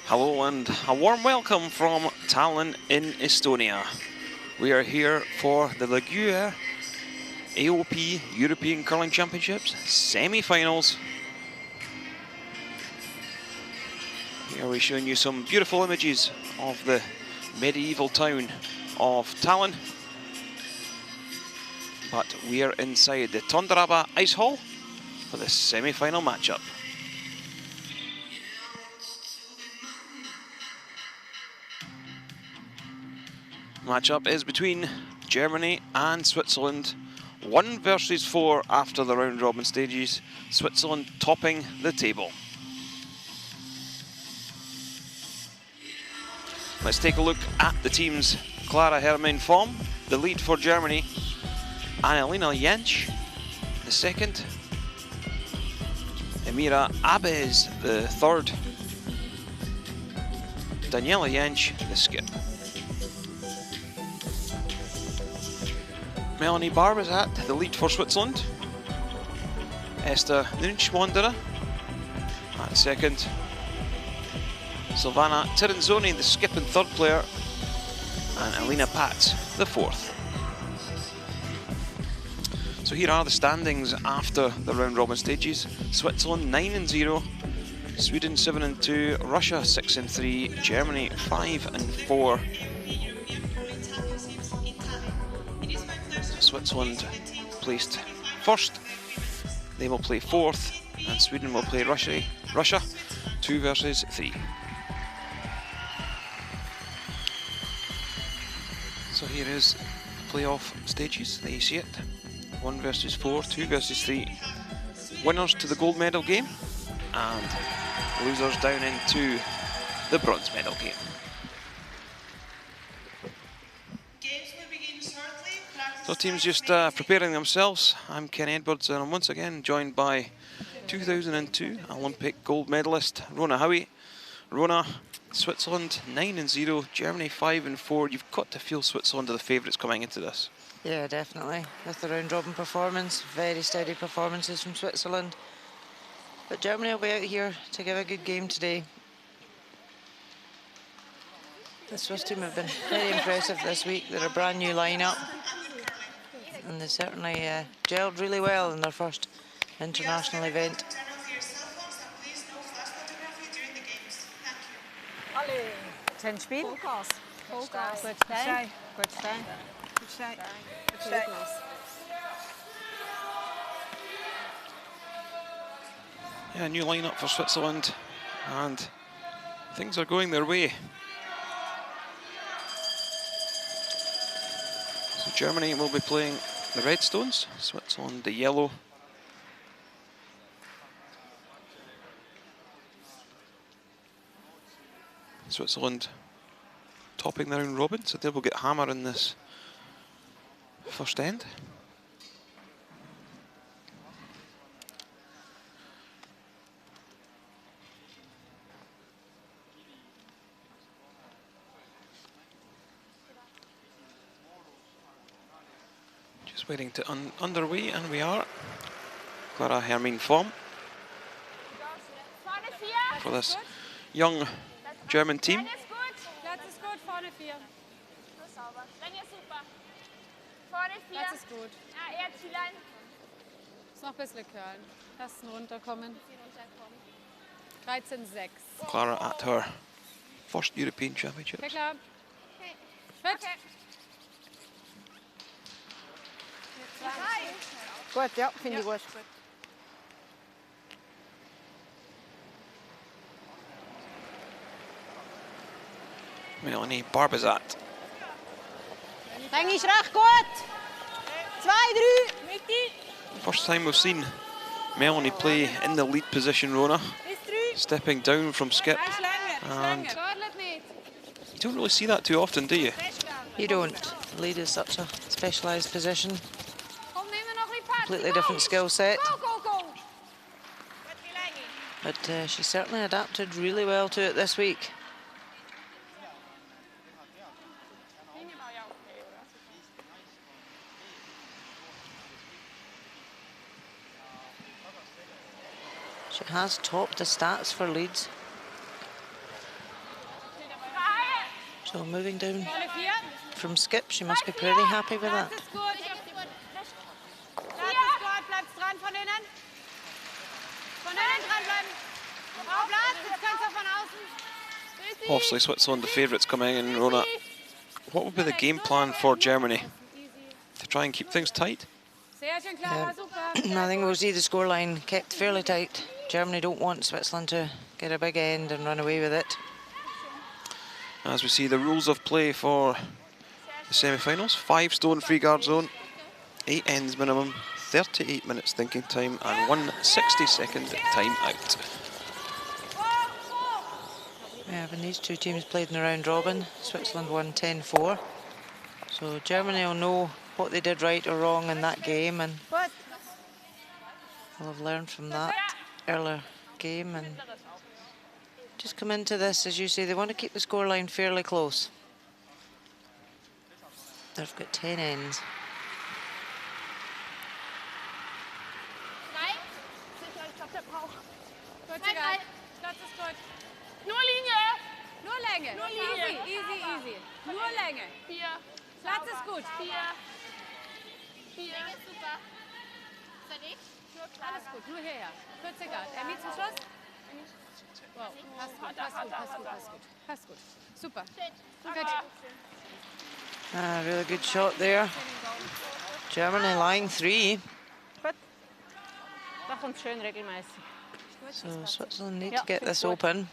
Hello and a warm welcome from Tallinn in Estonia. We are here for the Gruyère AOP European Curling Championships semi-finals. Here we're showing you some beautiful images of the medieval town of Tallinn. But we are inside the Tondaraba Ice Hall for the semi-final matchup. Matchup is between Germany and Switzerland. 1 versus 4 after the round robin stages. Switzerland topping the table. Let's take a look at the teams. Clara Hermann form, the lead for Germany. Annalena Jentsch, the second. Emira Abes, the third. Daniela Jentsch, the skip. Melanie Barbazat, the lead for Switzerland. Esther Nunchwanderer at second. Silvana Tirenzoni, the skip and third player. And Alina Pat, the fourth. So here are the standings after the round robin stages. Switzerland 9-0, Sweden 7-2, Russia 6-3, Germany 5-4. Switzerland placed first, they will play fourth, and Sweden will play Russia 2 versus 3. So here is the playoff stages, there you see it. 1 versus 4, 2 versus 3. Winners to the gold medal game, and losers down into the bronze medal game. So teams just preparing themselves. I'm Ken Edwards and I'm once again joined by 2002 Olympic gold medalist Rona Howie. Rona, Switzerland 9-0, Germany 5-4. You've got to feel Switzerland are the favourites coming into this. Yeah, definitely. With the round robin performance, very steady performances from Switzerland. But Germany will be out here to give a good game today. The Swiss team have been very impressive this week. They're a brand new lineup. And they certainly gelled really well in their first international event. Ten speed. Focus. Focus. Good stay. Good stay. Good stay. Good stay. Yeah, new lineup for Switzerland, and things are going their way. So Germany will be playing the red stones, Switzerland the yellow. Switzerland topping the round robin, so they will get hammer in this first end. Just waiting to underway, and we are. Clara Hermann form for this young German team. Platz ist gut, vorne 4. Länge super. Vorne 4. Platz ist gut. Ja, eher Ziellein. Muss noch ein bisschen curlen. Lassen runterkommen. 13,6. Clara at her first European Championships. Okay, klar. Fit. Gut, ja, finde ich gut. Melanie Barbazat. Länge ist recht gut. 2, 3. First time we've seen Melanie play in the lead position, Rona. Stepping down from skip. And you don't really see that too often, do you? You don't. Lead is such a specialised position. Completely different skill set. But she certainly adapted really well to it this week. She has topped the stats for leads. So moving down Vorne 4. from skip, she must be pretty happy with that. Platz ist gut. Platz ist gut. Bleibst dran von innen. Von innen dranbleiben. Auf Platz. Jetzt kannst du von außen. Obviously Switzerland the favourites coming in, Rona. What would be the game plan for Germany to try and keep things tight? Sehr schön, Clara. Super. I think we'll see the scoreline kept fairly tight. Germany don't want Switzerland to get a big end and run away with it. As we see the rules of play for the semi-finals, 5 stone free guard zone, 8 ends minimum, 38 minutes thinking time and 1 60-second time out. Yeah, when these two teams played in the round robin, Switzerland won 10-4. So Germany will know what they did right or wrong in that game, and they'll have learned from that earlier game and just come into this, as you say, they want to keep the scoreline fairly close. They've got 10 ends. Gut, egal. Platz ist gut. Nur Linie. Nur Länge. Nur Linie. Easy, easy, easy. Nur Länge. 4. Platz ist gut. 4. 4. Länge ist super. Alles gut, nur hierher. Kurz egal. Emmy zum Schluss. Wow, passt gut, passt gut, passt gut, passt gut. Passt gut. Super. Gut. Really good shot there. Germany line 3. Gut. Mach uns schön regelmäßig. So Switzerland need to get this open.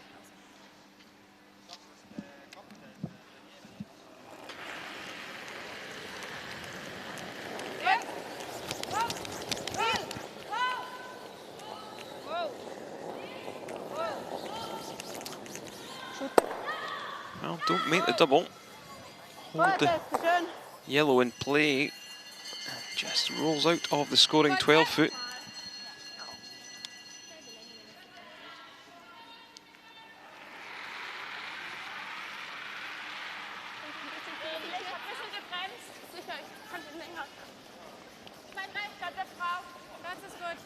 Well, don't make the double. Hold the yellow in play. Just rolls out of the scoring 12 foot. Platz ist gut.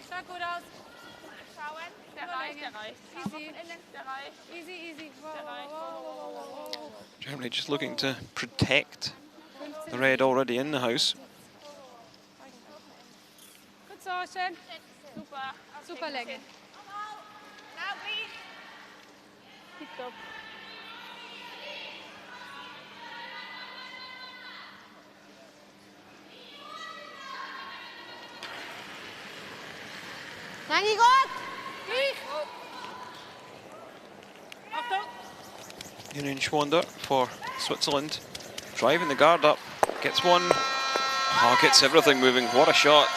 Schaut gut aus. Schauen. Der reicht. Easy. Easy, easy. Whoa. Germany just looking to protect the red already in the house. Gut so, schön. Super. Super Länge. Tipptopp. Langi gut. Achtung. Union Schwander for Switzerland. Driving the guard up. Gets one. Oh, gets everything moving. What a shot.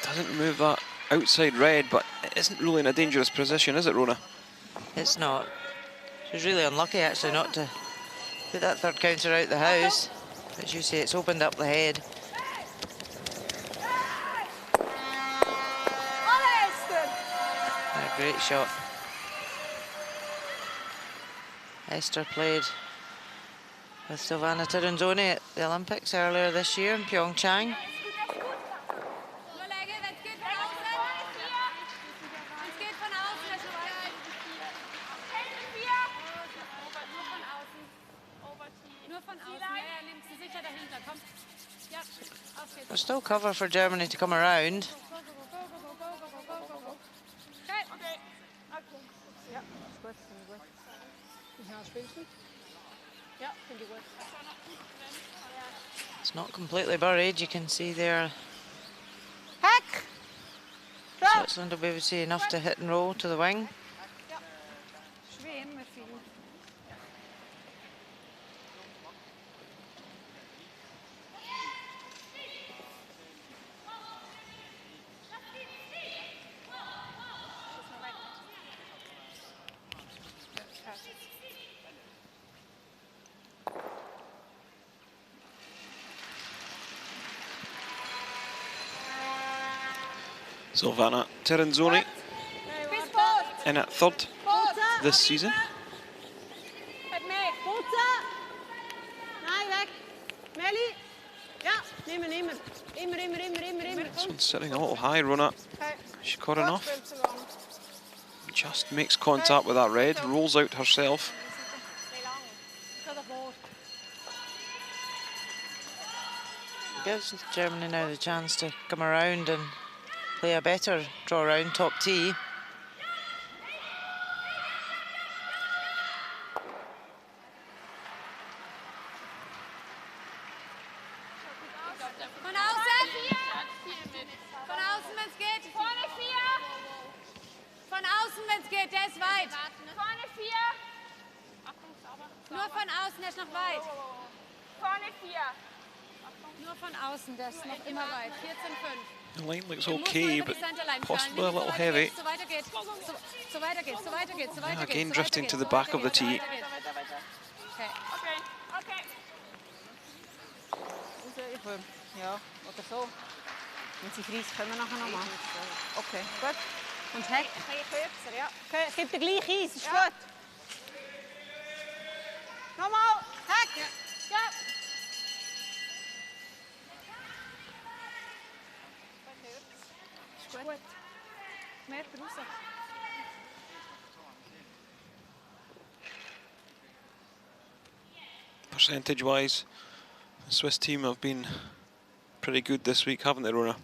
Doesn't move that outside red, but it isn't really in a dangerous position, is it, Rona? It's not. She was really unlucky actually not to put that third counter out the house. As you say, it's opened up the head. A great shot. Esther played with Silvana Tiranzoni at the Olympics earlier this year in Pyeongchang. Nur Länge, wenn's geht von außen. Wenn's geht von außen, das ist gut. Nur von außen. Ja, nimmt sie sicher dahinter. Komm. Ja, auf geht's. There's still cover for Germany to come around. Okay. Ja, ist gut, finde ich gut. Ja, spielst du? Ja, finde ich gut. It's not completely buried, you can see there. Heck! Switzerland will be able to see enough to hit and roll to the wing. Schweben mit viel. Silvana Tiranzoni Bis Boot. in at third this season. Mit May. Boote! Nein, weg! Melli! Ja, nehmen. Immer. This one's sitting a little high, Rona. Okay. She caught enough. Spielt zu lang. Just makes contact with that red, rolls out herself. Gives Germany now the chance to come around and play a better draw around top tee. Von außen! Von außen, wenn es geht. Vorne 4! Von außen, wenn es geht, der ist weit. Vorne 4! Nur von außen, der ist noch weit. Vorne 4! Nur von außen, der ist noch immer weit. 14,5. The line looks okay, but possibly a little heavy. So weiter geht's. So weiter geht's. So weiter geht's. So weiter geht's. Again drifting to the back of the tee. Okay. Okay. Ja, oder so. Wenn sie fries können wir nachher noch machen. Okay, gut. Und Heck? Kürzer, ja. Okay, gib dir gleich Eis, ist gut. Nochmal, Heck! Ja. Ist gut. Mehr raus. Percentage-wise, the Swiss team have been pretty good this week, haven't they, Rona?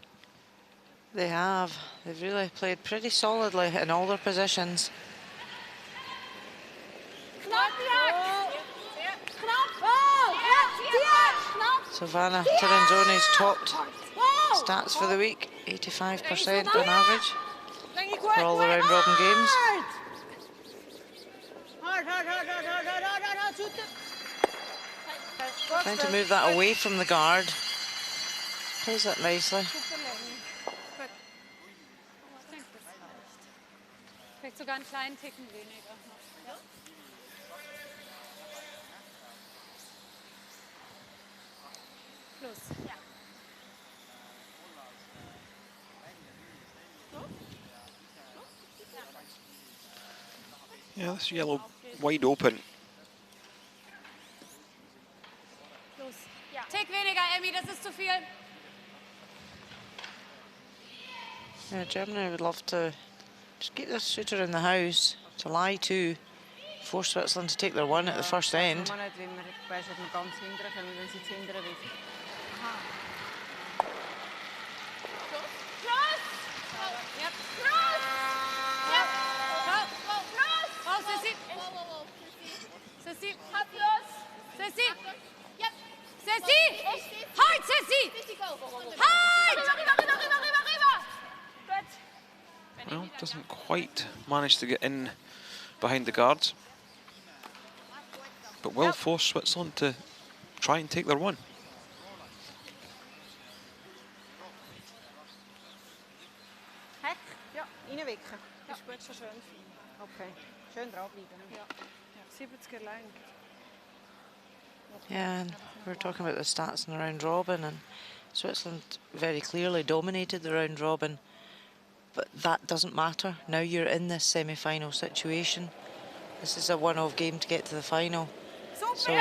They have. They've really played pretty solidly in all their positions. Savannah Tirenzoni's topped stats for the week, 85% on average for all the round robin games. Trying to move that away from the guard. Plays that nicely. Vielleicht sogar einen kleinen Ticken weniger. Ja. Plus. Ja. Yeah, this yellow wide open. Plus. Ja. Tick weniger, Emmy, das ist zu viel. Yeah, Germany would love to just keep this shooter in the house, to lie to, force Switzerland to take their one at the first end. Nur nicht, wenn wir weiss, dass wir ganz hindern können, wenn sie zu hindern will. Plus! Yep. Plus! Yep. Go, plus! Oh, Sissi. Sissi. Plus! Sissi. Yep. Sissi! Halt, Sissi! Halt! Well, doesn't quite manage to get in behind the guards, but will force Switzerland to try and take their one. Heck? Ja, reinwicken. Das ist gut, so schön. Okay, schön dranbleiben. Ja. 70 allein. Yeah, and we're talking about the stats in the round robin, and Switzerland very clearly dominated the round robin, but that doesn't matter. Now you're in this semi-final situation. This is a one-off game to get to the final. So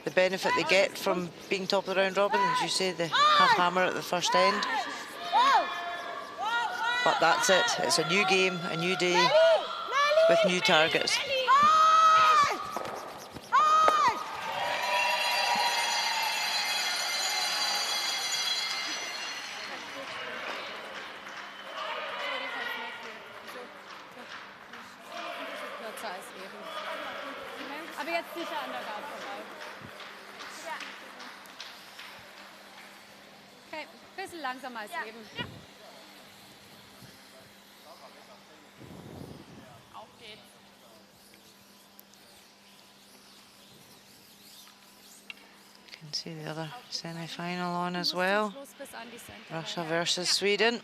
the benefit they get from being top of the round robin, as you say, they have hammer at the first end. But that's it. It's a new game, a new day with new targets. Aber jetzt sicher an der Guard vorbei. Okay, bisschen langsamer als eben. Auf geht's. You can see the other semi-final on as well. Schluss bis an die Center. Russia versus Sweden.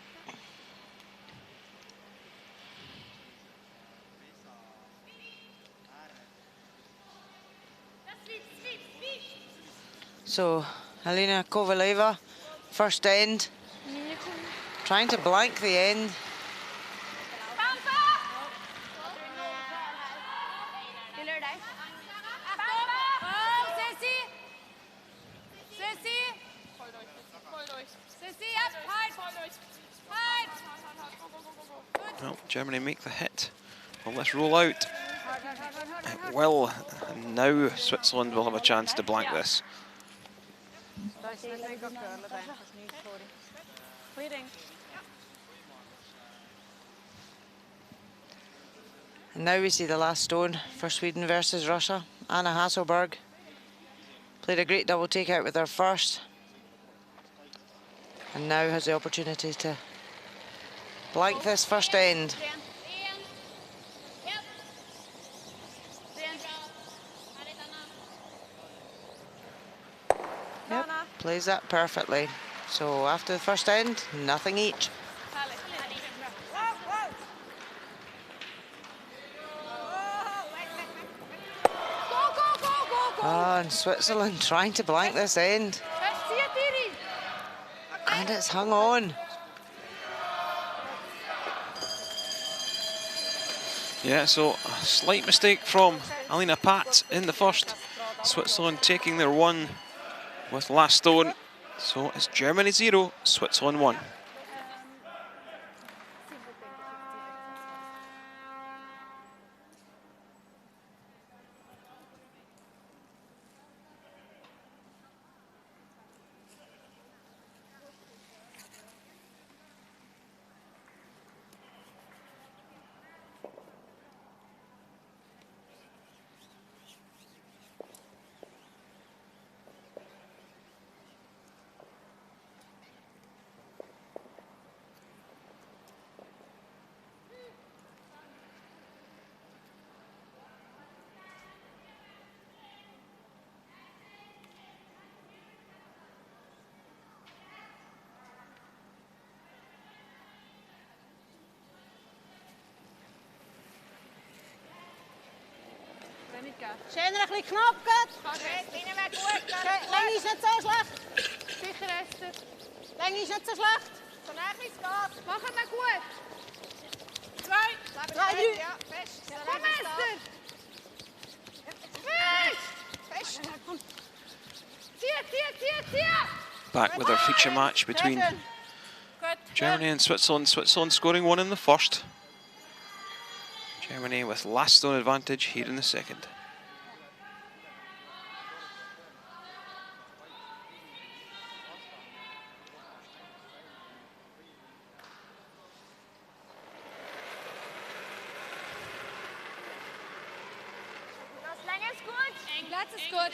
So, Helena Kovaleva, first end, trying to blank the end. Well, Germany make the hit. Will this roll out? It will. And now Switzerland will have a chance to blank this. And now we see the last stone for Sweden versus Russia. Anna Hasselberg played a great double takeout with her first, and now has the opportunity to blank this first end. Yep, plays that perfectly. So after the first end, nothing each. Oh, and Switzerland trying to blank this end. And it's hung on. Yeah, so a slight mistake from Alina Pat in the first. Switzerland taking their one with last stone. So it's Germany 0, Switzerland 1. Schöner, ein bisschen knapp geht. Länge ist nicht so schlecht. Sicher, Esther. Länge ist nicht so schlecht. So nah wie es geht. Machen wir gut. 2. 3, 3. Ja, fest. Komm, Esther. Fest. Zieh. Back with our feature match between Germany and Switzerland. Switzerland scoring one in the first. Germany with last stone advantage here in the second. Platz ist gut.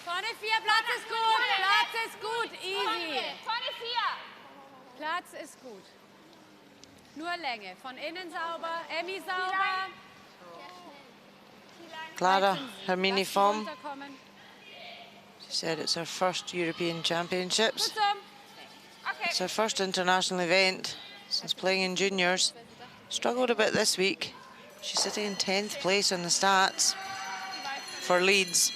Vorne 4, Platz ist gut. Platz ist gut, easy. Vorne 4. Platz ist gut. Nur Länge. Von innen sauber, Emmy sauber. Clara, her mini form. She said it's her first European Championships. It's her first international event since playing in juniors. Struggled a bit this week. She's sitting in 10th place on the stats for Leeds.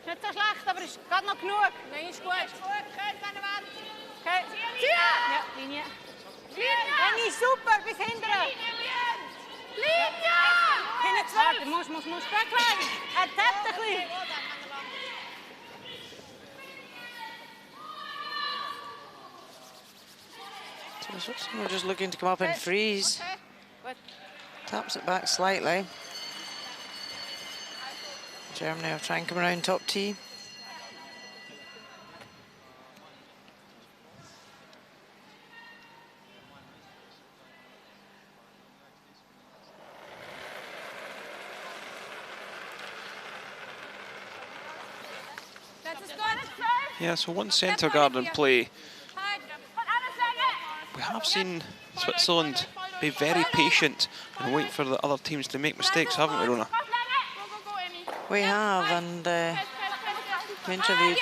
Nicht so schlecht, aber es ist gerade noch genug. Nein, ist gut. Okay. Ja, Linie. Linie ist super, bis hinten. Linie! Hinten 2. Muss. Wegleiten. Er tappt ein bisschen. So we're just looking to come up and freeze. Taps it back slightly. Germany will try and come around top tee. Yeah, so one centre guard in play. We have seen Switzerland be very patient and wait for the other teams to make mistakes, haven't we, Rona? We have, and we interviewed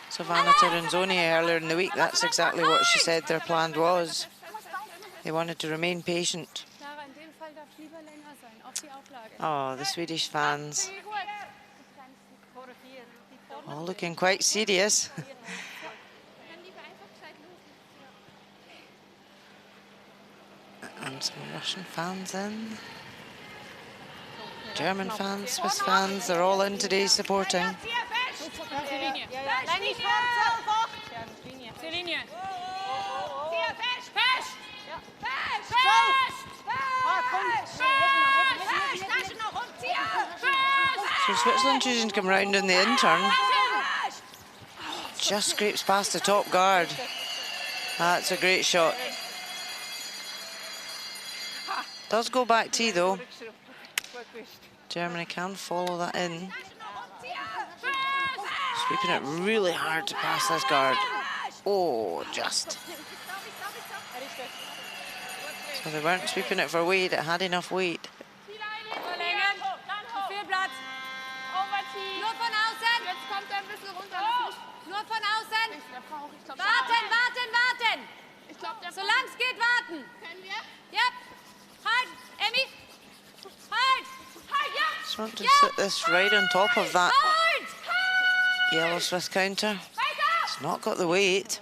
Savannah Terenzoni earlier in the week. That's exactly what she said their plan was. They wanted to remain patient. Oh, the Swedish fans. All looking quite serious. And some Russian fans in. German fans, Swiss fans, they're all in today supporting. So Switzerland choosing to come round in the in-turn. Just scrapes past the top guard. That's a great shot. Does go back T though. Germany can follow that in. Sweeping it really hard to pass this guard. Oh, just. So they weren't sweeping it for weight, it had enough weight. Solange es geht, warten. Yep. Halt, Emmy. Halt. Just want to sit this right on top of that yellow Swiss counter. It's not got the weight.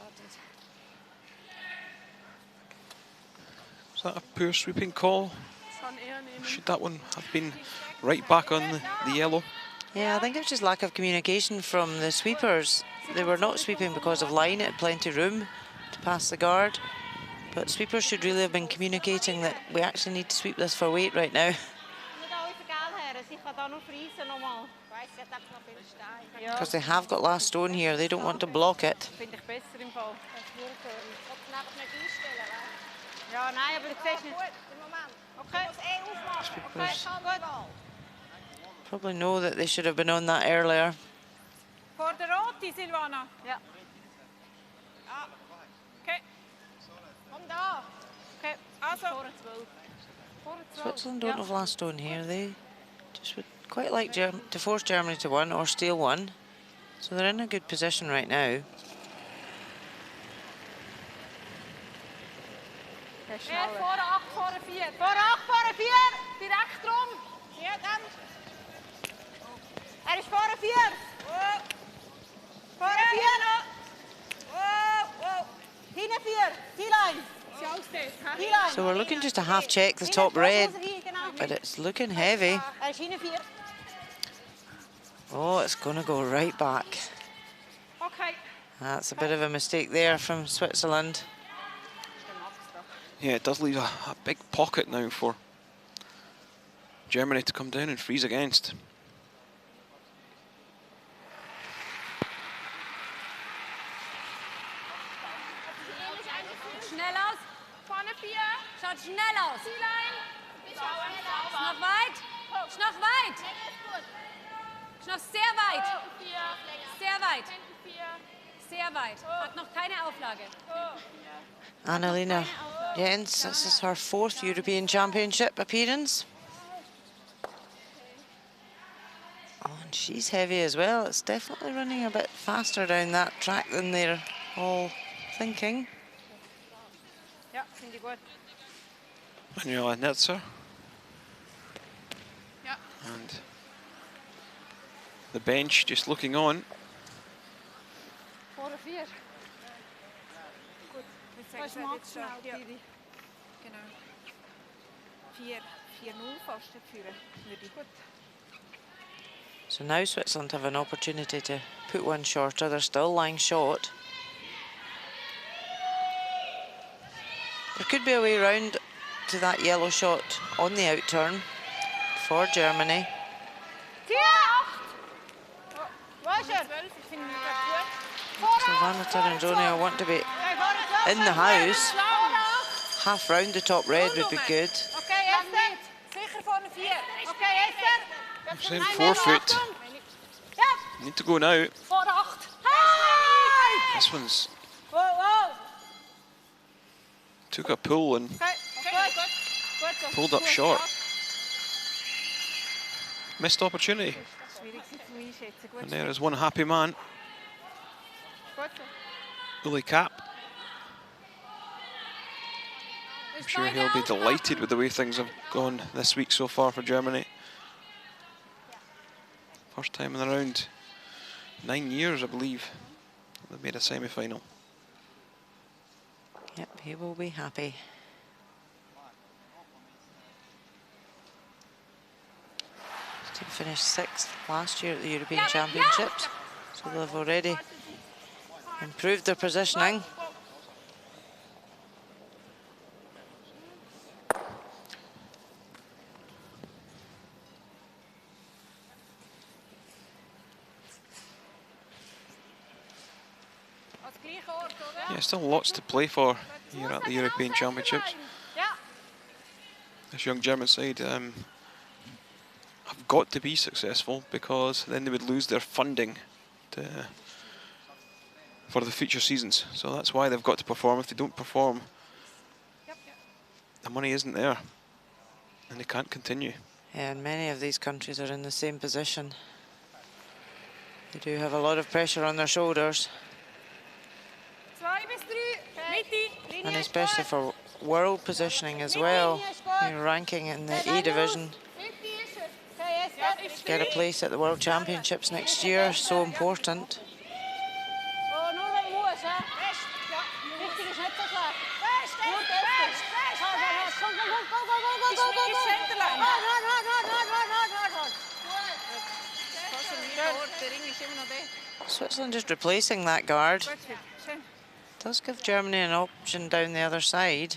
Is that a poor sweeping call? Should that one have been right back on the yellow? Yeah, I think it's just lack of communication from the sweepers. They were not sweeping because of line, it had plenty of room to pass the guard. But sweepers should really have been communicating that we actually need to sweep this for weight right now. Because they have got last stone here, they don't want to block it. Sweepers probably know that they should have been on that earlier. For the rote, Silvana. Yeah. Okay. Okay. Also. Switzerland don't have last stone here. They just would quite like to force Germany to one or steal one. So they're in a good position right now. Voor 8, voor 4. Voor 8, voor 4. Direct rom. Ja, dan. Is voor 4. Voor 4. 4. T-line. So we're looking just to half check the top red, but it's looking heavy. Oh, it's going to go right back. Okay. That's a bit of a mistake there from Switzerland. Yeah, it does leave a big pocket now for Germany to come down and freeze against. Schnell aus. Vorne 4. Schaut schnell aus. Ist noch weit. Ist noch weit. Ist noch sehr weit. Sehr weit. Sehr weit. Hat noch keine Auflage. Annalena Jens, this is her 4th European Championship appearance. Oh, and she's heavy as well. It's definitely running a bit faster down that track than they're all thinking. Ja, finde ich gut. Manuela Netzer. Ja. And the bench just looking on. Voor 4. Gut. Das ist maximal, Didi. Genau. 4-0 fast führen, würde ich. Gut. So now Switzerland have an opportunity to put one shorter. They're still lying short. There could be a way round to that yellow shot on the outturn for Germany. Silvana Tarangione want to be in the house. Half round the top red would be good. I'm saying 4 foot. Need to go now. This one's took a pull and pulled up short. Missed opportunity. And there is one happy man. Uli Kapp. I'm sure he'll be delighted with the way things have gone this week so far for Germany. First time in around 9 years, I believe, they've made a semi-final. Yep, he will be happy. finished 6th last year at the European Championships, so they've already improved their positioning. Yeah, still lots to play for here at the European Championships. This young German side have got to be successful, because then they would lose their funding for the future seasons. So that's why they've got to perform. If they don't perform, the money isn't there and they can't continue. Yeah, and many of these countries are in the same position. They do have a lot of pressure on their shoulders. And especially for world positioning as well. You're ranking in the A division. To get a place at the World Championships next year, so important. Switzerland just replacing that guard. Does give Germany an option down the other side.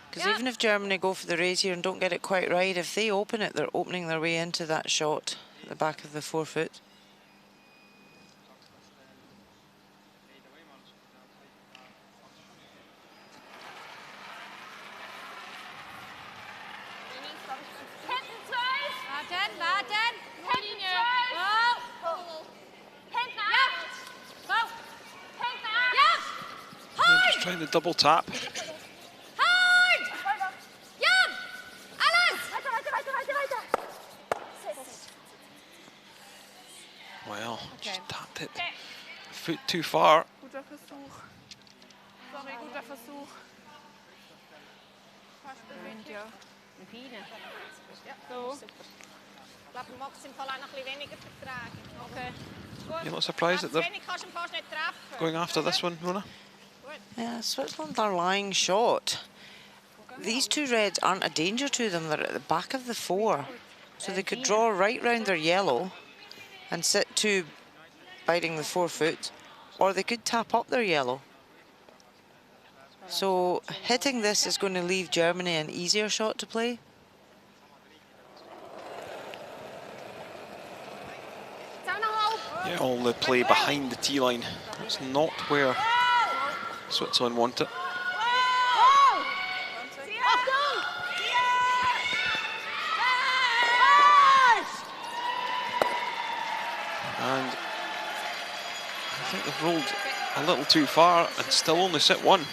Because even if Germany go for the raise here and don't get it quite right, if they open it, they're opening their way into that shot at the back of the forefoot. Just trying to double tap. Well, just tapped it a foot too far. Guter Versuch. Sorry, guter Versuch. Fast bewegt, ja. So. You're not surprised that they're going after this one, Rona? Yeah, Switzerland are lying shot. These two reds aren't a danger to them. They're at the back of the four. So they could draw right round their yellow and sit two biting the forefoot, or they could tap up their yellow. So hitting this is going to leave Germany an easier shot to play. Yeah, all the play behind the tee line. That's not where Switzerland want it. And I think they've rolled a little too far and still only sit one.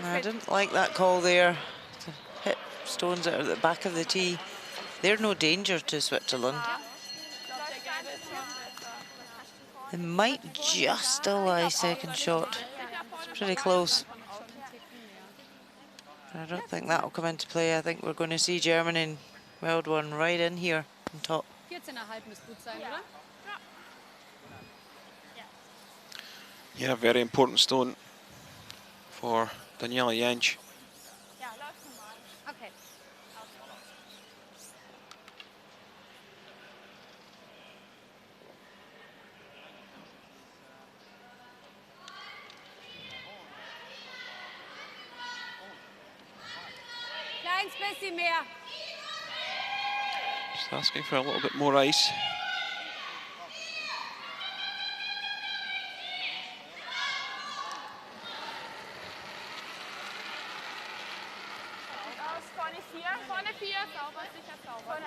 I didn't like that call there to hit stones that are at the back of the tee. They're no danger to Switzerland. They might just still lie second shot. It's pretty close. I don't think that'll come into play. I think we're going to see Germany and World One right in here on top. 14,5 müsste gut sein, oder? Yeah, a very important stone for Daniela Jentsch. Okay. Kleines bisschen mehr. Just asking for a little bit more ice. Vorne 4, sauber, sicher sauber. Vorne 8,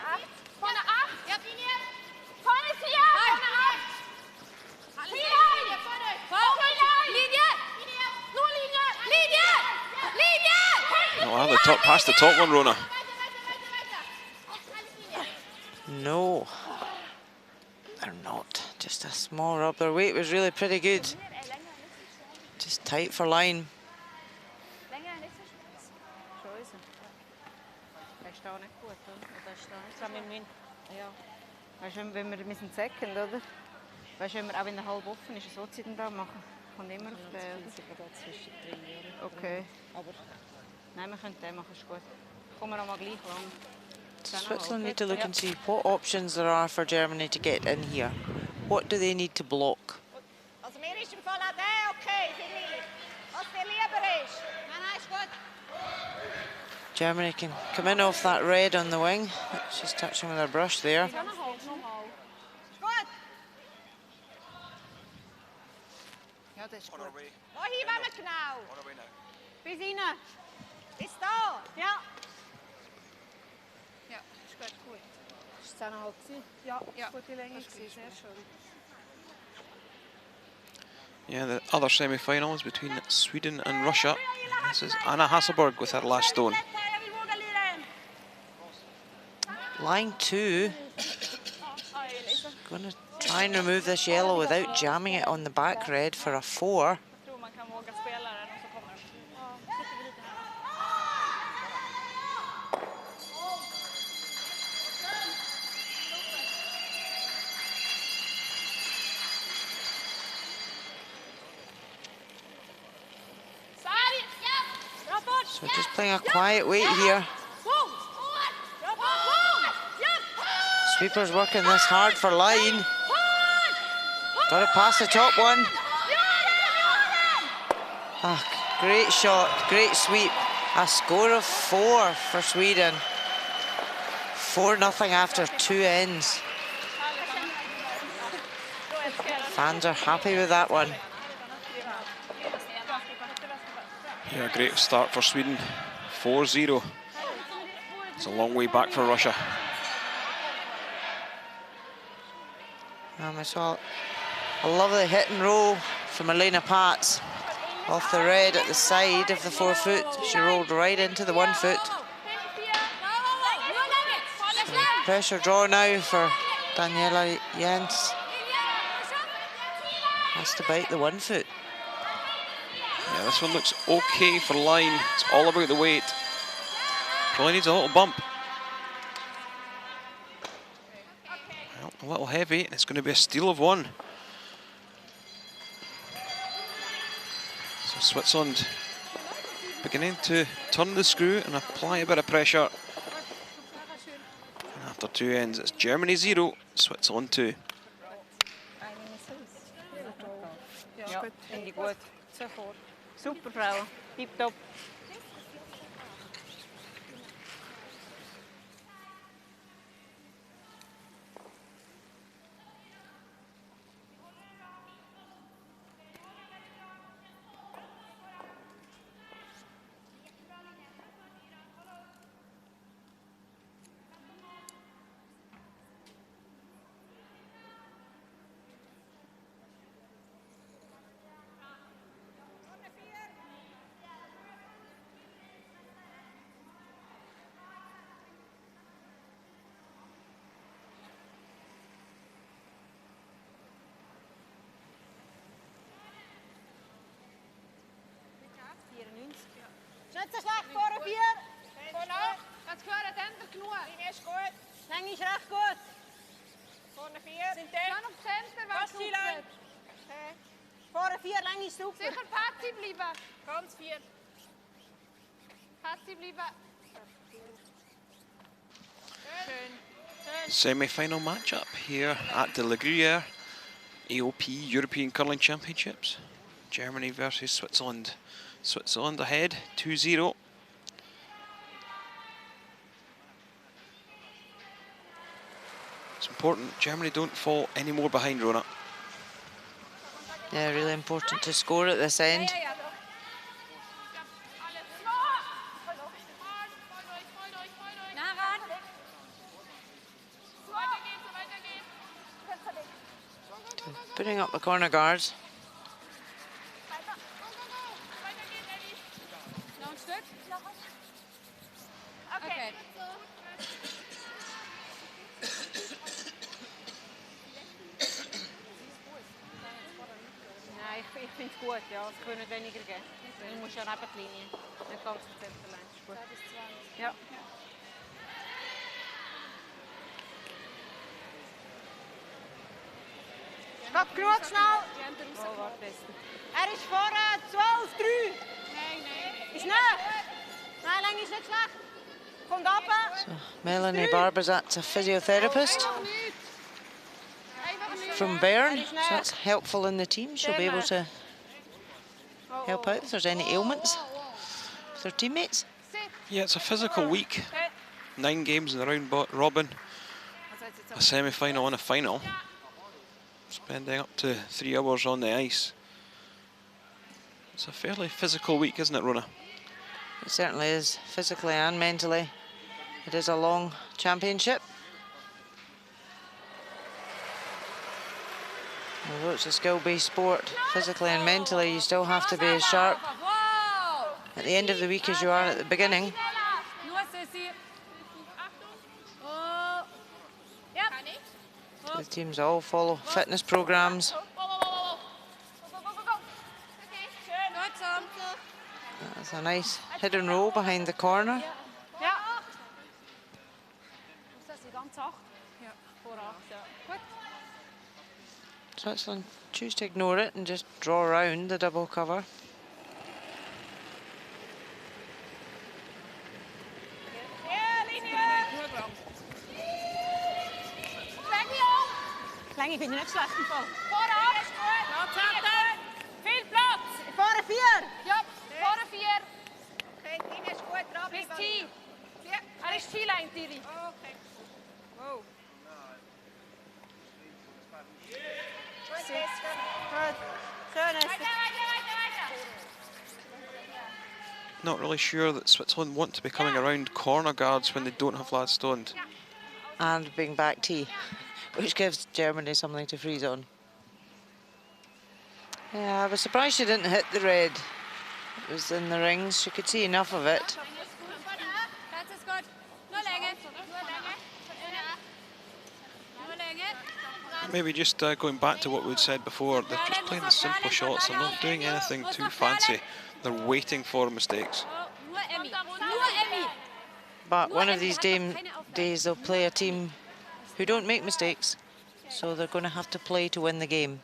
vorne 8. Ja, Linie. Vorne 4, vorne 8. Linie, vorne. Linie. Nur Linie. Linie. Linie. Oh, the top, past the top one, Rona. No, they're not. Just a small rub. Their weight was really pretty good. Just tight for line. Weißt du, wenn wir müssen second, oder? Weißt du, wenn wir auch in der halb offen ist, so Zeiten da machen, kommt immer auf den. Okay. Nein, wir können den machen, ist gut. Kommen wir noch mal gleich lang. Switzerland need to look and see what options there are for Germany to get in here. What do they need to block? Also mir ist im Fall auch der okay für mich. Was dir lieber ist. Nein, ist gut. Germany can come in off that red on the wing. She's touching with her brush there. Ist gut. Ja, das ist gut. Wohin wollen wir genau? Bis rein. Bis da. Ja. Ja, ist gut, gut. Ist 10,5 gewesen? Ja, Ja, gute Länge das gewesen, sehr schön. Yeah, the other semi-final is between Sweden and Russia. This is Anna Hasselberg with her last stone. Line 2. Going to try and remove this yellow without jamming it on the back red for a 4. So just playing a quiet wait here. Sweeper's working this hard for line. Got to pass the top one. Ah, great shot, great sweep. A score of 4 for Sweden. 4-0 after 2 ends. Fans are happy with that one. Yeah, great start for Sweden. 4-0. It's a long way back for Russia. I saw a lovely hit and roll from Elena Pats off the red at the side of the 4 foot. She rolled right into the 1 foot. So pressure draw now for Daniela Jens. Has to bite the 1 foot. Yeah, this one looks okay for line. It's all about the weight. Probably needs a little bump. Well, a little heavy, and it's going to be a steal of 1. So Switzerland beginning to turn the screw and apply a bit of pressure. And after 2 ends, it's Germany 0, Switzerland 2. Ja, finde ich gut. Super, Frau. Tipptopp. Nicht so schlecht, vorne 4. Vorne 8. Kannst du hören, dann genug. Linie ist gut. Länge ist recht gut. Vorne 4. Sind der? Dann auf Center, wenn es lang. Okay. Vorne 4, Länge ist super. Sicher Patzi bleiben. Ganz 4. Patzi bleiben. Schön. Semi-final matchup here at the Gruyère AOP European Curling Championships. Germany versus Switzerland. Switzerland ahead, 2-0. It's important Germany don't fall any more behind, Rona. Yeah, really important to score at this end. Putting up the corner guards. Okay. Nein, ich finde es gut, ja. Es können weniger geben. Du musst ja neben die Linie. Nicht ganz im Zentrum. Ist gut. Ja. Stopp genug schnell. Oh, warte. Er ist vorne 12-3. Nein. Ist nah. Länge ist nicht schlecht. Kommt runter. So Melanie Barber's a physiotherapist from Bern, so that's helpful in the team. She'll be able to help out if there's any ailments with her teammates. Yeah, it's a physical week. 9 games in the round robin, a semi-final and a final. Spending up to 3 hours on the ice. It's a fairly physical week, isn't it, Rona? It certainly is, physically and mentally. It is a long championship. Although it's a skill-based sport, physically and mentally, you still have to be as sharp at the end of the week as you are at the beginning. So the teams all follow fitness programs. That's a nice hidden roll behind the corner. Switzerland choose to ignore it and just draw around the double cover. Länge finde ich nicht schlecht im Fall. Vorab. Viel Platz. Vorne 4. Ja, vorne 4. Okay, Ine ist gut dran. Bis T. Er ist T-Line, Tiri. Okay. Wow. Gut. Schön, Esther. Not really sure that Switzerland want to be coming around corner guards when they don't have lads stoned. And being back T, which gives Germany something to freeze on. Yeah, I was surprised she didn't hit the red. It was in the rings, she could see enough of it. Maybe just going back to what we'd said before, they're just playing the simple shots, they're not doing anything too fancy. They're waiting for mistakes. But one of these days they'll play a team who don't make mistakes, so they're going to have to play to win the game.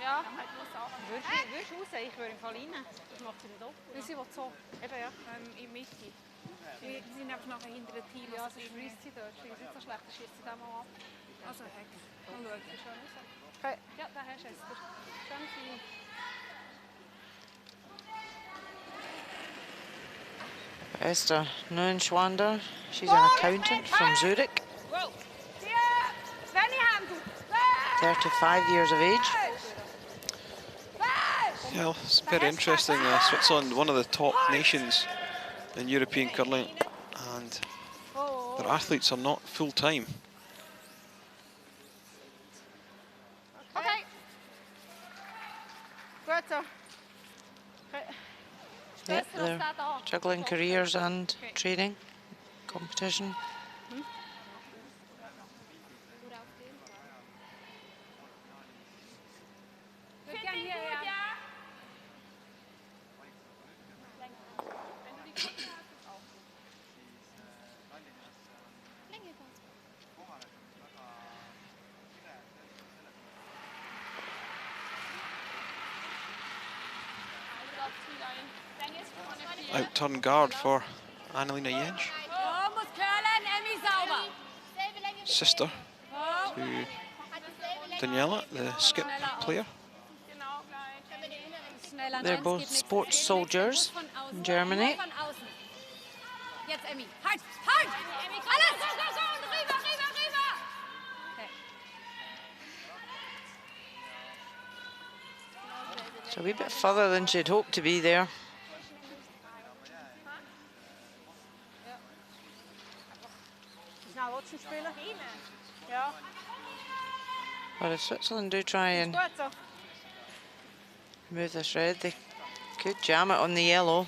Ja, würdest du raus? Ich würde im Fall rein. Das macht sie nicht doppelt. Weil sie will so. Eben ja, in Mitte. Die sind einfach nachher hinter dem Team. Ja, sie schießt sie dort. Sie ist nicht so schlecht, dann schießt sie da mal ab. Also Heck. Mal schauen. Okay. Ja, da hast du es. Schön fein. Esther Neuenschwander, she's an accountant from Zurich. 35 years of age. Yeah, it's very interesting. Switzerland, one of the top nations in European curling, and their athletes are not full-time. Okay. Gut so. Yeah, they're juggling careers and training, competition. Out-turn guard for Annalena Jensch. Sister to Daniela, the skip player. They're both sports soldiers in Germany. So a wee bit further than she'd hoped to be there. But if Switzerland do try and move this red, they could jam it on the yellow.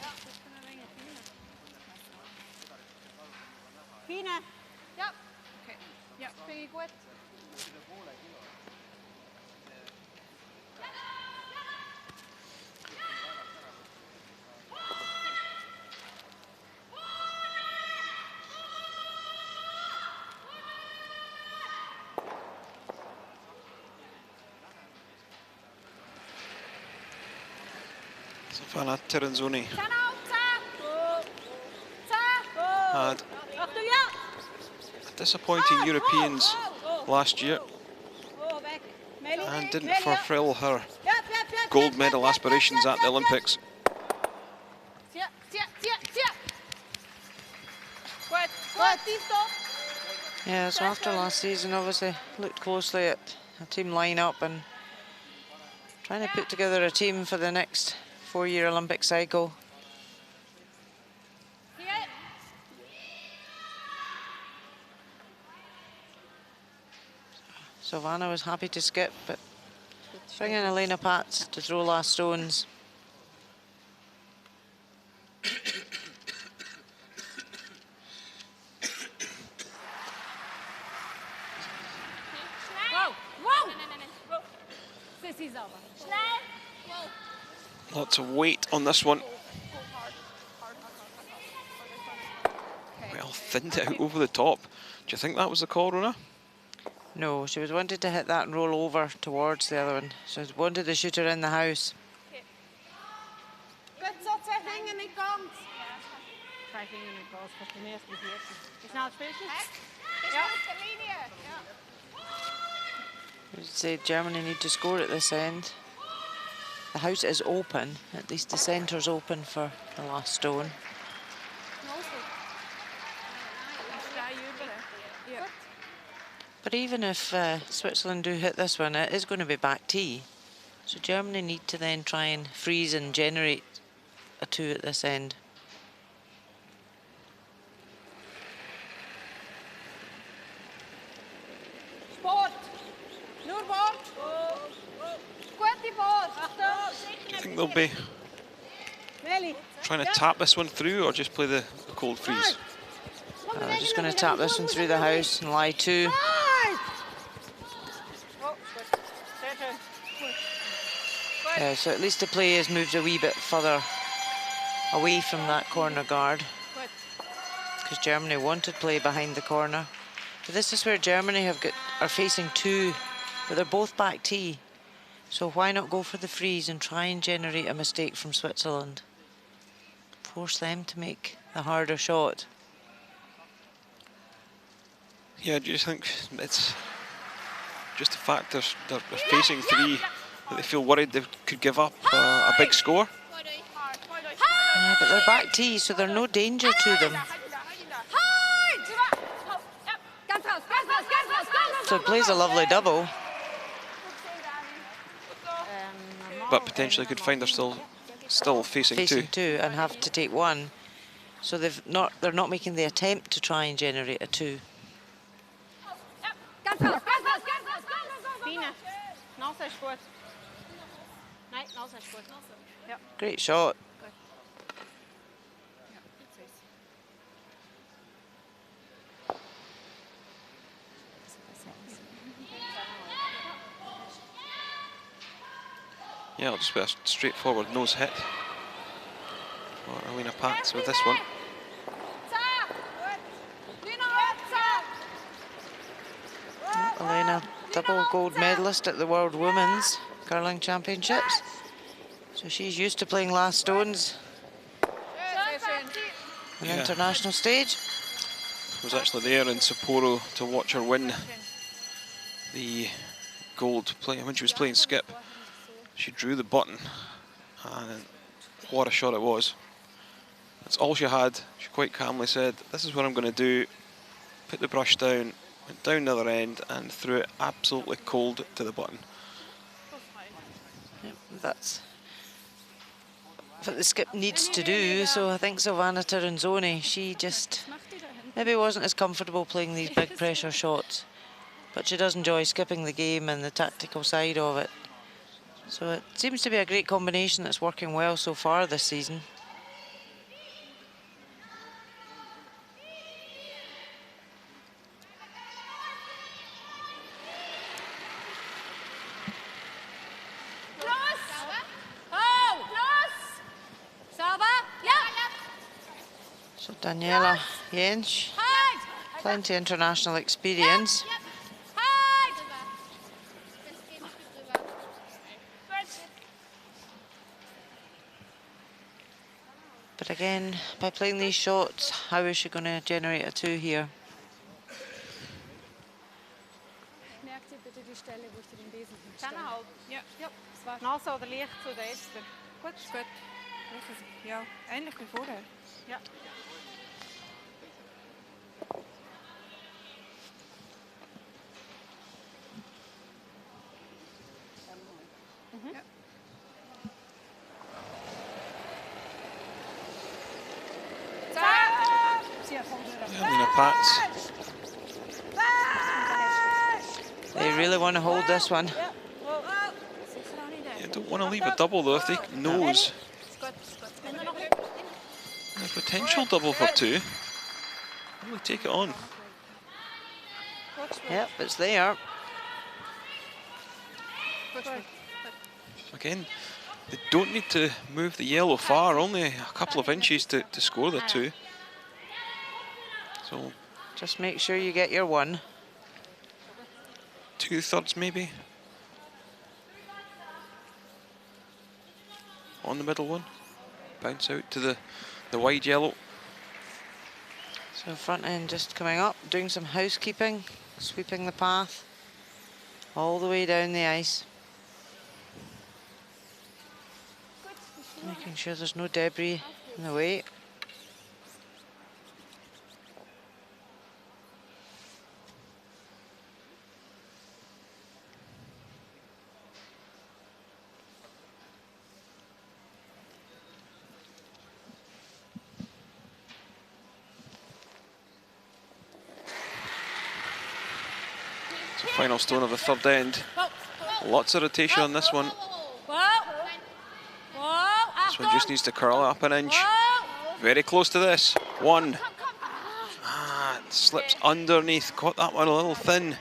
Vanna Tiranzoni Zahn auf, Zahn! Zahn! had Achtung, ja! disappointing Europeans last year Oh, weg. Melli. and didn't Melli, ja. fulfill her Ja, ja, ja, gold ja, medal ja, aspirations ja, at the ja, Olympics. Zieh, zieh, zieh, zieh. Gut, gut, tief top. Yeah, so after last season, obviously looked closely at a team lineup and trying to put together a team for the next 4-year Olympic cycle. Hier. So Vanna was happy to skip, but bringing Elena Pats to throw last stones. Wow, wow. Sissy sauber. Schnell. Wow. Lots of weight on this one. Well, thinned it out over the top. Do you think that was the call, Rona? No, she was wanted to hit that and roll over towards the other one. She wanted the shooter in the house. Gut, so 2 Finger nicht ganz. 2 Finger nicht ganz, was du erst bis jetzt. Wie schnell spielst du? Ja. Der Linie. Ja. I would say Germany need to score at this end. The house is open, at least the centre's open for the last stone. But even if Switzerland do hit this one, it is going to be back tee. So Germany need to then try and freeze and generate a 2 at this end. Sport. Nur Bord. Gute Bord. Achtung. Do you think they'll be Melli. trying to tap this one through or just play the cold freeze? They're just going to tap this one through the house and lie 2. Yeah, so at least the play has moved a wee bit further away from that corner guard, because Germany wanted play behind the corner. But this is where Germany are facing 2, but they're both back tee. So why not go for the freeze and try and generate a mistake from Switzerland? Force them to make the harder shot. Yeah, do you think it's just the fact they're facing 3 that they feel worried they could give up a big score? Yeah, but they're back tee, so there's no danger to them. So it plays a lovely double. But potentially could find they're still facing 2. And have to take 1. So they're not making the attempt to try and generate a 2. Fine. Nase ist gut. Nein, Nase ist gut. Ja. Great shot. Yeah, it'll just be a straightforward nose hit for Elena Pats with this one. Elena, double gold medalist at the World Women's Curling Championships. So she's used to playing last stones on the international stage. I was actually there in Sapporo to watch her win the gold play when she was playing skip. She drew the button, and what a shot it was. That's all she had. She quite calmly said, "This is what I'm going to do." Put the brush down, went down the other end and threw it absolutely cold to the button. Yep, that's what the skip needs to do. So I think Silvana Tiranzoni, she just maybe wasn't as comfortable playing these big pressure shots, but she does enjoy skipping the game and the tactical side of it. So it seems to be a great combination that's working well so far this season. So Daniela Jentsch, plenty international experience. But again, by playing these shots, how is she going to generate a 2 here? Merk dir bitte die Stelle, wo ich dir den Besen hinstelle. 10,5. Ja. Ja, das war's. Nase oder leicht zu der Esther. Gut. Ist gut. Ja, ähnlich wie vorher. Ja. Ja. Lena Pats. They really want to hold this one. You don't want to leave a double though. If they knows a potential double for 2, really take it on. Yep, it's there. Again, they don't need to move the yellow far, only a couple of inches to score the 2. So just make sure you get your 1. 2/3 maybe on the middle one. Bounce out to the wide yellow. So front end just coming up, doing some housekeeping, sweeping the path all the way down the ice. Making sure there's no debris in the way. So final stone of the 3rd end. Lots of rotation on this one. This one just needs to curl up an inch. Very close to this. 1. It slips underneath. Caught that one a little thin.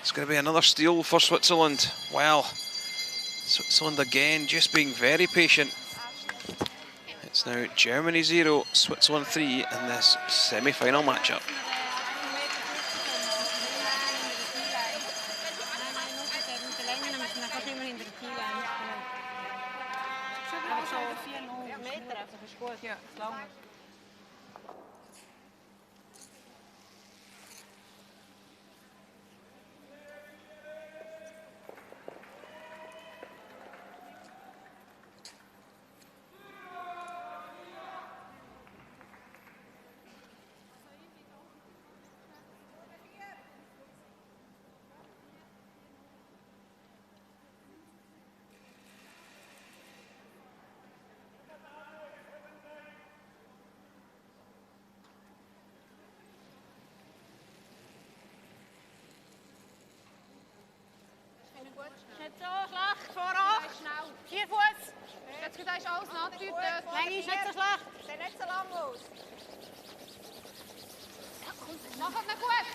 It's going to be another steal for Switzerland. Well, Switzerland again just being very patient. It's now Germany 0, Switzerland 3 in this semi-final matchup. Nicht so schlecht, voran. 4 Fuß. Jetzt geht alles nachgeführt. Länge ist nicht so schlecht. Sieht nicht so lang aus. Mach es noch gut.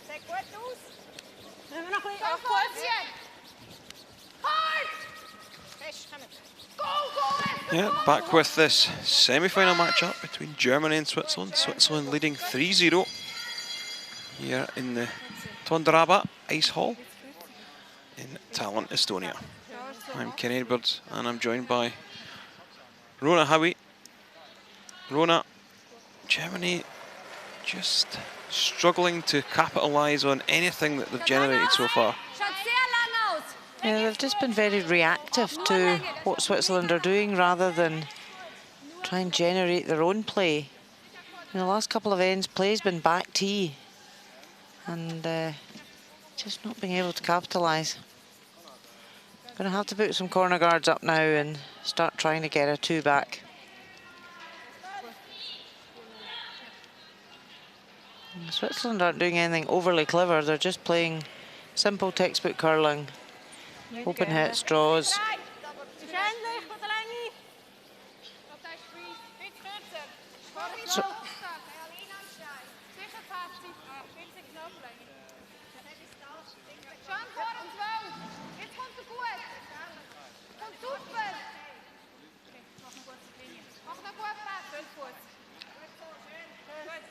Sieht gut aus. Müssen wir noch ein bisschen abkürzen. Hard! Fest, kommen. Go! Yeah, back with this semi-final matchup between Germany and Switzerland. Switzerland leading 3-0 here in the Tondraba Ice Hall in Tallinn, Estonia. I'm Ken Edwards and I'm joined by Rona Howie. Rona, Germany just struggling to capitalise on anything that they've generated so far. Yeah, they've just been very reactive to what Switzerland are doing rather than try and generate their own play. In the last couple of ends, play's been back tee and just not being able to capitalise. Going to have to put some corner guards up now and start trying to get a 2 back. And Switzerland aren't doing anything overly clever, they're just playing simple textbook curling. Open hits, draws. So,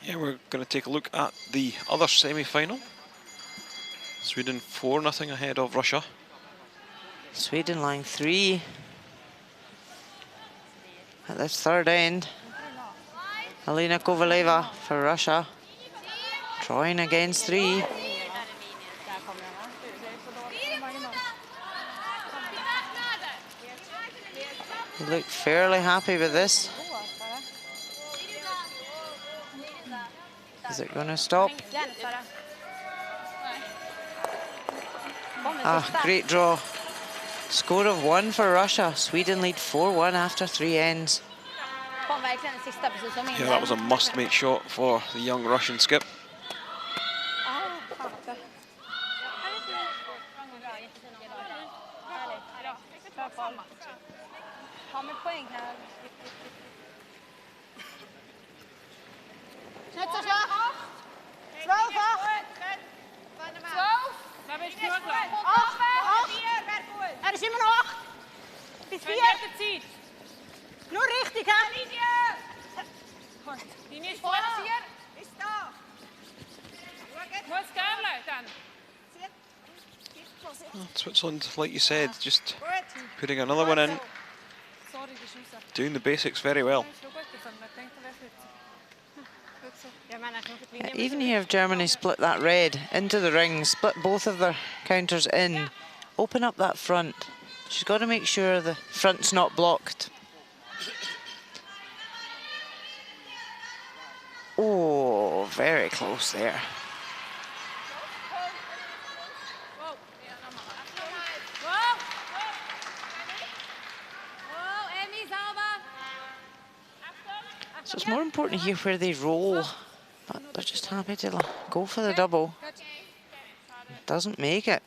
Yeah, we're going to take a look at the other semi-final. Sweden 4-0 ahead of Russia. Sweden line 3 at this 3rd end. Alina Kovaleva for Russia. Trying against 3. They look fairly happy with this. Is it going to stop? Ah, great draw. Score of 1 for Russia. Sweden lead 4-1 after 3 ends. Yeah, that was a must-make shot for the young Russian skip. Er ist immer noch 8. Bis 4. Nur richtig, hè? Linie ist vor. 4 ist da. Muss Gabler dann. Well, Switzerland, like you said, just putting another one in. Doing the basics very well. Even here, if Germany split that red into the ring, split both of their counters in, open up that front. She's got to make sure the front's not blocked. Oh, very close there. So it's more important here where they roll, but they're just happy to go for the double. Doesn't make it.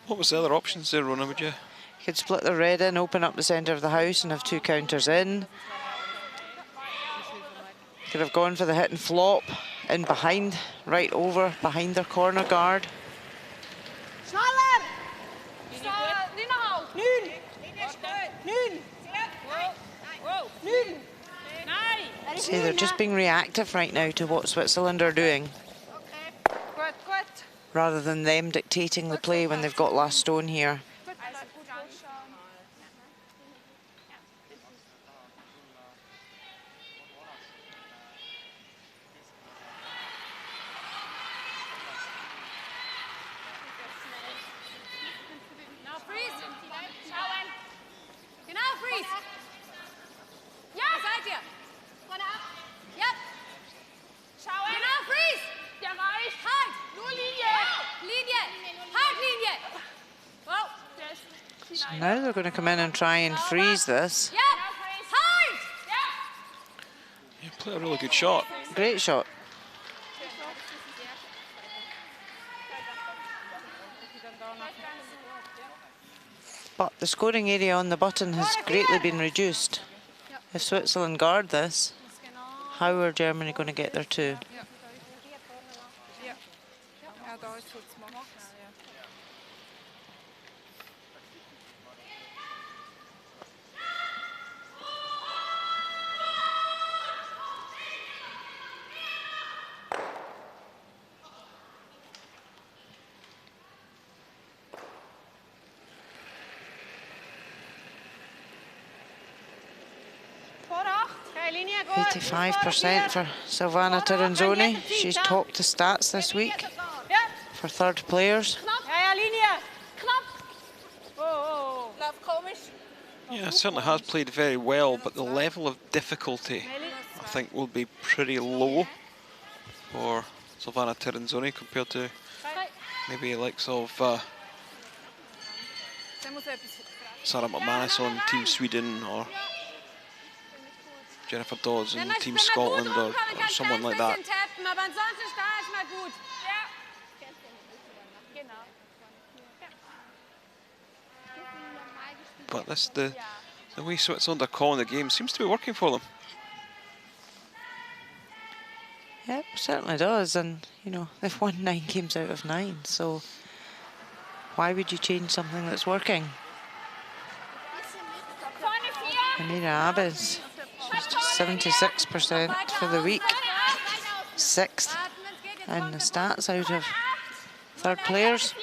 What was the other options there, Rona, would you? You could split the red in, open up the centre of the house and have 2 counters in. Could have gone for the hit and flop in behind, right over behind their corner guard. Schneller! Nun! Nun! Nun! See, they're just being reactive right now to what Switzerland are doing, rather than them dictating the play when they've got last stone here. So now they're going to come in and try and freeze this. You played a really good shot. Great shot. But the scoring area on the button has greatly been reduced. If Switzerland guard this, how are Germany going to get there too? Linie, 85% for Silvana Tirinzoni. She's topped the stats this week for third players. Yeah, certainly has played very well, but the level of difficulty, I think, will be pretty low for Silvana Tirinzoni compared to maybe the likes of Sarah McManus on Team Sweden or Jennifer Dodds in Team Scotland or someone like that. But this, the way Switzerland are calling the game seems to be working for them. Yep, certainly does. And, you know, they've won 9 games out of 9. So why would you change something that's working? Amira Abbas, she's just 76% for the week. 6th in the stats out of third players.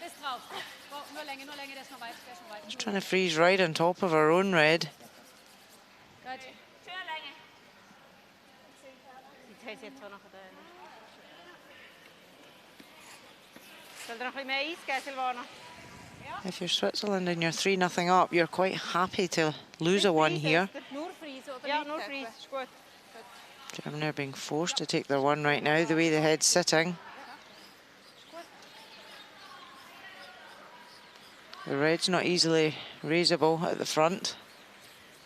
Bis drauf. Nur Länge, der ist noch weit, der ist schon weit. Just trying to freeze right on top of her own red. Gut. Jetzt haben sie jetzt auch noch den. Soll noch ein bisschen mehr Eis geben, Silvana? If you're Switzerland and you're 3-0 up, you're quite happy to lose a one here. Nur Fries oder Ja, nicht? nur Fries, ist gut. Germany are being forced to take their one right now, the way the head's sitting. The red's not easily raisable at the front.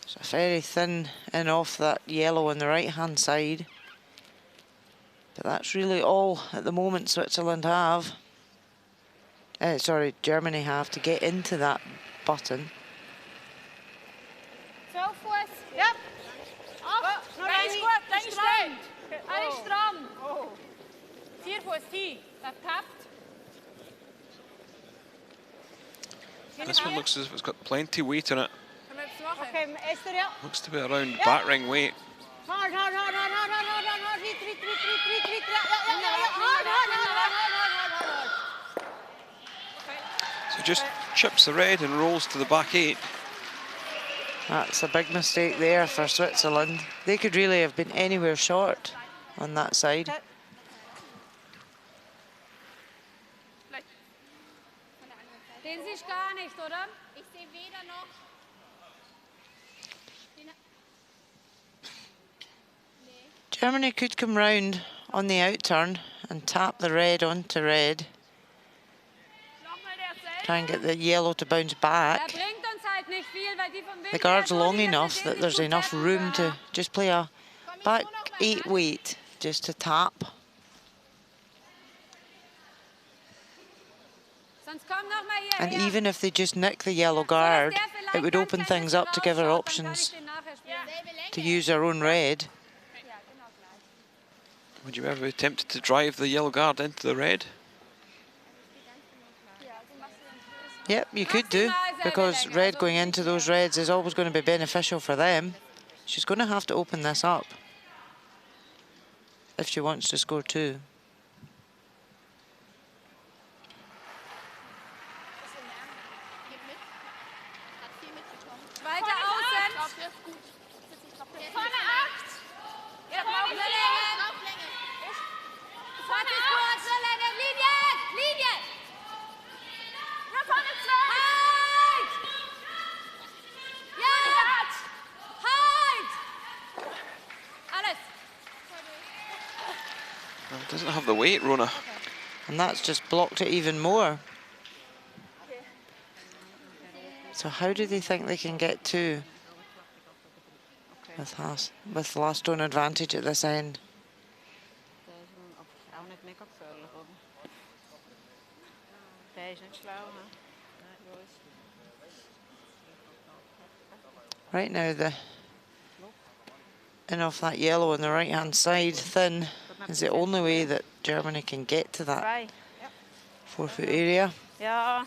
It's a very thin in off that yellow on the right-hand side. But that's really all at the moment Switzerland have. Sorry, Germany have to get into that button. 12 Fuß. Ja. Ach, noch dein eine. ist gut, dein ist stramm. Oh. Dein ist stramm. Oh. 4 Fuß, T. Das tappt. This one looks as if it's got plenty weight in it. Können wir etwas machen? Okay, Esther, ja. Looks to be around battering weight. Hard. Riet. Ja. Hard. So just chips the red and rolls to the back 8. That's a big mistake there for Switzerland. They could really have been anywhere short on that side. Den sehe ich gar nicht, oder? Ich sehe weder noch. Germany could come round on the outturn and tap the red onto red. Try and get the yellow to bounce back. Bringt uns halt nicht viel, weil die vom Wind The guard's her long vorliegen, enough sie that sehen there's nicht enough gut room to weg. just play a back 8 weight just to tap. Sonst komm noch mal And hierher. even if they just nick the yellow So, dass guard, der vielleicht it would ganz open klein things bisschen up to give her rausschaut, dann kann ich options den nachher spielen. to use their own red. Would you ever be tempted to drive the yellow guard into the red? Yep, you could do, because red going into those reds is always going to be beneficial for them. She's going to have to open this up if she wants to score 2. Weiter außen. Vorne 8. Ja, braucht eine Länge. Vorne ist gut, so Länge. Linie. Nach vorne 2. Halt. Ja. Halt. Alles. Well, it doesn't have the weight, Rona. And that's just blocked it even more. So how do they think they can get 2 with last stone advantage at this end? Auch nicht mega gefährlich, oder? Der ist nicht schlau, ne? Right now, the in off that yellow on the right-hand side, thin, is the only way that Germany can get to that 4-foot area. Ja.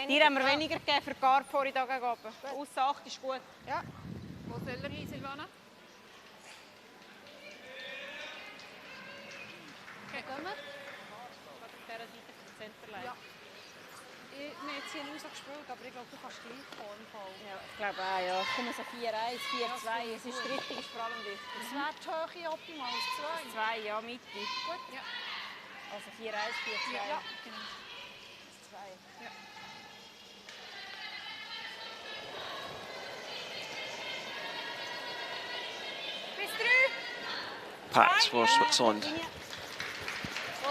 Hier haben wir weniger gegeben für Guard vorhin da gegen oben. Aussen 8 ist gut. Ja. Wo soll er hin, Silvana? Okay, kommen wir? Auf dieser Seite vom Centerline. Ja. Wir haben jetzt hier rausgespielt, aber ich glaube, du kannst gleich vorne fallen. Ja, ich glaube auch, ja. Kommen so 4-1, 4-2. Es ist richtig, ist vor allem wichtig. Das wäre die Höhe optimal, als 2. 2, ja, Mitte. Gut, ja. Also 4-1, 4-2. Ja, genau. 2. Ja. Bis 3. Pats for Switzerland.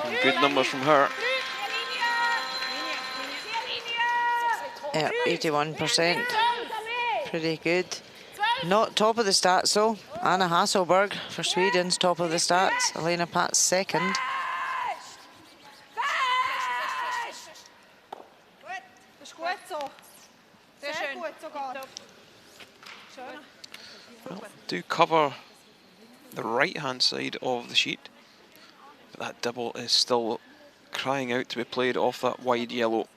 Some good numbers from her. Yeah, 81%. Pretty good. Not top of the stats though. Anna Hasselberg for Sweden's top of the stats. Elena Pats second. Das ist gut so. Sehr schön. Gut sogar. Schön. Well, do cover the right-hand side of the sheet, but that double is still crying out to be played off that wide yellow.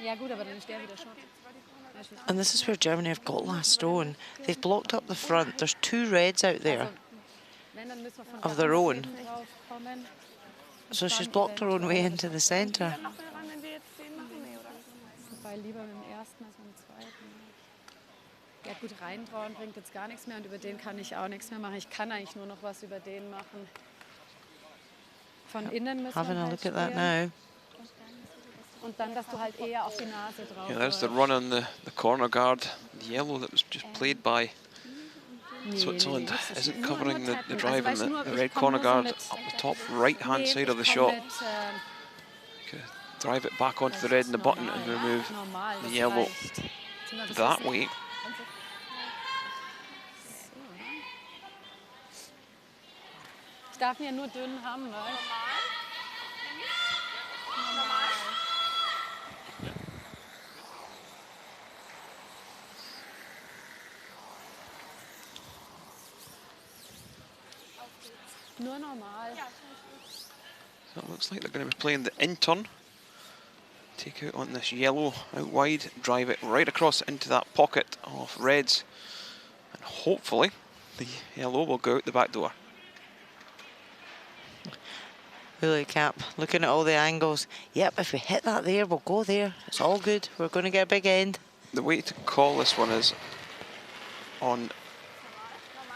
Ja gut, aber dann ist der wieder schon. And this is where Germany have got last stone. They've blocked up the front. There's 2 reds out there Wenn, dann müssen wir von of their own. drauf kommen. So she's blocked her own way into the centre. Wobei lieber mit dem ersten als mit dem zweiten. Ja gut, reintrauen bringt jetzt gar nichts mehr und über den kann ich auch nichts mehr machen. Ich kann eigentlich nur noch was über den machen. Von innen müssen Having wir a halt look at that spielen. now. Und dann, dass du halt eher auf die Nase drauf Yeah, there's the läufst. run on the corner guard. The yellow that was just played by Switzerland isn't covering the drive, and the red corner guard up the top right-hand side of the shot. Okay, drive it back onto the red and the button and remove the yellow that way. Ich darf ihn ja nur dünn haben, weil... Nur normal. So it looks like they're going to be playing the in-turn. Take out on this yellow out wide, drive it right across into that pocket of reds, and hopefully the yellow will go out the back door. Willie Cap looking at all the angles. Yep, if we hit that there, we'll go there. It's all good. We're going to get a big end. The way to call this one is on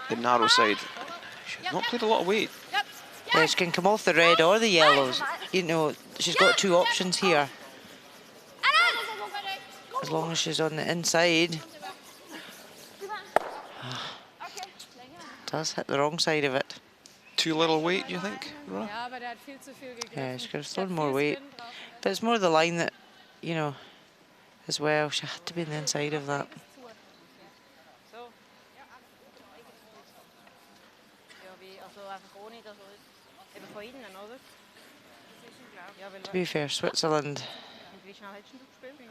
the narrow side. She's not played a lot of weight. Yeah, she can come off the red or the yellows. You know, she's got two options here. As long as she's on the inside. Does hit the wrong side of it. Too little weight, do you think? Rona? Ja, aber der hat viel zu viel gegriffen. Yeah, she could have thrown more weight. But it's more the line that, you know, as well. She had to be on the inside of that. To be fair, Switzerland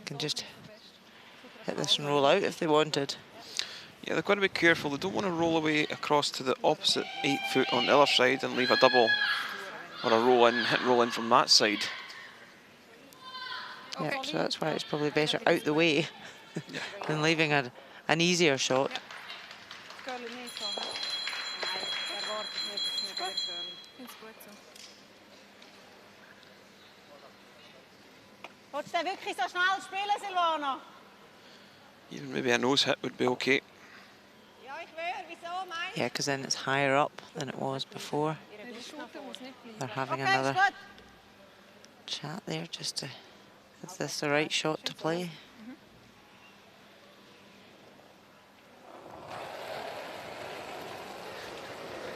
can just hit this and roll out if they wanted. Yeah, they've got to be careful. They don't want to roll away across to the opposite 8 foot on the other side and leave a double or a roll in, hit and roll in from that side. Yeah, so that's why it's probably better out the way than leaving an easier shot. Willst du wirklich so schnell spielen, Silvana? Even maybe a nose hit would be okay. Ja, ich will. Wieso, meinst du? Yeah, because then it's higher up than it was before. They're having another chat there just to, is this the right shot to play?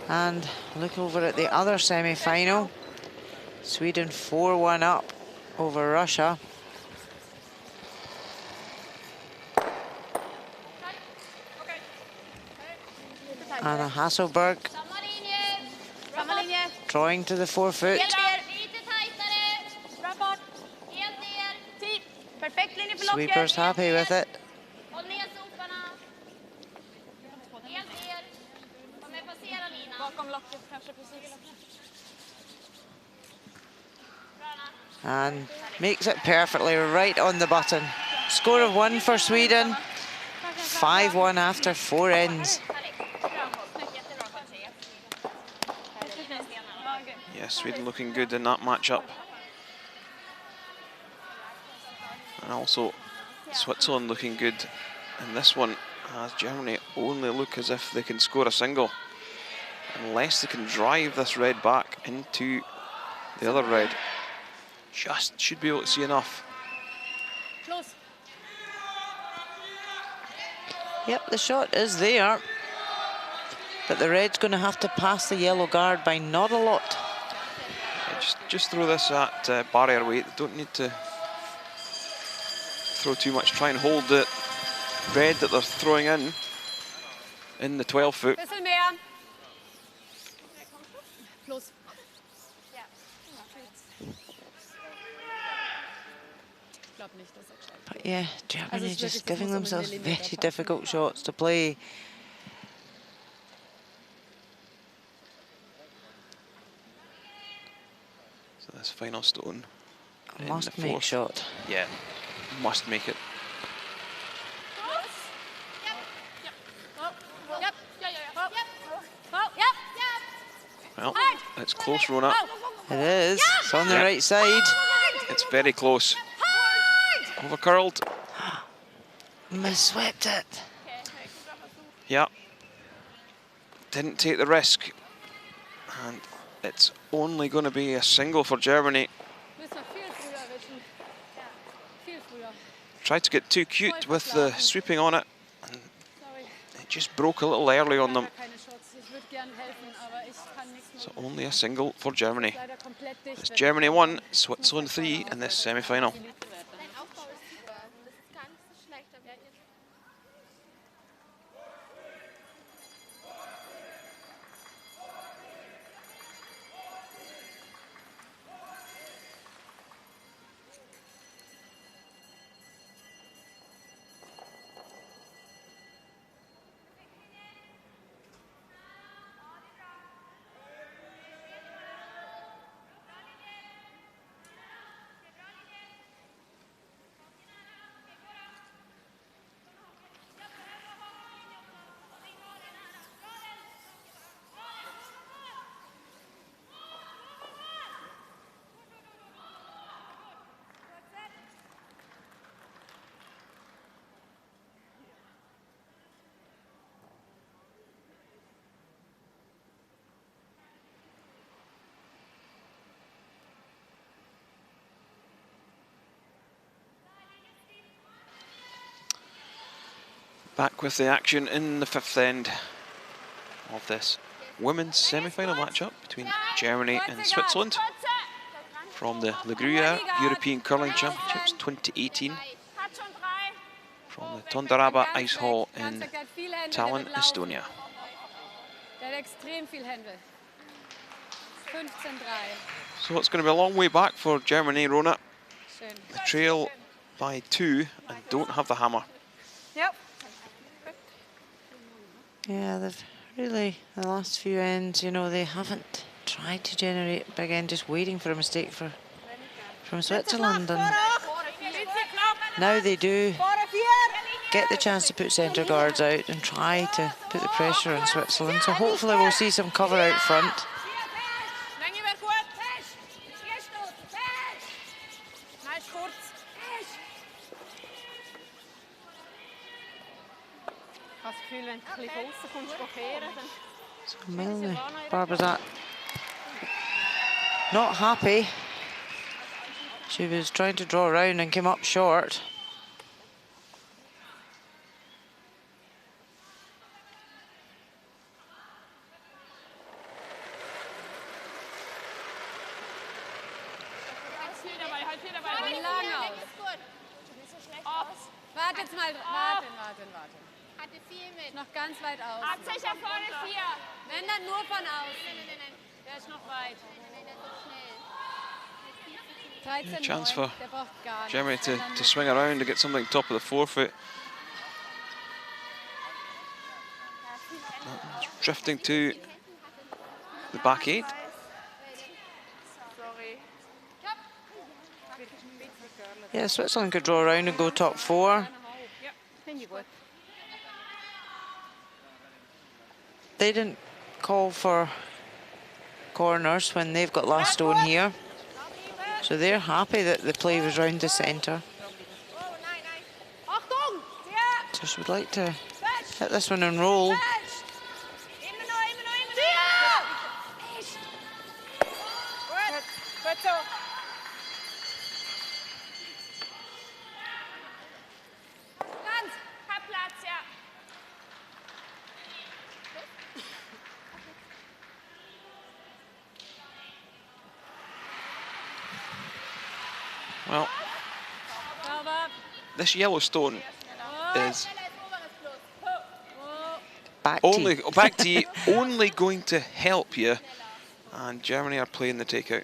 And look over at the other semi-final. Sweden 4-1 up over Russia. Anna Hasselberg drawing to the 4 foot. Sweeper's happy with it. And makes it perfectly right on the button. Score of 1 for Sweden. 5-1 after 4 ends. Yeah, Sweden looking good in that matchup. And also Switzerland looking good in this one, as Germany only look as if they can score a single unless they can drive this red back into the other red. Just should be able to see enough. Yep, the shot is there, but the red's going to have to pass the yellow guard by not a lot. Yeah, just throw this at barrier weight. They don't need to throw too much. Try and hold the red that they're throwing in the 12 foot. Bisschen mehr. Plus. But yeah, Germany just giving themselves very difficult shots to play. So this final stone. Must make shot. Yeah, must make it. Well, it's close, Rona. It is. It's on the right side. It's very close. Over curled. Misswept it. Yeah. Didn't take the risk. And it's only going to be a single for Germany. Tried to get too cute with the sweeping on it. And it just broke a little early on them. So only a single for Germany. It's Germany 1, Switzerland 3 in this semi-final. Back with the action in the 5th end of this women's semi-final matchup between Germany and Switzerland from the Gruyère European Curling Championships 2018 from the Tondaraba Ice Hall in Tallinn, Estonia. So it's going to be a long way back for Germany, Rona. The trail by 2 and don't have the hammer. Yep. Yeah, they've really, the last few ends, you know, they haven't tried to generate big end, just waiting for a mistake from Switzerland. And now they do get the chance to put centre guards out and try to put the pressure on Switzerland. So hopefully we'll see some cover out front. So Melanie Barbazat not happy. She was trying to draw around and came up short. Noch ganz weit aus. Absicher vorne 4. Wenn dann nur von außen. Der ist noch weit. Yeah, chance for Germany to swing around to get something top of the forefoot. Drifting to the back 8. Yeah, Switzerland could draw around and go top 4. They didn't call for corners when they've got last stone here. So they're happy that the play was round the centre. So she would like to hit this one and roll. Well, this yellow stone is back only going to help you, and Germany are playing the takeout.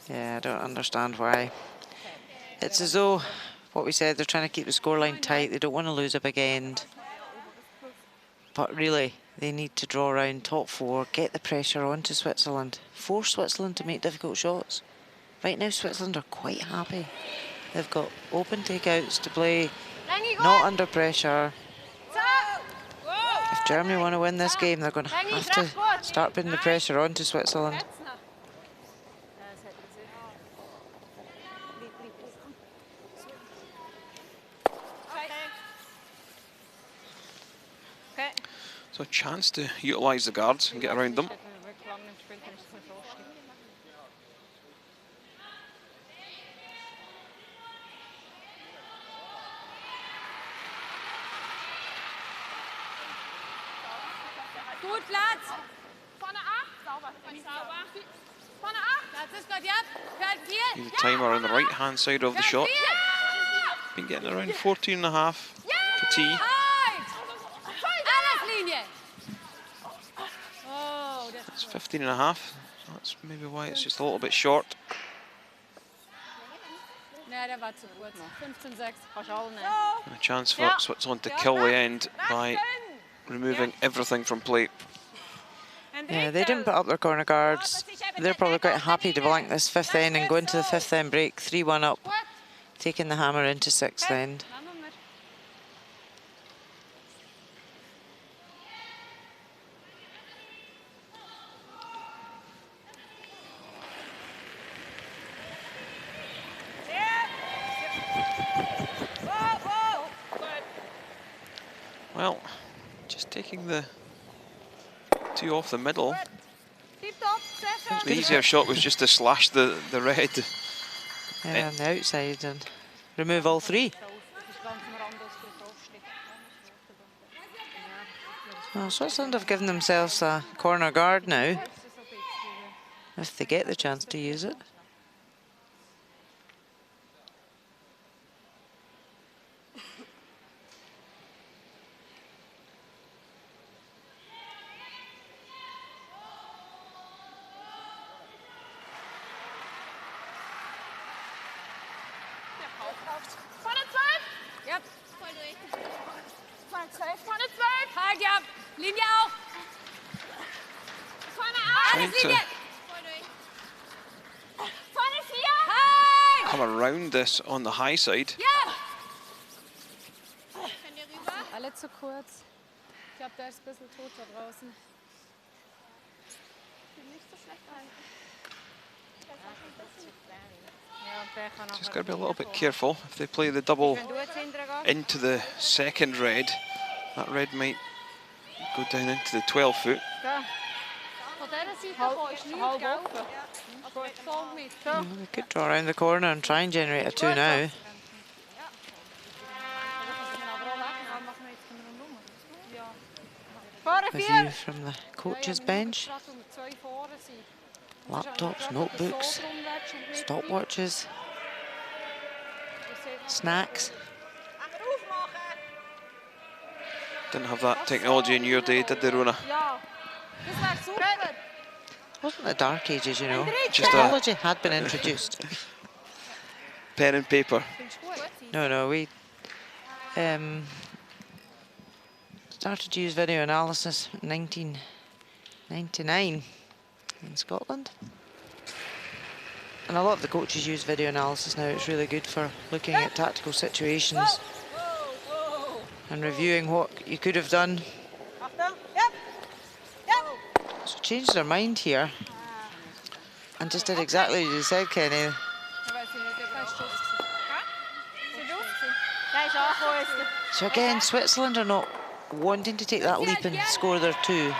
Yeah, I don't understand why. It's as though, what we said, they're trying to keep the scoreline tight. They don't want to lose a big end. But really, they need to draw around top 4, get the pressure onto Switzerland, force Switzerland to make difficult shots. Right now, Switzerland are quite happy. They've got open takeouts to play, not under pressure. If Germany want to win this game, they're going to have to start putting the pressure onto Switzerland. Okay. So a chance to utilise the guards and get around them. Gut, Platz. Vorne 8. Sauber. Sauber. Vorne 8. Platz ist gut, ja. Feld 4. See the timer on the right-hand side of the shot. Been getting around 14.5 to tee. Halt! Alles Linie. Oh, It's 15.5. That's maybe why it's just a little bit short. Ne, der war zu kurz. 15,6. And a chance for Switzerland to kill the end by removing everything from play. Yeah, they didn't put up their corner guards. They're probably quite happy to blank this fifth end and go into the fifth end break, 3-1 up, taking the hammer into sixth end. Well, just taking the two off the middle. The easier shot was just to slash the red. Yeah, on the outside and remove all three. Well, Switzerland have given themselves a corner guard now, if they get the chance to use it. Vorne 12. Ja. Voll durch. Vorne 12. Vorne 12. Halt, ja. Linie auch. Vorne 8. Alles Linie. Voll durch. Vorne 4. Halt. Come around this on the high side. Ja. Könnt ihr rüber? Alle zu kurz. Ich glaube, da ist ein bisschen tot da draußen. Nicht so schlecht rein. Just got to be a little bit careful. If they play the double into the second red, that red might go down into the 12 foot. Well, they could draw around the corner and try and generate a 2 now. A view from the coach's bench. Laptops, notebooks, stopwatches, snacks. Didn't have that technology in your day, did they, Rona? Wasn't the dark ages, you know. Just Technology had been introduced. Pen and paper. No, we started to use video analysis in 1999 in Scotland. And a lot of the coaches use video analysis now. It's really good for looking at tactical situations and reviewing what you could have done. So changed their mind here and just did exactly as you said, Kenny. So again, Switzerland are not wanting to take that leap and score their 2.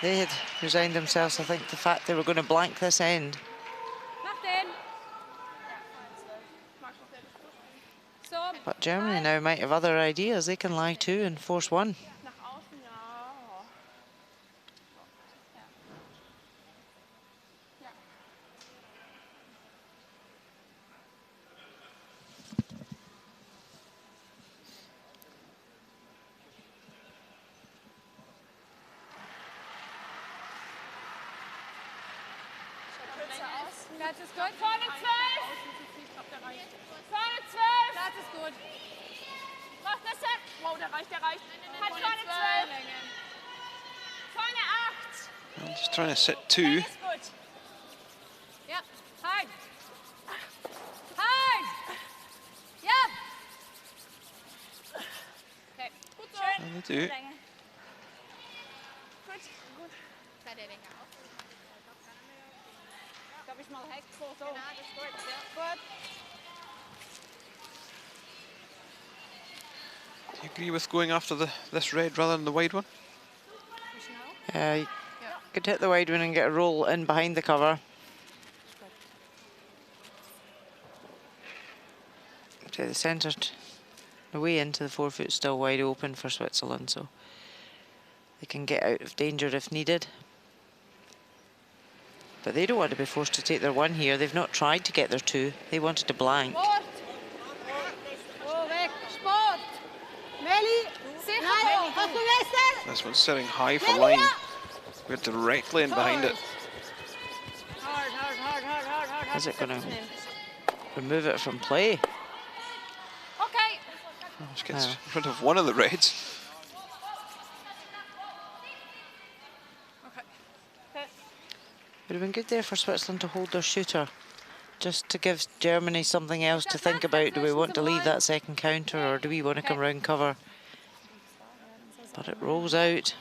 They had resigned themselves, I think, to the fact they were going to blank this end. But Germany now might have other ideas. They can lie 2 and force 1. Platz ist gut. Vorne 12. Vorne 12. Platz ist gut. Mach das jetzt. Wow, der reicht. Hat vorne 12. Vorne 8. I'm just trying to set 2. Ist gut. Ja, halt. Halt. Ja. Okay, gut so. And they do. Gut. Sei der Denker auf. Da bist du mal weggekommen. So. Genau, das ist gut. Ja. Gut. Do you agree with going after this red rather than the wide one? You could hit the wide one and get a roll in behind the cover. Okay, the centre, the way into the 4 foot's still wide open for Switzerland, so they can get out of danger if needed. But they don't want to be forced to take their 1 here. They've not tried to get their 2. They wanted to blank. This one's sitting high for line. We're directly in behind it. Is it going to remove it from play? Okay. Oh, she gets in front of one of the reds. Would have been good there for Switzerland to hold their shooter, just to give Germany something else to think about. Do we want to leave that second counter, or do we want to come round cover? But it rolls out.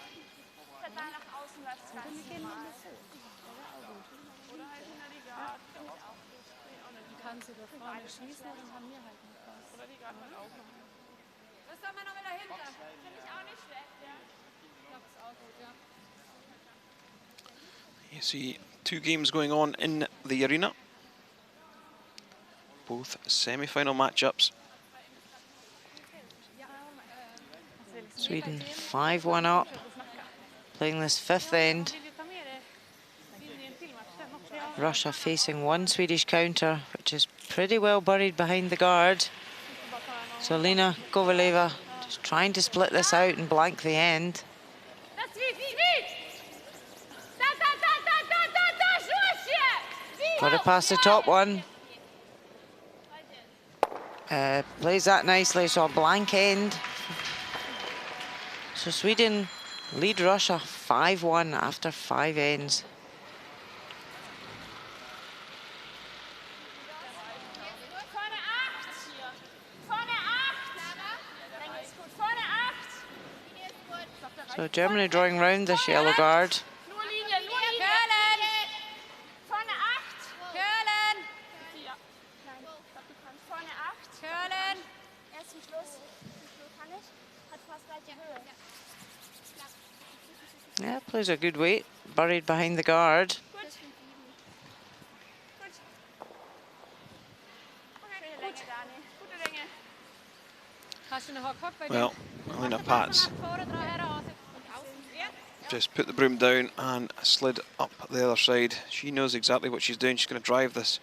You see 2 games going on in the arena. Both semi-final matchups. Sweden 5-1 up, playing this 5th end. Russia facing 1 Swedish counter, which is pretty well buried behind the guard. So Lena Kovaleva just trying to split this out and blank the end. Got it past the top one. Plays that nicely, so a blank end. So Sweden lead Russia 5-1 after 5 ends. So Germany drawing round this yellow guard. Yeah, plays a good weight, buried behind the guard. Well, Elena Pats just put the broom down and slid up the other side. She knows exactly what she's doing. She's going to drive this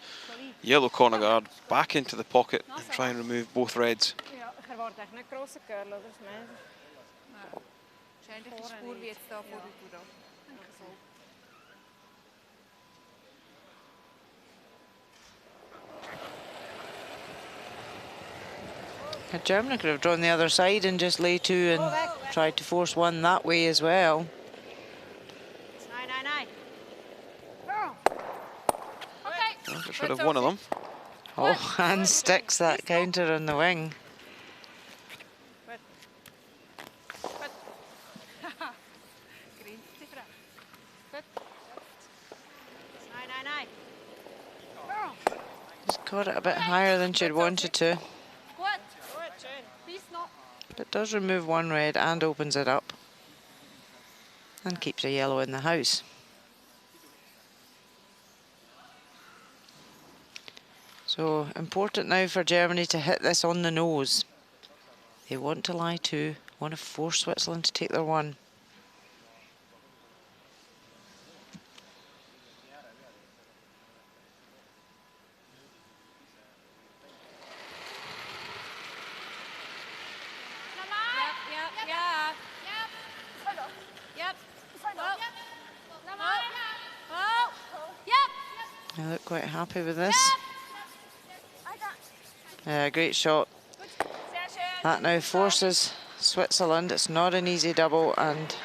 yellow corner guard back into the pocket and try and remove both reds. Germany could have drawn the other side and just lay 2 and tried to force 1 that way as well. Well, gets rid of one of them. Oh, and sticks that counter on the wing. Just caught it a bit higher than she'd wanted to. But does remove 1 red and opens it up. And keeps a yellow in the house. So important now for Germany to hit this on the nose. They want to lie 2, want to force Switzerland to take their 1. I look quite happy with this. Great shot. That now forces Switzerland. It's not an easy double and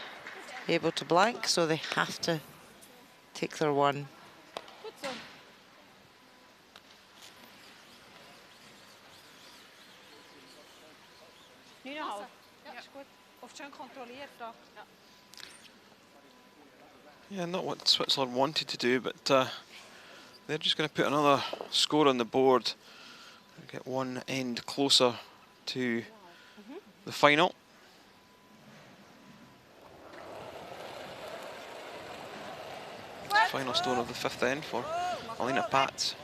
able to blank, so they have to take their 1. Yeah, not what Switzerland wanted to do, but They're just going to put another score on the board and get one end closer to the final. Final stone of the 5th end for Alina Pats.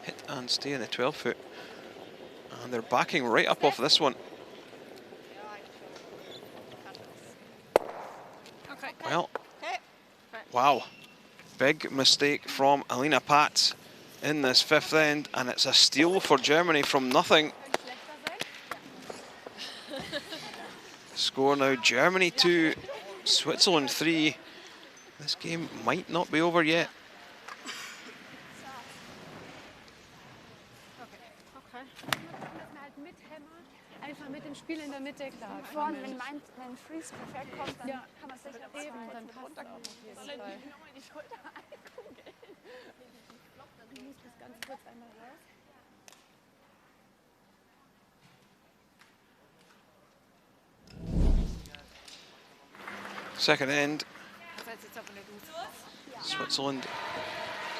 Hit and stay in the 12-foot. And they're backing right up off this one. Well, wow. Big mistake from Alina Pats in this 5th end, and it's a steal for Germany from nothing. Score now, Germany 2, Switzerland 3. This game might not be over yet. Einfach mit dem Spiel in der Mitte, klar. Vorne, wenn mein Freeze perfekt kommt, dann kann man sich eben, dann passt es auch auf jeden Fall. Die Schulter angucken. Ich muss das ganz kurz einmal raus. Second end. Switzerland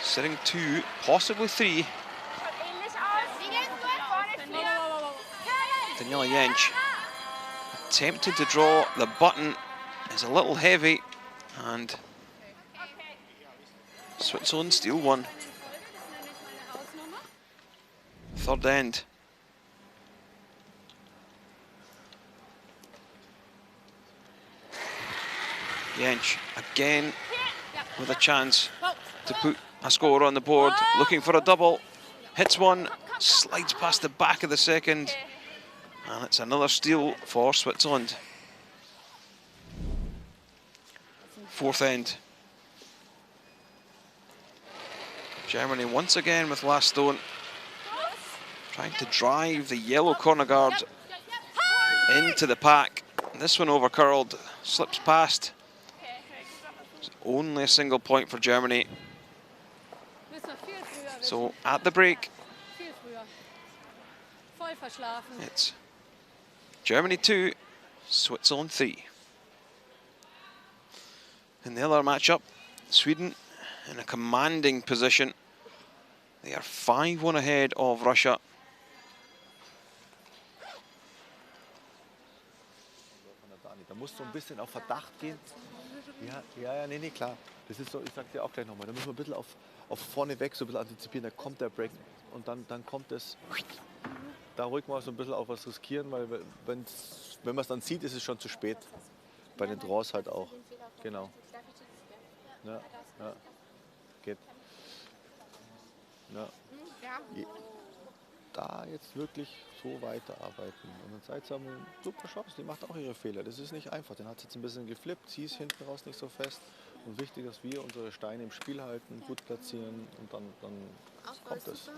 sitting 2, possibly 3. Daniela Jentsch attempting to draw the button is a little heavy, and Switzerland steal one. Third end. Jentsch again with a chance to put a score on the board, looking for a double. Hits one, slides past the back of the second, and it's another steal for Switzerland. Fourth end. Germany once again with last stone, trying to drive the yellow corner guard into the pack. This one over curled, slips past. It's only a single point for Germany. So at the break, it's Germany 2, Switzerland 3. In the other matchup, Sweden in a commanding position. They are 5-1 ahead of Russia. Da muss so ein bisschen auf Verdacht gehen. Ja, nee, klar. Das ist so, ich sag dir auch gleich nochmal, da müssen wir ein bisschen auf vorne weg, so ein bisschen antizipieren, da kommt der Break und dann kommt es. Da ruhig mal so ein bisschen auch was riskieren, weil wenn man es dann sieht, ist es schon zu spät. Bei den Draws halt auch. Genau. Ja, geht. Ja. Da jetzt wirklich so weiterarbeiten. Und dann seid ihr eine super Chance, die macht auch ihre Fehler. Das ist nicht einfach. Den hat sie jetzt ein bisschen geflippt, sie ist hinten raus nicht so fest. Und wichtig, dass wir unsere Steine im Spiel halten, gut platzieren und dann kommt es.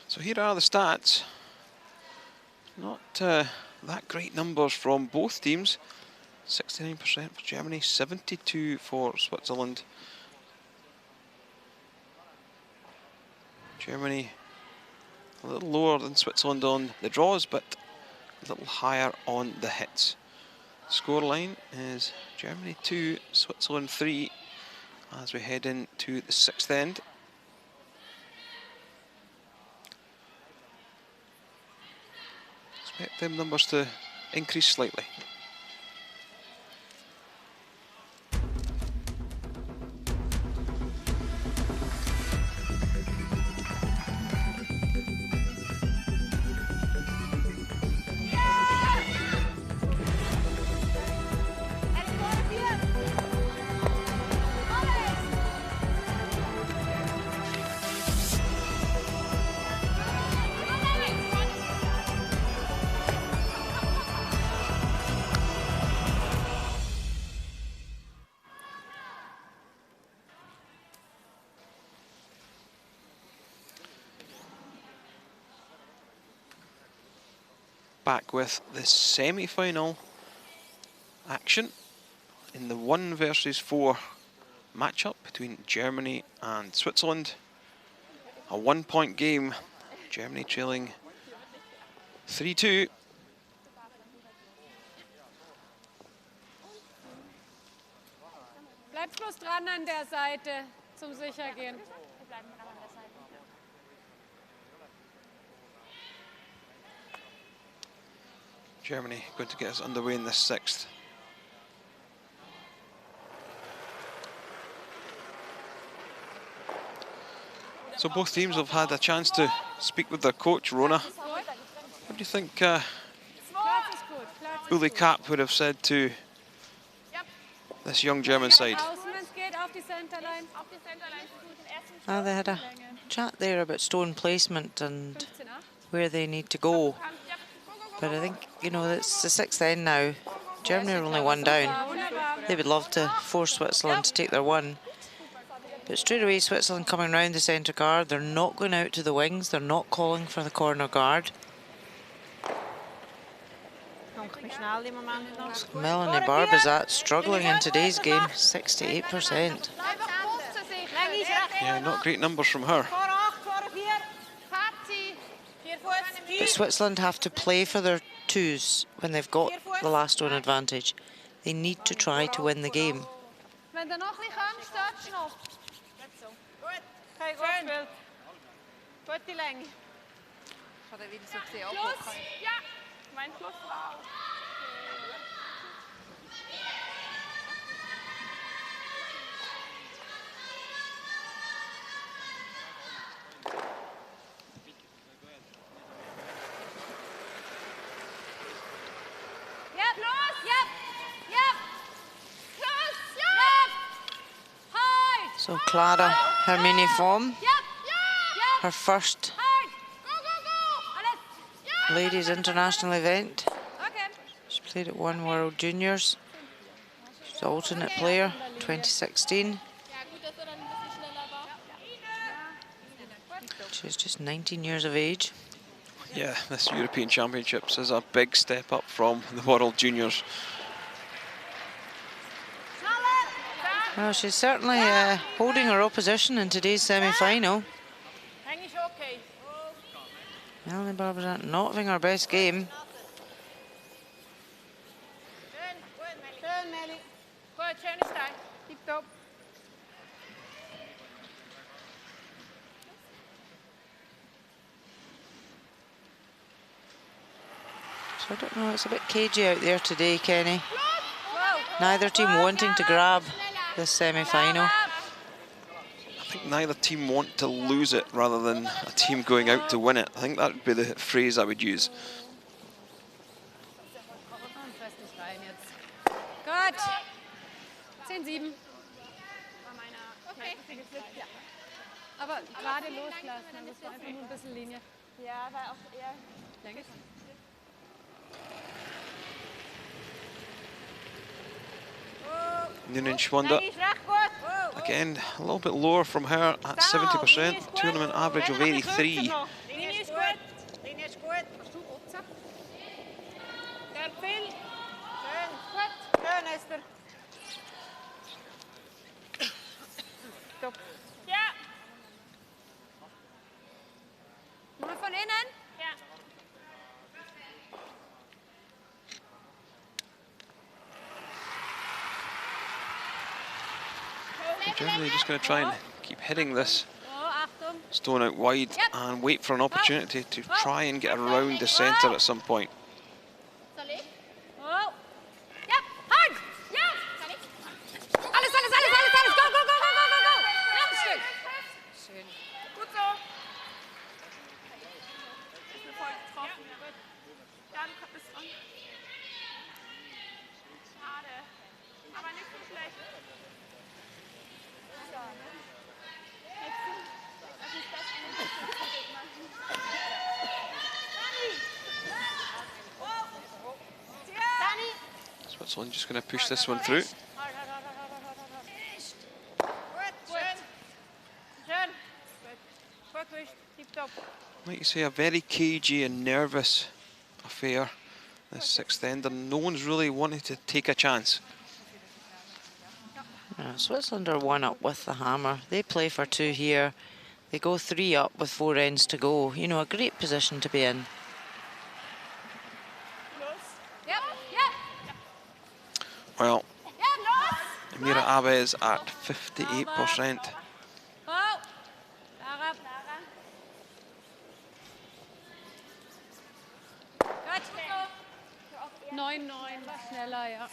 So here are the stats. Not that great numbers from both teams. 69% for Germany, 72% for Switzerland. Germany a little lower than Switzerland on the draws, but a little higher on the hits. Scoreline is Germany 2, Switzerland 3 as we head into the 6th end. Expect them numbers to increase slightly. back with the semi-final action in the 1 versus 4 matchup between Germany and Switzerland. A 1-point game, Germany trailing 3-2. Bleibt bloß dran an der Seite zum Sichergehen. Germany going to get us underway in the 6th. So both teams have had a chance to speak with their coach, Rona. What do you think Uli Kapp would have said to this young German side? They had a chat there about stone placement and where they need to go. But I think, you know, it's the 6th end now. Germany are only 1 down. They would love to force Switzerland to take their 1. But straight away, Switzerland coming round the centre guard. They're not going out to the wings. They're not calling for the corner guard. Melanie Barbizat struggling in today's game, 68%. Yeah, not great numbers from her. But Switzerland have to play for their 2s when they've got the last stone advantage. They need to try to win the game. So Clara Hermine form, her first ladies international event. She played at 1 World Juniors. She's an alternate player, 2016. She's just 19 years of age. Yeah, this European Championships is a big step up from the World Juniors. Well, she's certainly holding her opposition in today's semi-final. Melanie Barbizat not having her best game. So I don't know, it's a bit cagey out there today, Kenny. Neither team wanting to grab this semi-final. I think neither team want to lose it rather than a team going out to win it. I think that would be the phrase I would use. Gut. 10-7. Aber gerade loslassen, dann ist einfach nur ein bisschen Linie. Ja, weil auch eher Länge. Noonan Schwanda, again, a little bit lower from her at 70%, tournament average of 83. Nur von innen? Germany just going to try and keep hitting this stone out wide and wait for an opportunity to try and get around the centre at some point. Switzerland just going to push this one through. Like you say, a very cagey and nervous affair fair. This sixth end, and no one's really wanted to take a chance. Switzerland are 1 up with the hammer. They play for 2 here. They go 3 up with 4 ends to go. You know, a great position to be in. Well, Amira Abe is at 58%. 9-9, schneller, ja.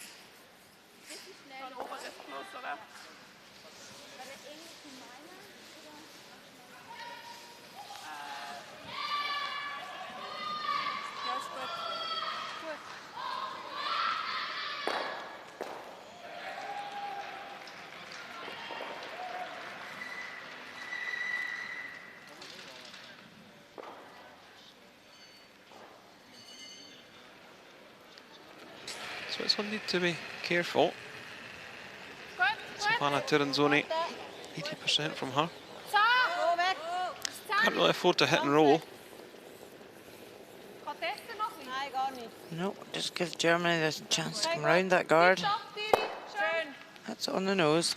Switzerland need to be careful. Savannah Tiranzoni, 80% from her. Can't really afford to hit and roll. No, just give Germany the chance to come round that guard. That's on the nose.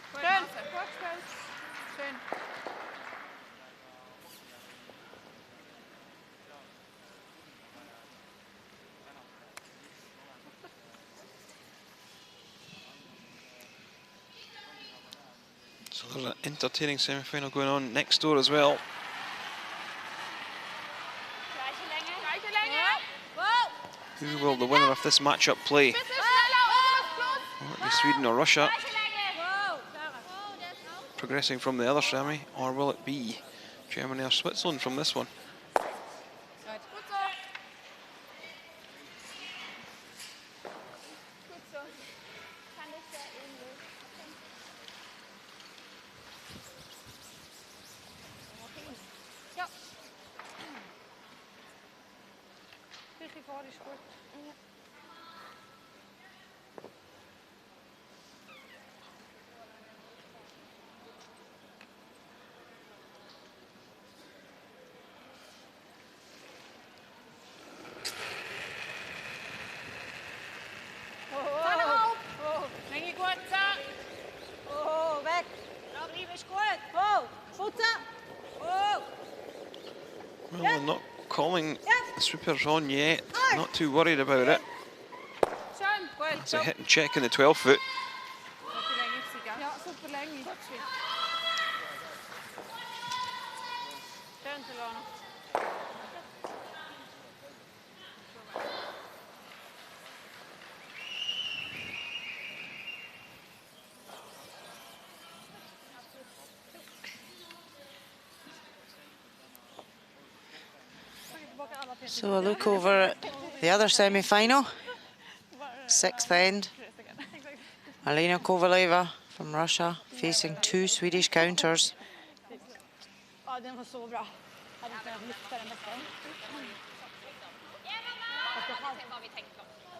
So there's an entertaining semi-final going on next door as well. Who will the winner of this matchup play? Will it be Sweden or Russia? Progressing from the other semi, or will it be Germany or Switzerland from this one? Well, they're not calling the sweepers on yet. Not too worried about it. It's a hit and check in the 12 foot. So a look over at the other semi-final. 6th end. Alina Kovaleva from Russia facing 2 Swedish counters.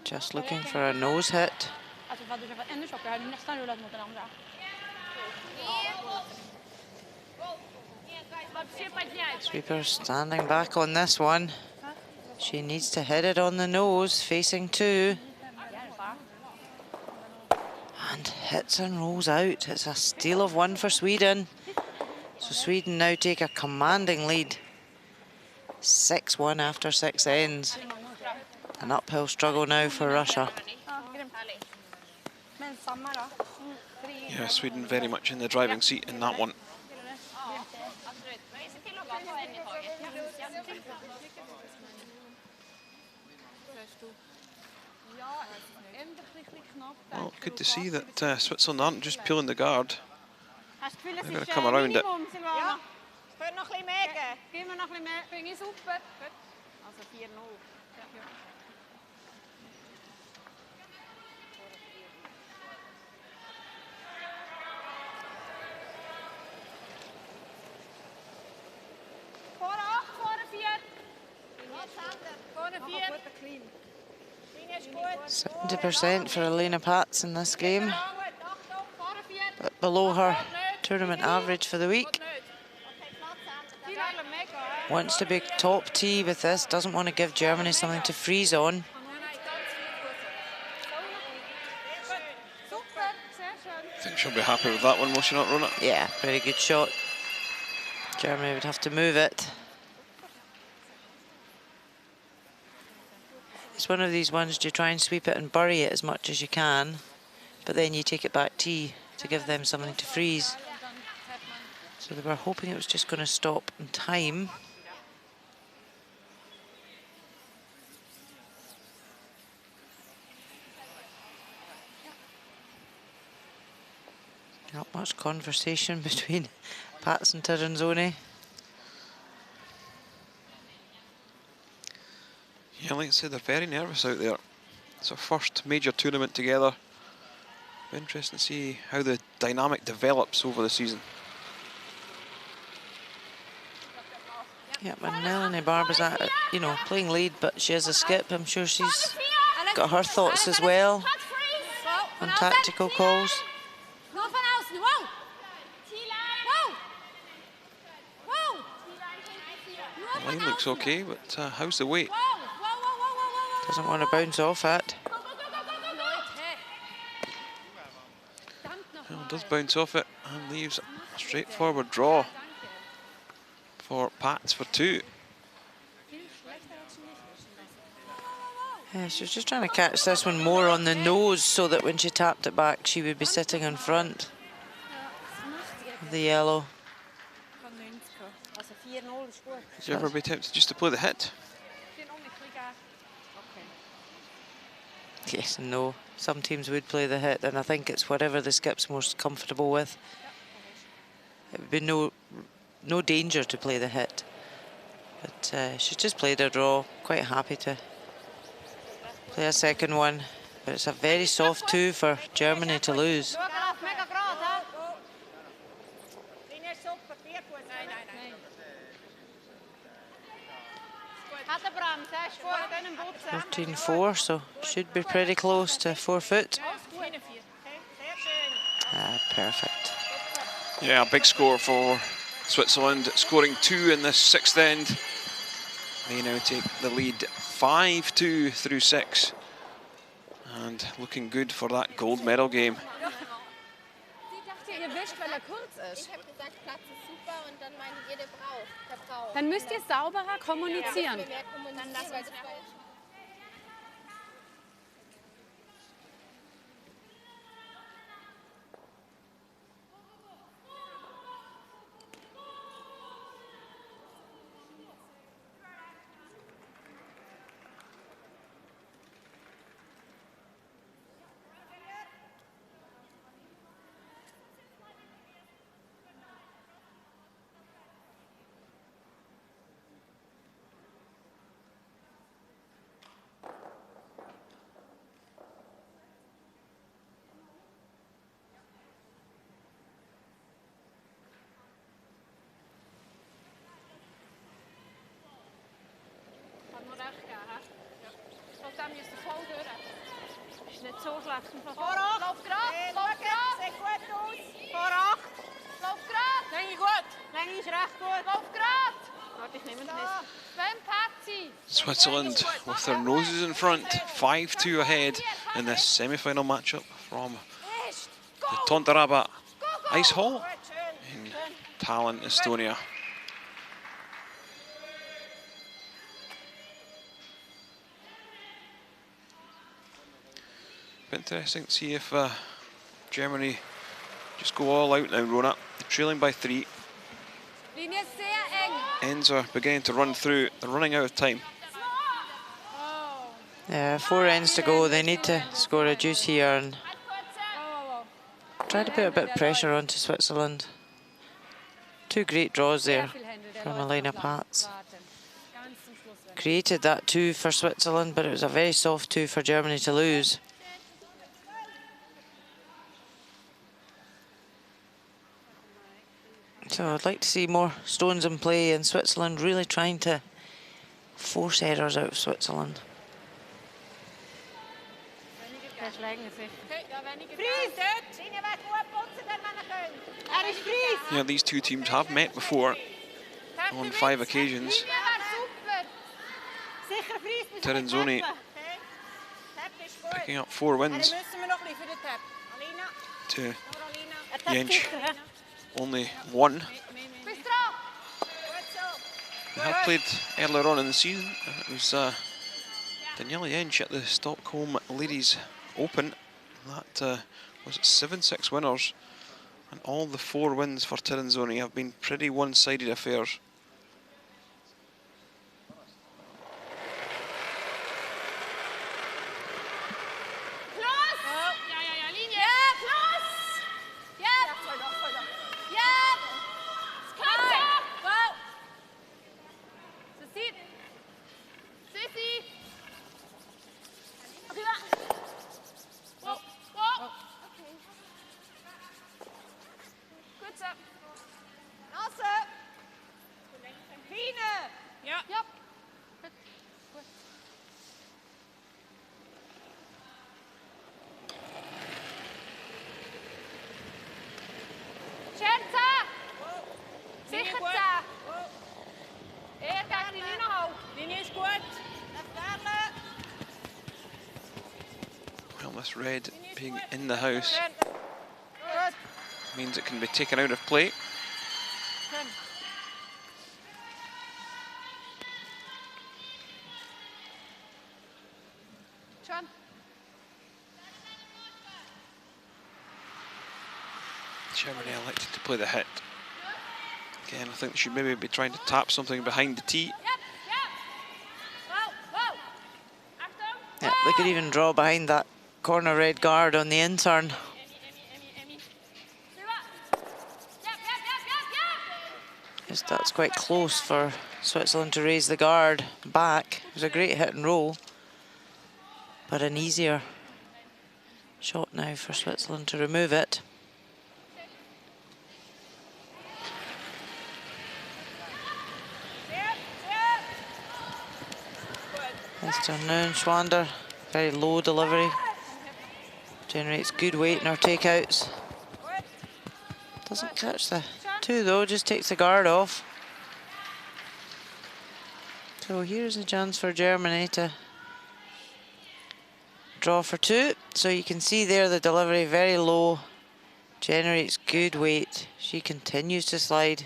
Just looking for a nose hit. Sweeper standing back on this one. She needs to hit it on the nose, facing 2. And hits and rolls out. It's a steal of 1 for Sweden. So Sweden now take a commanding lead. 6-1 after 6 ends. An uphill struggle now for Russia. Yeah, Sweden very much in the driving seat in that one. Well, good to see that Switzerland aren't just pulling the guard. They're going to come around it. Clean. 70% for Elena Patz in this game, but below her tournament average for the week. Wants to be top tee with this, doesn't want to give Germany something to freeze on. I think she'll be happy with that one, will she not, Rona? Yeah, very good shot. Germany would have to move it. It's one of these ones, you try and sweep it and bury it as much as you can, but then you take it back tee to give them something to freeze. So they were hoping it was just going to stop in time. Not much conversation between Pats and Tiranzoni. Yeah, like I said, they're very nervous out there. It's our first major tournament together. Be interesting to see how the dynamic develops over the season. Yeah, but Melanie Barber's at, you know, playing lead, but she has a skip. I'm sure she's got her thoughts as well on tactical calls. The line looks okay, but how's the weight? Doesn't want to bounce off it. Well, it does bounce off it and leaves a straightforward draw for Pats for 2. Yeah, she was just trying to catch this one more on the nose so that when she tapped it back, she would be sitting in front of the yellow. Did you ever be tempted just to play the hit? Yes and no. Some teams would play the hit, and I think it's whatever the skip's most comfortable with. It would be no danger to play the hit. But she just played her draw, quite happy to play a second one. But it's a very soft 2 for Germany to lose. Hat 14-4, so should be pretty close to 4 foot. Perfect. Yeah, a big score for Switzerland, scoring 2 in this 6th end. They now take the lead 5-2 through 6. And looking good for that gold medal game. Dann müsst ihr sauberer kommunizieren. Nicht so schlecht. Lauf gerade, lauf gerade. Sieht gut aus. Vor 8. Lauf gerade. Länge gut. Länge ist recht gut. Lauf gerade. Warte, ich nehme es nicht. Beim Patsy. Switzerland with their noses in front, 5-2 ahead in this semi-final matchup from the Tontaraba Ice Hall in Tallinn, Estonia. Interesting to see if Germany just go all out now, Rona. They're trailing by 3. Ends are beginning to run through. They're running out of time. Yeah, 4 ends to go. They need to score a deuce here and try to put a bit of pressure onto Switzerland. 2 great draws there from Elena Pats. Created that 2 for Switzerland, but it was a very soft 2 for Germany to lose. So I'd like to see more stones in play and Switzerland really trying to force errors out of Switzerland. Yeah, these two teams have met before. on 5 occasions. Tallinn picking up 4 wins to Jensch only 1. They had played earlier on in the season. It was Daniela Jensch at the Stockholm Ladies Open. That was 7-6 winners, and all the 4 wins for Tallinn have been pretty one-sided affairs. Well, this red being in the house means it can be taken out of play. Germany elected to play the hit. Again, I think they should maybe be trying to tap something behind the tee. Yeah, they could even draw behind that corner red guard on the in-turn. Yes, that's quite close for Switzerland to raise the guard back. It was a great hit and roll, but an easier shot now for Switzerland to remove it. Afternoon, Schwander, very low delivery. Generates good weight in her takeouts. Doesn't catch the 2 though, just takes the guard off. So here's a chance for Germany to draw for 2. So you can see there the delivery very low, generates good weight. She continues to slide.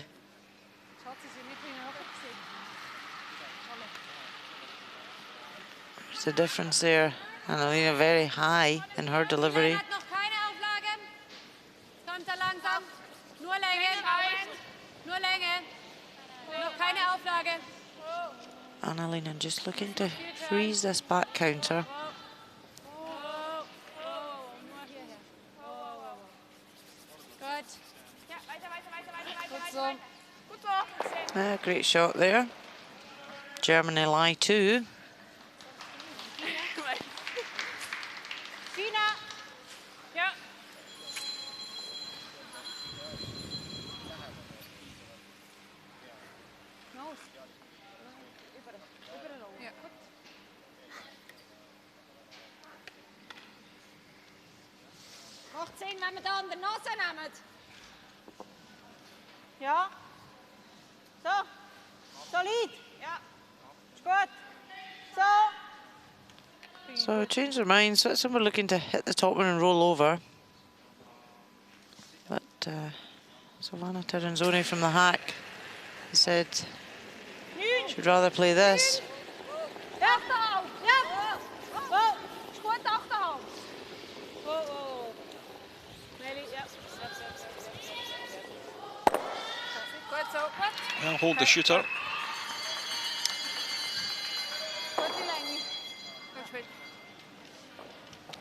There's a difference there. Annalena very high in her delivery. Annalena just looking to freeze this back counter. Great shot there. Germany lie 2. Wenn wir da an der Nase nehmen. Ja. So. Solid. Ja. Ist gut. So. So change their minds. Switzerland were looking to hit the top one and roll over. But Silvana Terenzoni from the hack said she'd rather play this. I'll hold the shooter.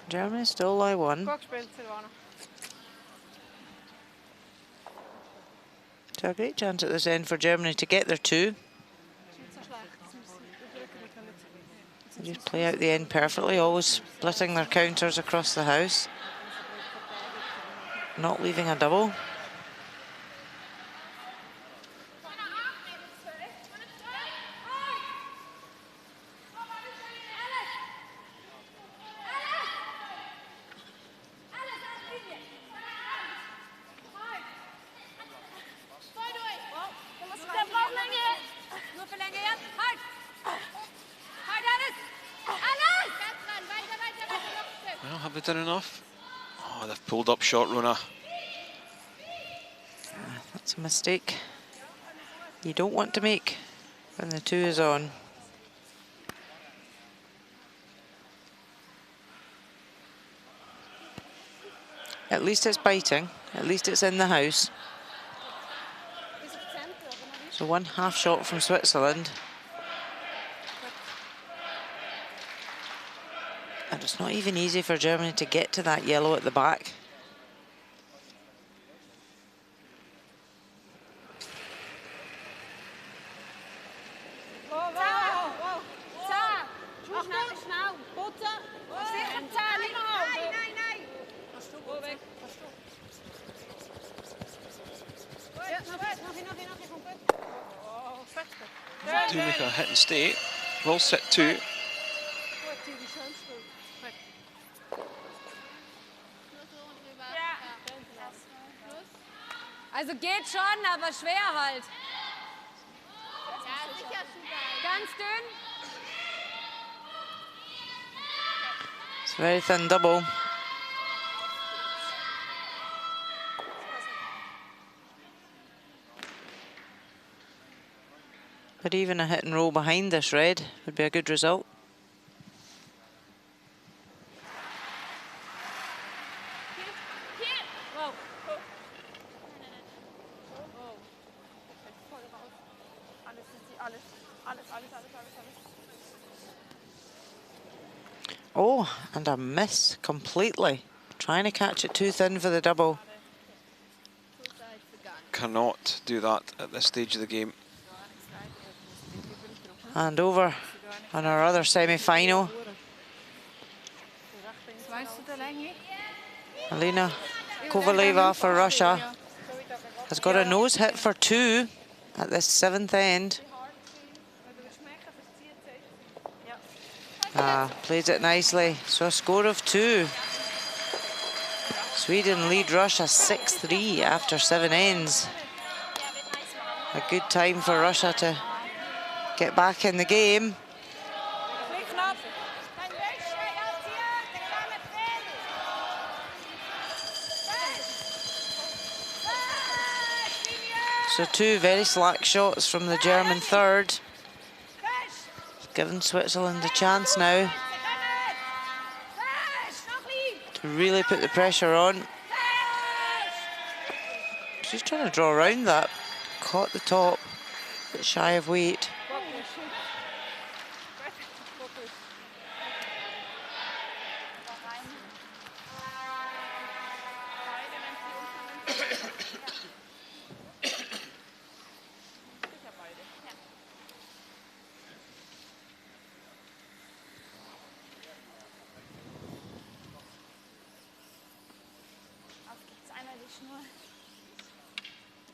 Germany still lie 1. So a great chance at this end for Germany to get their 2. They just play out the end perfectly, always splitting their counters across the house, not leaving a double. it in enough? Oh, they've pulled up short, Rona. That's a mistake you don't want to make when the 2 is on. At least it's biting. At least it's in the house. So 1 half shot from Switzerland. And it's not even easy for Germany to get to that yellow at the back. Do make a hit and stay. Will set 2. Also geht schon, aber schwer halt. Ganz dünn. It's a very thin double. But even a hit and roll behind this red would be a good result. Oh, and a miss completely. Trying to catch it too thin for the double. Cannot do that at this stage of the game. And over on our other semi-final. Alina Kovaleva for Russia has got a nose hit for 2 at this 7th end. Plays it nicely. So a score of 2. Sweden lead Russia 6-3 after 7 ends. A good time for Russia to get back in the game. So 2 very slack shots from the German third. Giving Switzerland a chance now to really put the pressure on. She's trying to draw around that. Caught the top, but shy of weight.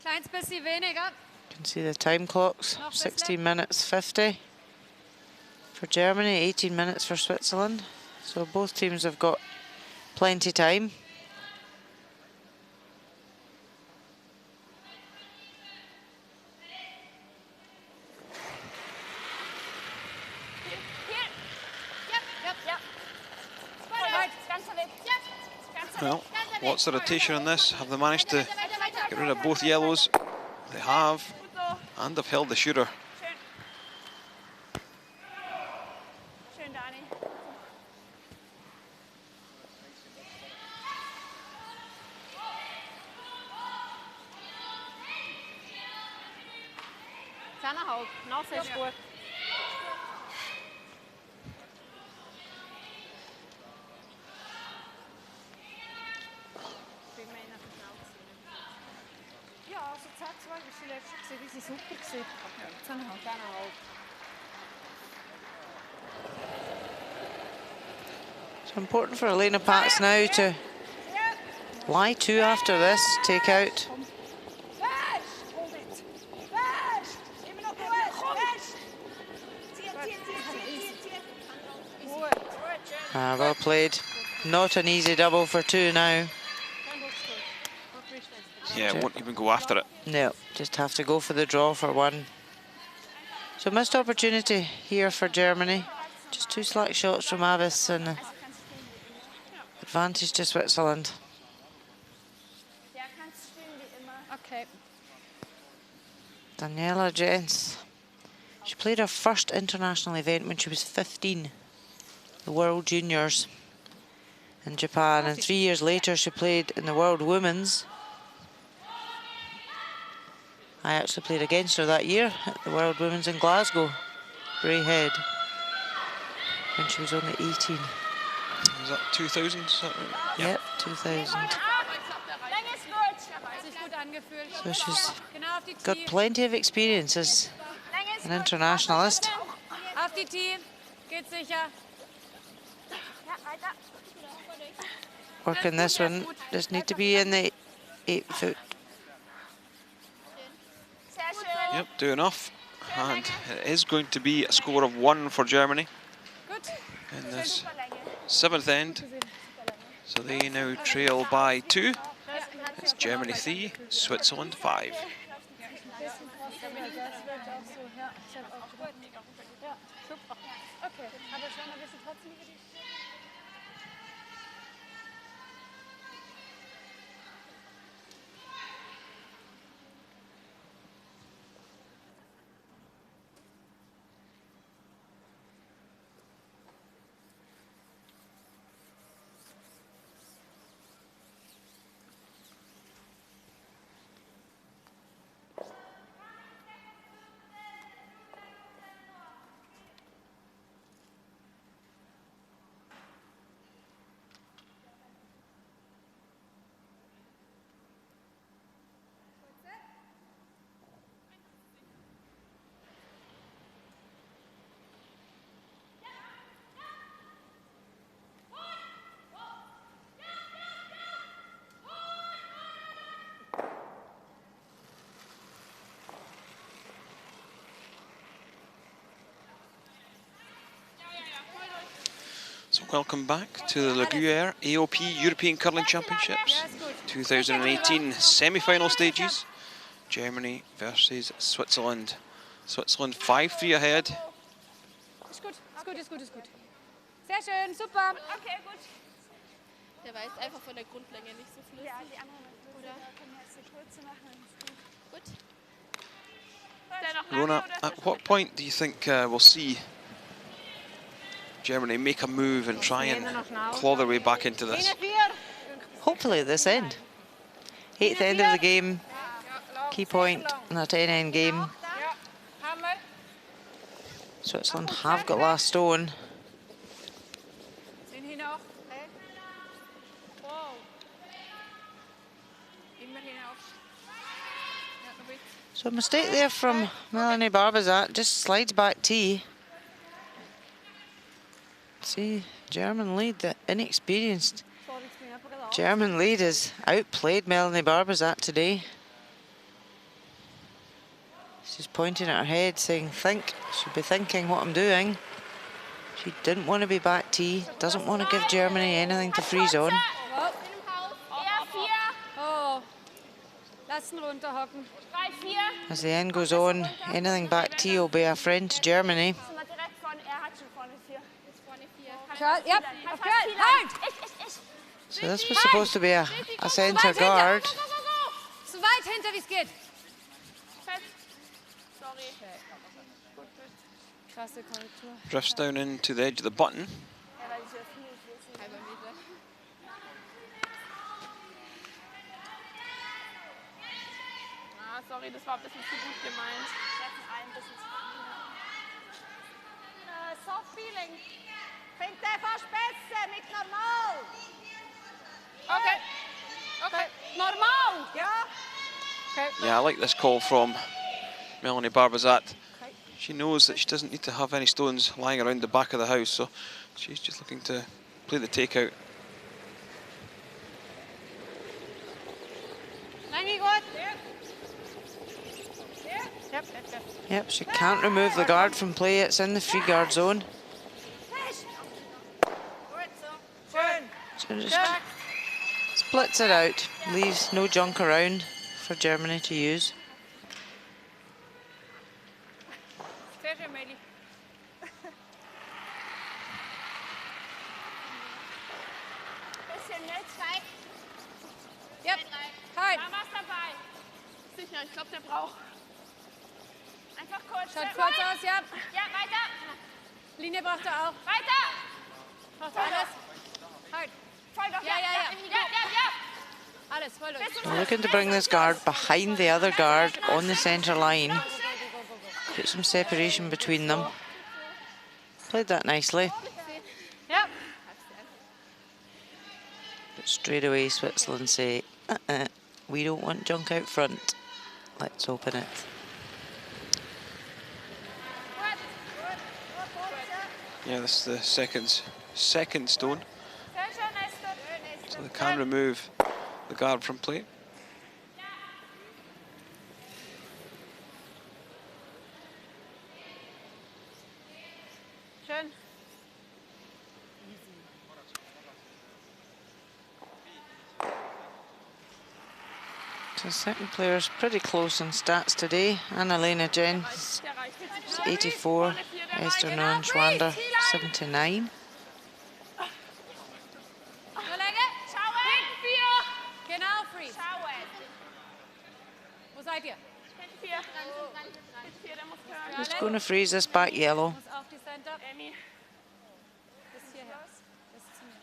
Kleines bisschen weniger. You can see the time clocks, 16 minutes 50 for Germany, 18 minutes for Switzerland. So both teams have got plenty time. Well, lots of rotation on this. Have they managed to get rid of both yellows? They have, and they've held the shooter. Nase ist gut. Ja, also 10-2 war sie letztes Jahr, wie sie super gewesen. Ja, 10,5. It's important for Elena Pats now to lie 2 after this, take out. Well played. Not an easy double for 2 now. Yeah, won't even go after it. No, just have to go for the draw for 1. So missed opportunity here for Germany. Just 2 slack shots from Avis and Advantage to Switzerland. Okay. Daniela Jens. She played her first international event when she was 15, the World Juniors in Japan, and 3 years later she played in the World Women's. I actually played against her that year at the World Women's in Glasgow, Braehead, when she was only 18. Was that 2000? Is that right? Yep, 2000. So she's got plenty of experience as an internationalist. Auf die Tee. Geht sicher. Working this one, just need to be in the 8 foot. Yep, do enough. And it is going to be a score of 1 for Germany in this 7th end. So they now trail by 2. It's Germany 3, Switzerland 5. So welcome back to the Gruyère AOP European Curling Championships 2018 semi-final stages. Germany versus Switzerland. Switzerland 5-3 ahead. Ist gut, ist gut, ist gut, ist gut. Sehr schön, super. Okay, gut. Der war jetzt einfach von der Grundlänge nicht so flüssig. Ja, die anderen können jetzt eine kurze machen. Gut. Rona, at what point do you think we'll see Germany make a move and try and claw their way back into this? Hopefully at this end. 8th end of the game, key point in a 10-end game. Switzerland have got last stone. So a mistake there from Melanie Barbazat, just slides back tee. See, German lead, the inexperienced German lead has outplayed Melanie Barbazat today. She's pointing at her head saying, think, should be thinking what I'm doing. She didn't want to be back tee, doesn't want to give Germany anything to freeze on. As the end goes on, anything back tee will be a friend to Germany. So this was supposed to be a centre guard. So weit hinter wie es geht. Drifts down into the edge of the button. Sorry, das war ein bisschen zu gut gemeint. Soft feeling. Find der fast besser, nicht normal. Okay. Okay. Normal. Ja. Okay. Yeah, I like this call from Melanie Barbazat. She knows that she doesn't need to have any stones lying around the back of the house, so she's just looking to play the takeout. Yep, she can't remove the guard from play, it's in the free guard zone. So just splits it out, leaves no junk around for Germany to use. Yep. Halt. Mama's dabei. Sicher, ich glaube, der braucht. Einfach kurz. Schaut kurz aus, ja. Ja, weiter. Linie braucht er auch. Weiter. Braucht er alles. Halt. Voll doch. Ja. Ja. Alles, voll durch. We're looking to bring this guard behind the other guard on the centre line. Put some separation between them. Played that nicely. Yep. But straight away Switzerland say, we don't want junk out front. Let's open it. Yeah, this is the second stone. So they can remove the guard from play. Schön. So second player's pretty close in stats today. Annalena Jen, 84. Esther Nguyen Schwander, 79. Nur Länge. Schauen. 4. Genau, freeze. Schauen. Wo seid ihr? 4. 4, der muss hören. Who's going to freeze this back yellow? Muss auf die Center. Emmy. Bis hierher. Bis zu mir.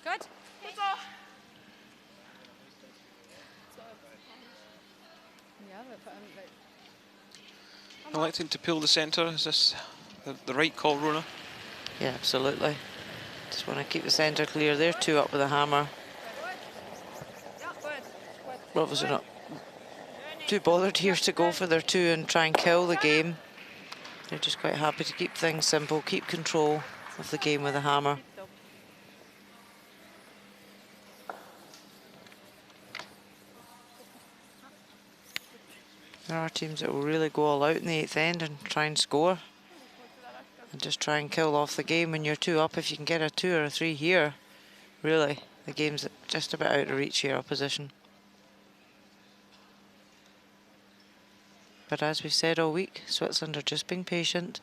Gut. Gut so. Ja, vor allem, weil Electing to pull the centre. Is this the right call, Rona? Yeah, absolutely. Just want to keep the centre clear. They're two up with a hammer. We're obviously not too bothered here to go for their two and try and kill the game. They're just quite happy to keep things simple, keep control of the game with a hammer. There are teams that will really go all out in the 8th end and try and score and just try and kill off the game when you're two up. If you can get a 2 or a 3 here, really, the game's just about out of reach here, opposition. But as we've said all week, Switzerland are just being patient,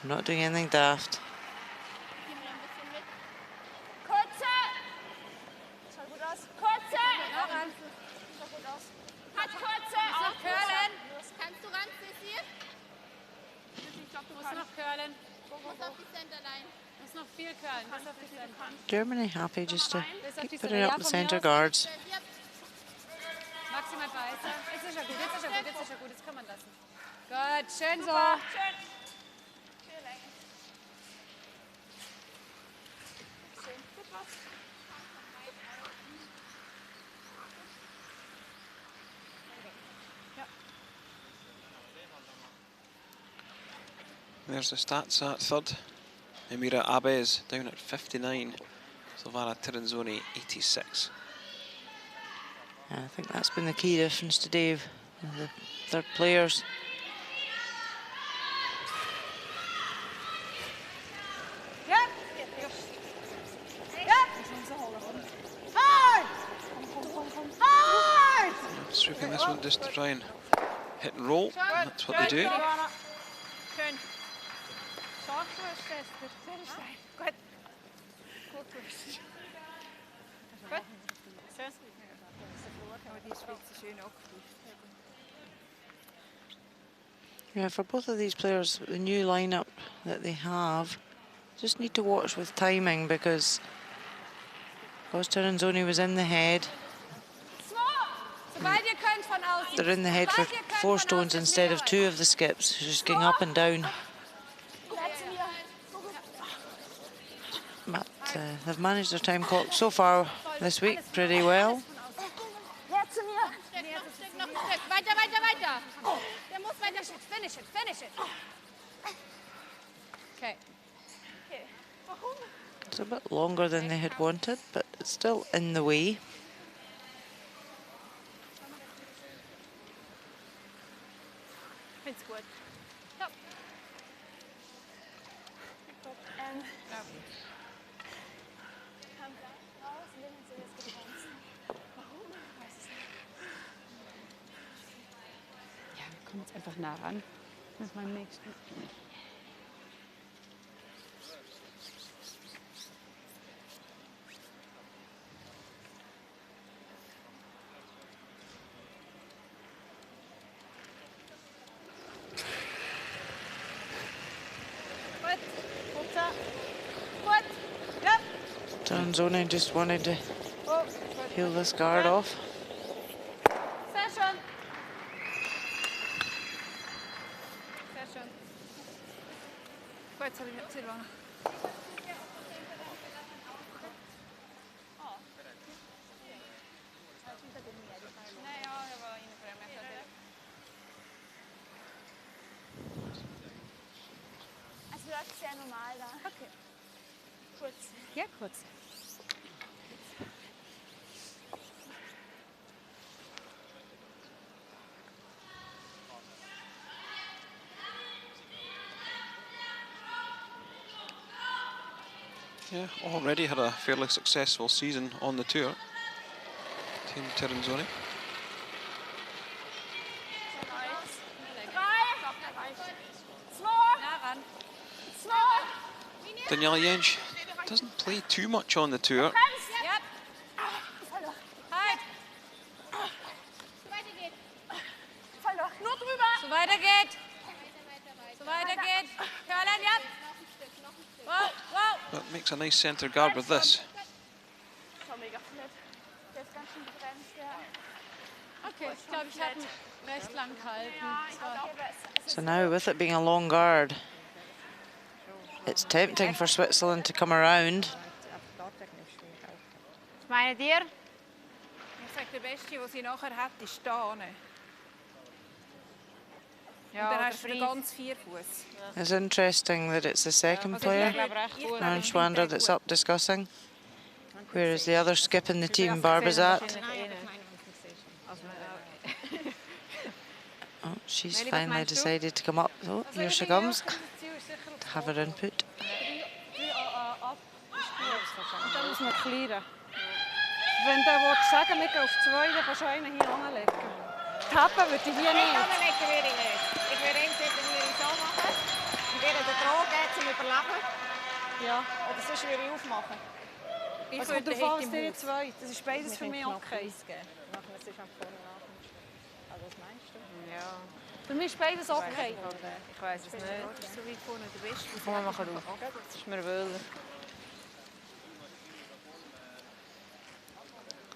not doing anything daft. Kurze. Schaut gut aus. Kurze. Schaut gut aus. Hat kurze. noch curlen. Kannst du ran, Sissi? Muss noch curlen. Muss auf die Centerline. Muss noch viel curlen. Bis auf die Center. Germany happy just to Bis auf die keep Center. putting Ja, up the von mir centre aus. guards. Maximal weißer. Jetzt ist er gut, jetzt ist er gut, jetzt ist er gut. Jetzt kann man lassen. Gut, schön so. Schön. Viel Länge. Schön. Gut was. There's the stats at third. Emira Abez down at 59. Silvana Tiranzoni 86. Yeah, I think that's been the key difference to Dave, the third players. Yep. Yep. Hard. Hard. Sweeping this one just to try and hit and roll. That's what they do. Schön. Sorglos fester. Sehr steil. Gut. Gut durch. Gut. Schön. Aber die Spitze schön abgefrischt. Yeah, for both of these players, the new lineup that they have, just need to watch with timing because Tiranzoni was in the head. Sobald ihr könnt von außen. They're in the head for Sobald ihr könnt 4 von stones außen, instead of 2 of the skips, just going up and down. But they've managed their time clock so far this week pretty well. Noch ein Stück. Weiter, weiter, weiter. Der muss weiter. Finish it, finish it. Okay. It's a bit longer than they had wanted, but it's still in the way. Find's gut. Ja. Und Ja, wir kommen jetzt einfach nah ran. Das ist mein nächsten. Gut so. Gut. Ja. Taranzoni just wanted to Oh, gut. peel this guard off. Sehr schön. Sehr schön. Gut, Silvana. Nej, ja, jag var inne på det, men jag tror att Also das ist sehr normal da. Okay. Kurz. Ja, kurz. Yeah, already had a fairly successful season on the tour. Team Taranzoni. Daniela Jentsch doesn't play too much on the tour. Yep. Halt. Nur drüber. So weitergeht. So weitergeht. Caroline, ja. Wow, wow. That makes a nice centre guard with this. Das war mega flat. Der ist ganz schön begrenzt, ja. Okay, ich glaube, ich habe ihn recht lang gehalten. So now with it being a long guard, it's tempting for Switzerland to come around. Was meint ihr? Ich sage, der Beste, was sie nachher hat, ist da. Und Ja, dann hast du den ganz 4 Fuß. It's interesting that it's the second player, Aaron Schwander, that's up discussing, whereas the other skip in the team, Barbazat. Oh, she's finally decided to come up. Oh, here she comes to have her input. Und dann muss man clearen. Wenn der will sagen, wir gehen auf 2, dann kannst du einen hier anlegen. Tappen würde ich hier nicht. Anlegen würde ich nicht. Ich würde entweder so machen, wieder den Drogen zum Überleben. Ja. Oder sonst würde ich aufmachen. Ich Also würde du fährst hinten dir Haus. 2. Das ist beides für mich okay. Ja. Für mich ist beides okay. Ich weiß es nicht. Das ist so weit vorne der Beste. Komm, wir machen auf. Das ist mir wohl.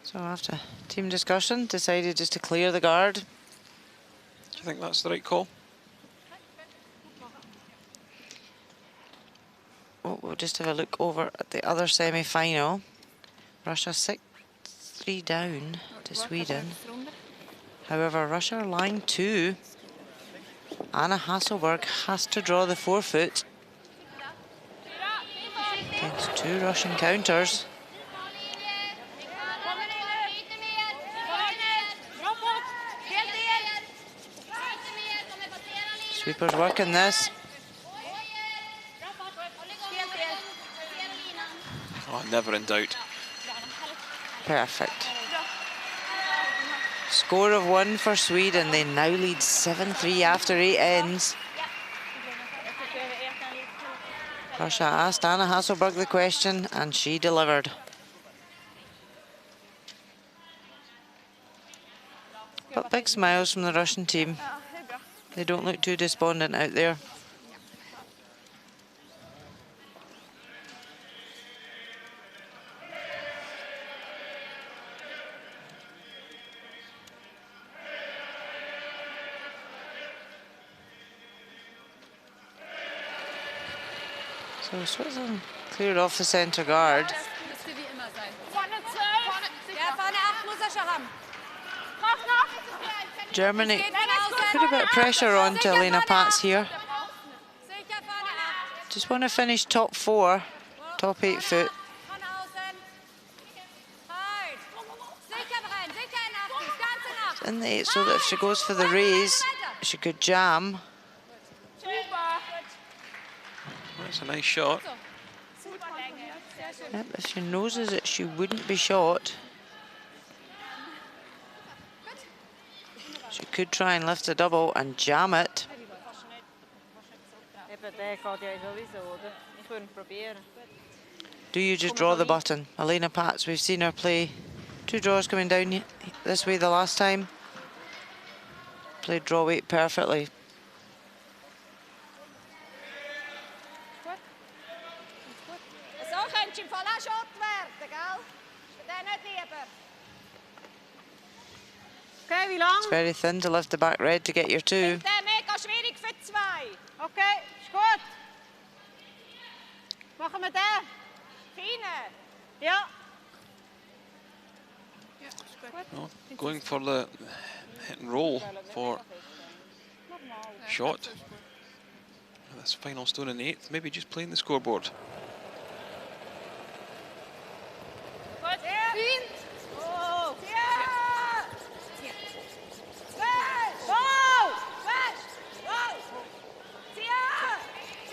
So after team discussion, decided just to clear the guard. Do you think that's the right call? Oh, we'll just have a look over at the other semi-final. Russia 6-3 down to Sweden. However, Russia are lying 2. Anna Hasselberg has to draw the forefoot against 2 Russian counters. Sweepers working this. Oh, never in doubt. Perfect. Score of 1 for Sweden. They now lead 7-3 after 8 ends. Russia asked Anna Hasselberg the question and she delivered. But big smiles from the Russian team. They don't look too despondent out there. So Switzerland cleared off the centre guard. Müsste wie immer sein. Vorne 12. Ja, vorne 8 muss er schon haben. Mach noch. Germany Geht von außen. put a bit of pressure on to Elena Pats here. Sicher vorne 8. Just want to finish top 4, top 8 foot. Von außen. Halt. Sicher rein. Sicher in 8. Ganz in 8. In the 8 so that if she goes for the raise, she could jam. That's a nice shot. Yep, if she noses it, she wouldn't be shot. She could try and lift a double and jam it. Do you just draw the button? Elena Pats, we've seen her play 2 draws coming down this way the last time. Played draw weight perfectly. könntest im Fall auch Schott werden, gell? Ist dir nicht lieber? Okay, wie lang? It's very thin to lift the back red to get your two. Der mega schwierig für 2. Okay, ist gut. Machen wir den? Feine. Ja. Well, going for the hit and roll for shot. This final stone in the 8th, maybe just playing the scoreboard. Oh.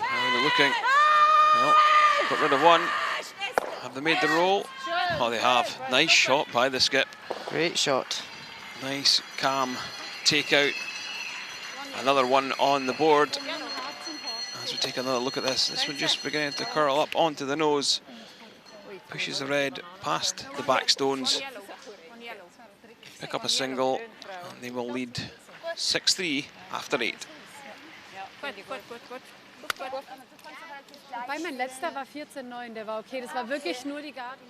Now they're looking. Well, got rid of one. Have they made the roll? Oh, they have. Nice shot by the skip. Great shot. Nice, calm takeout. Another one on the board. As we take another look at this one just beginning to curl up onto the nose. Pushes the red past the back stones. Pick up a single, and they will lead 6-3 after 8. Wobei mein letzter war 14,9, der war okay. Das war wirklich nur die Garden.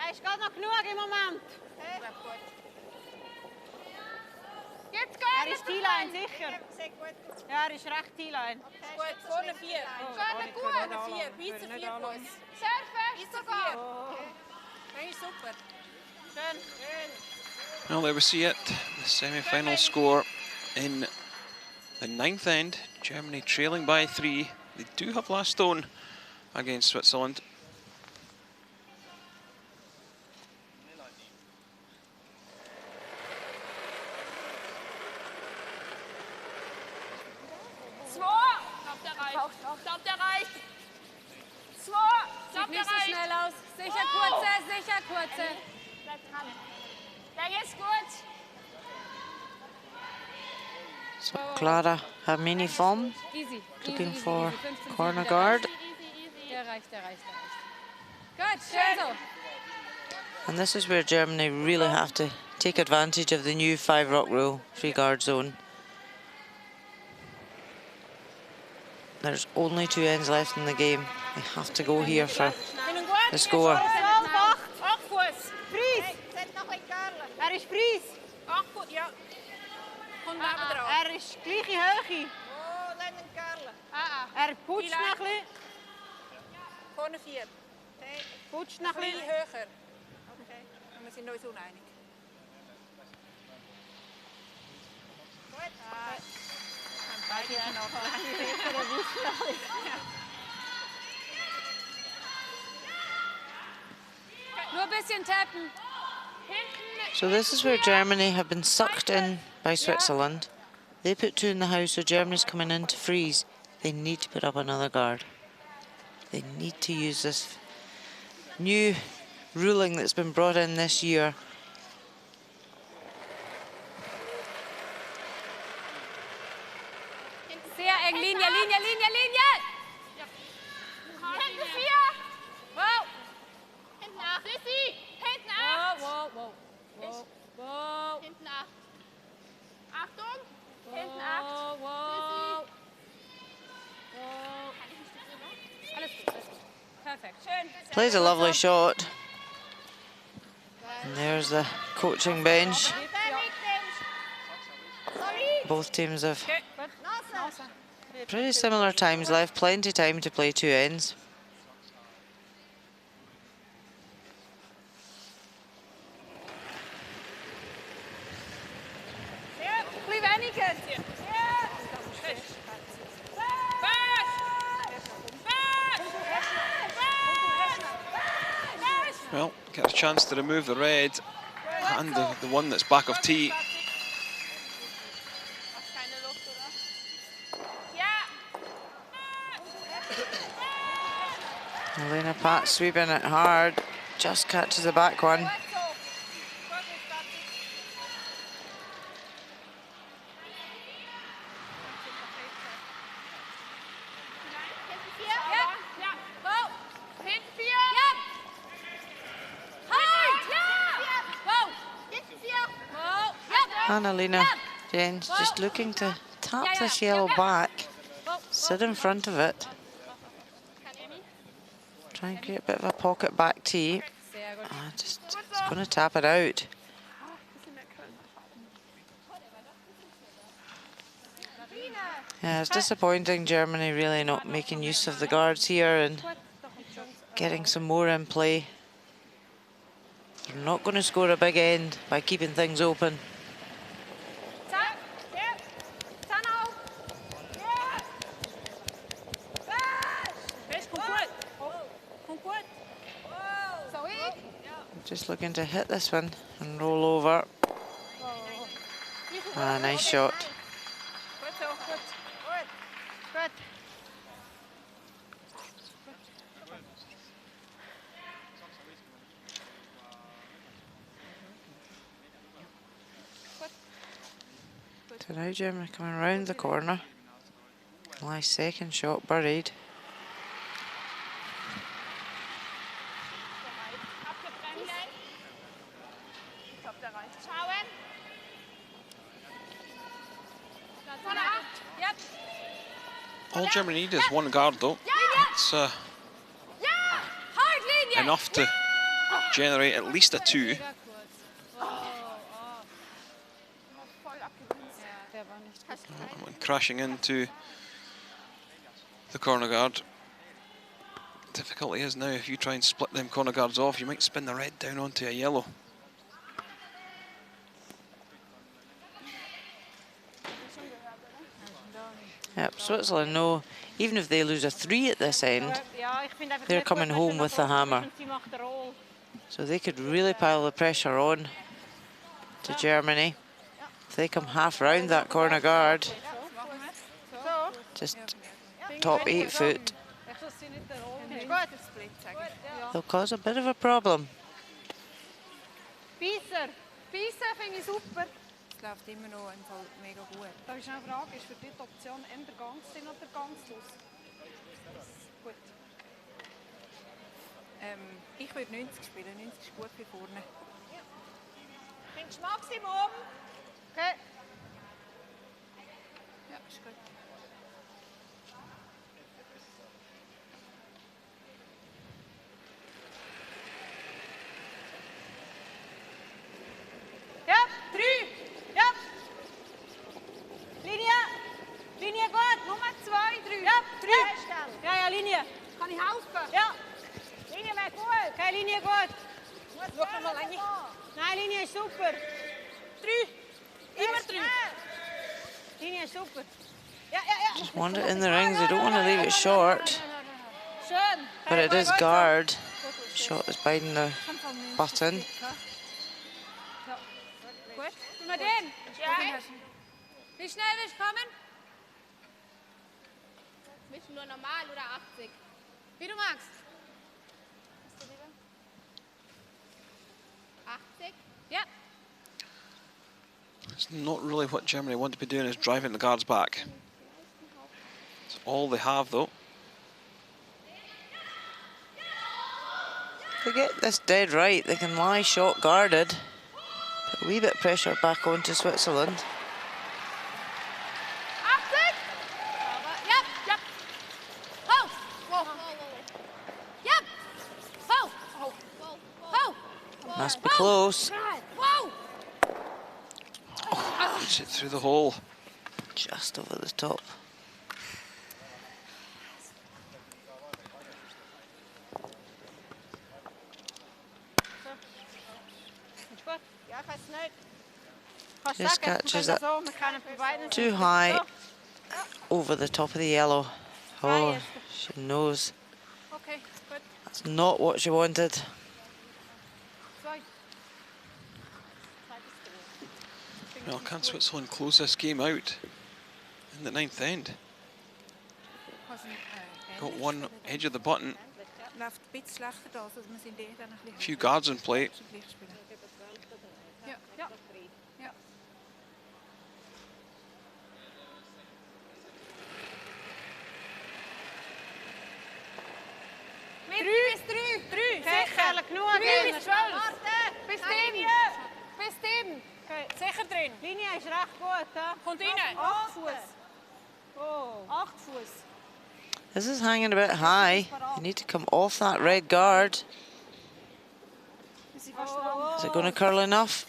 Er ist gerade noch genug im Moment. Jetzt geht Er ist T-Line, sicher. Ja, er ist recht T-Line. Gut, vorne 4. Vorne gut. Vorne 4, bis zu 4 Fuß. Sehr fest sogar. Das ist super. Schön. Well, there we see it. The semi-final score in the 9th end. Germany trailing by 3. They do have last stone against Switzerland. Sieht nicht so schnell aus. Sicher kurze, sicher kurze. Der ist gut. So Clara Hermini form, Easy. looking easy, for easy. 15, corner 15. guard. Der reicht, der reicht. Gut, schön so. And this is where Germany really have to take advantage of the new 5-rock rule, 3-guard zone. There's only 2 ends left in the game. They have to go here for the score. 8 Fuß. Fries. Er ist Fries. 8 Fuß, ja. Kommt neben drauf. Er ist gleiche Höhe. Oh, lass ihn curlen. Er putscht noch ein bisschen. Vorne 4. Putscht noch ein Viel bisschen. höher. Okay. Und wir sind uns uneinig. Gut. Beide noch. Nur ein bisschen tappen. So this is where Germany have been sucked in by Switzerland. They put 2 in the house, so Germany's coming in to freeze. They need to put up another guard. They need to use this new ruling that's been brought in this year. Sehr eng, Linie. Hinten 4. Wow. Hinten 8. Sissi. Hinten 8. Wow. Hinten 8. Achtung. Hinten 8. Wow. Alles gut. Perfekt. Schön. Plays a lovely shot. And there's the coaching bench. Both teams have pretty similar times left, plenty of time to play 2 ends. Blijf weniger. Well, get a chance to remove the red and the one that's back of tee. Elena Pat sweeping it hard, just catches the back one. Annalena Jens just looking to tap this yellow back, sit in front of it, try and create a bit of a pocket back tee. Just it's going to tap it out. Yeah, it's disappointing Germany really not making use of the guards here and getting some more in play. They're not going to score a big end by keeping things open. Just looking to hit this one and roll over. Nice shot. So now Germany coming round the corner. Nice second shot buried. All Germany need is one guard though. It's enough to generate at least a 2. And crashing into the corner guard. Difficulty is now if you try and split them corner guards off, you might spin the red down onto a yellow. Yep, Switzerland know even if they lose a 3 at this end, they're coming home with the hammer. So they could really pile the pressure on to Germany. If they come half round that corner guard, just top 8 foot, they'll cause a bit of a problem. Beisser finde ich super. Es läuft immer noch mega gut. Da ist eine Frage, ist für dich die Option eher der ganz drin oder der ganz aus? Gut. Ich würde 90 spielen, 90 ist gut für vorne. Findest du Maximum? Okay. Ja, ist gut. Ja, 3. Ja. Linie gut. Nummer 2, 3. Ja, 3. Ja, Linie. Kann ich helfen? Ja. Linie wäre gut. Okay, Linie gut. Schau mal Linie. Nein, Linie ist super. 3. Immer 3. Linie ist super. Ja. Just want it in the rings, they don't want to leave it short. Schön. But it is guard. Shot is biting the button. Gut. Mal den. Wie schnell willst du kommen? Willst du nur normal oder 80? Wie du magst. 80? Ja. It's not really what Germany want to be doing, is driving the guards back. It's all they have though. If they get this dead right, they can lie shot guarded. Put a wee bit of pressure back onto Switzerland. 80? Yep. Ho! Yep. Ho! Must be close. Whoa! Puts it through the hole. Just over the top. Just catches it too high over the top of the yellow. Oh, she knows that's not what she wanted. Well, can Switzerland close this game out in the 9th end? Got one edge of the button. läuft ein bisschen schlechter da, also wir sind dann ein bisschen... A few guards in play. Ja. Ja. Ja. Drei. Sicher. Genug. 3 bis 12. Bis drin. Bis drin. Sicher drin. Die Linie ist recht gut. Ja. Kommt rein. 8 Fuß. Oh. 8 Fuß. This is hanging a bit high. You need to come off that red guard. Wir sind fast dran. Is it going to curl enough?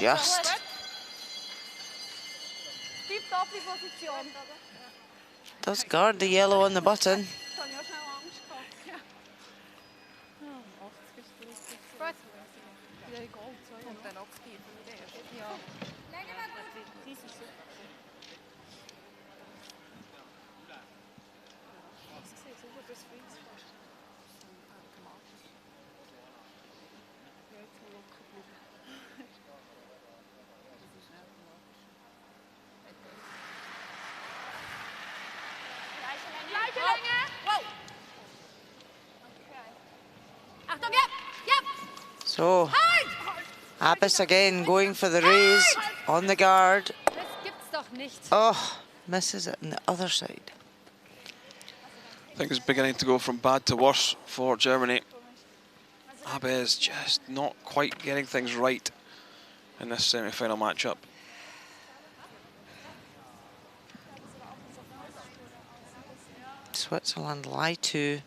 Just. Tipptopp die Position. Does guard the yellow on the button. Da habe ich auch schnell Angst gehabt. Ja. 80 ist richtig. Gut. Ja, egal. Und dann aktiv. Ja. Länge war gut. Das ist super. Das sieht super, das Freeze fast. Automatisch. Ja, jetzt mal locker bleiben. Das ist schnell automatisch. Gleiche Länge. Wow. Achtung, ja. So, Abbas again going for the raise on the guard. Das gibt's doch nicht. Oh, misses it on the other side. I think it's beginning to go from bad to worse for Germany. Abe is just not quite getting things right in this semi-final matchup. Switzerland lie 2,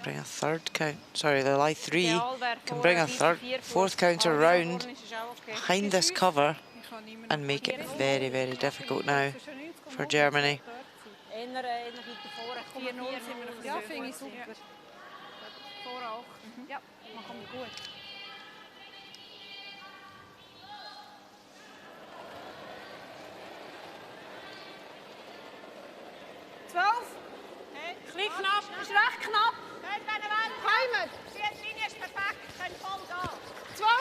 bring a third count. Sorry, they lie 3, can bring a fourth counter round behind this cover and make it very, very difficult now for Germany. Ja, finde ich super. Vor 8. Ja, machen wir gut. Klein knapp, ist recht knapp. Heimat. Die Linie ist perfekt, kann voll gehen. 12 8.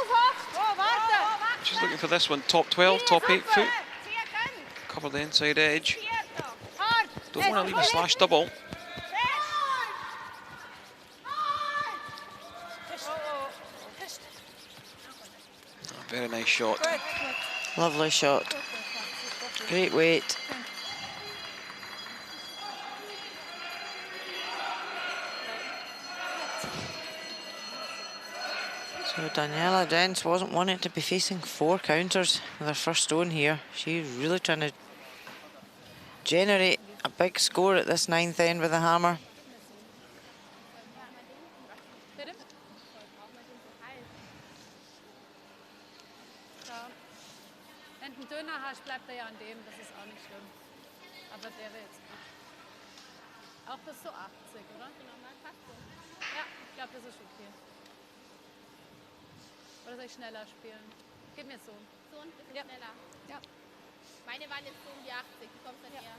Oh, warte. She's looking for this one, top 12, top 8 foot. Cover the inside edge. Don't want to leave a slash double. Very nice shot. Lovely shot. Great weight. So Daniela Dents wasn't wanting to be facing 4 counters with her first stone here. She's really trying to generate a big score at this 9th end with a hammer. Wenn du einen Döner hast, bleibt er ja an dem, das ist auch nicht schlimm. Aber der wäre jetzt gut. Auch bis zu 80, oder? Ja, ich glaube, das ist okay. Oder soll ich schneller spielen? Gib mir so. So ein bisschen Ja. schneller. Ja. Meine waren jetzt so um die 80. Du kommst dann Ja. her.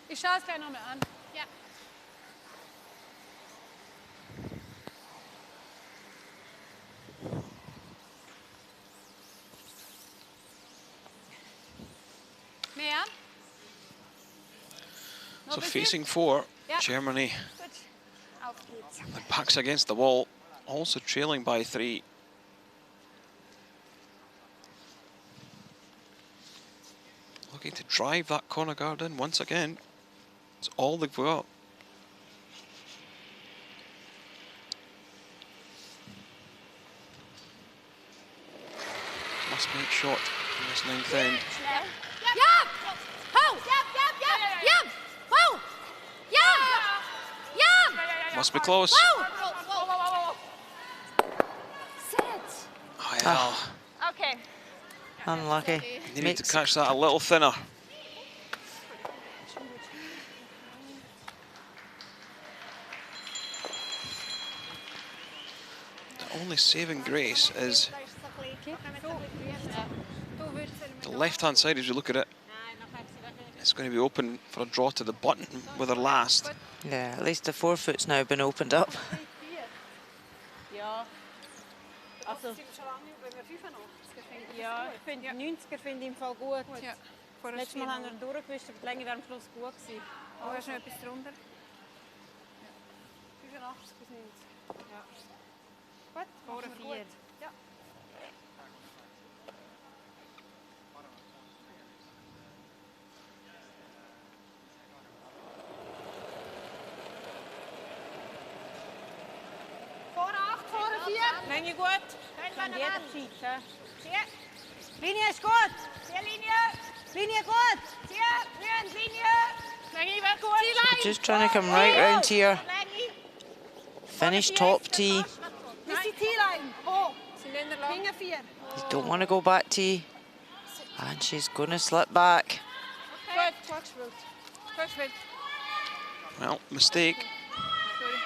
Ich schaue es gleich noch mal an. Ja. Mehr? Noch So ein bisschen? facing 4, Yeah. Germany. Gut. Auf geht's. The back's against the wall, also trailing by 3. Looking to drive that corner guard in once again. It's all they've got. Must make shot in this 9th end. Ja! Hou! Ja! Hou! Ja! Ja! Must be close. Sit! Oh, yeah. Okay. Unlucky. Needed to catch that a little thinner. The only saving grace is the left-hand side as you look at it. It's going to be open for a draw to the button with her last. Yeah, at least the 4-foot's now been opened up. Ja. Also, ja, ich finde 90er finde ich im Fall gut. Ja. Letztes Mal haben wir ihn durchgewischt, aber die Länge wäre am Schluss gut gewesen. Oh, hast du noch etwas drunter? 85 bis 90. Ja. Gut, Vorne machen wir 4. gut. Ja. Vorne 8, vorne 4. Länge gut. Kann jeder Zeit. Zeit. Linie ist gut. Hier Linie. Linie gut. Hier, Mühen, Linie. Länge wird gut. Just trying to come right round here. Finish top tee. Bis die T-Line. Hoch. Zylinder lang. Finger 4. You don't want to go back tee. And she's going to slip back. Gut. Gut gespielt. Gut gespielt. Well, mistake. Sorry.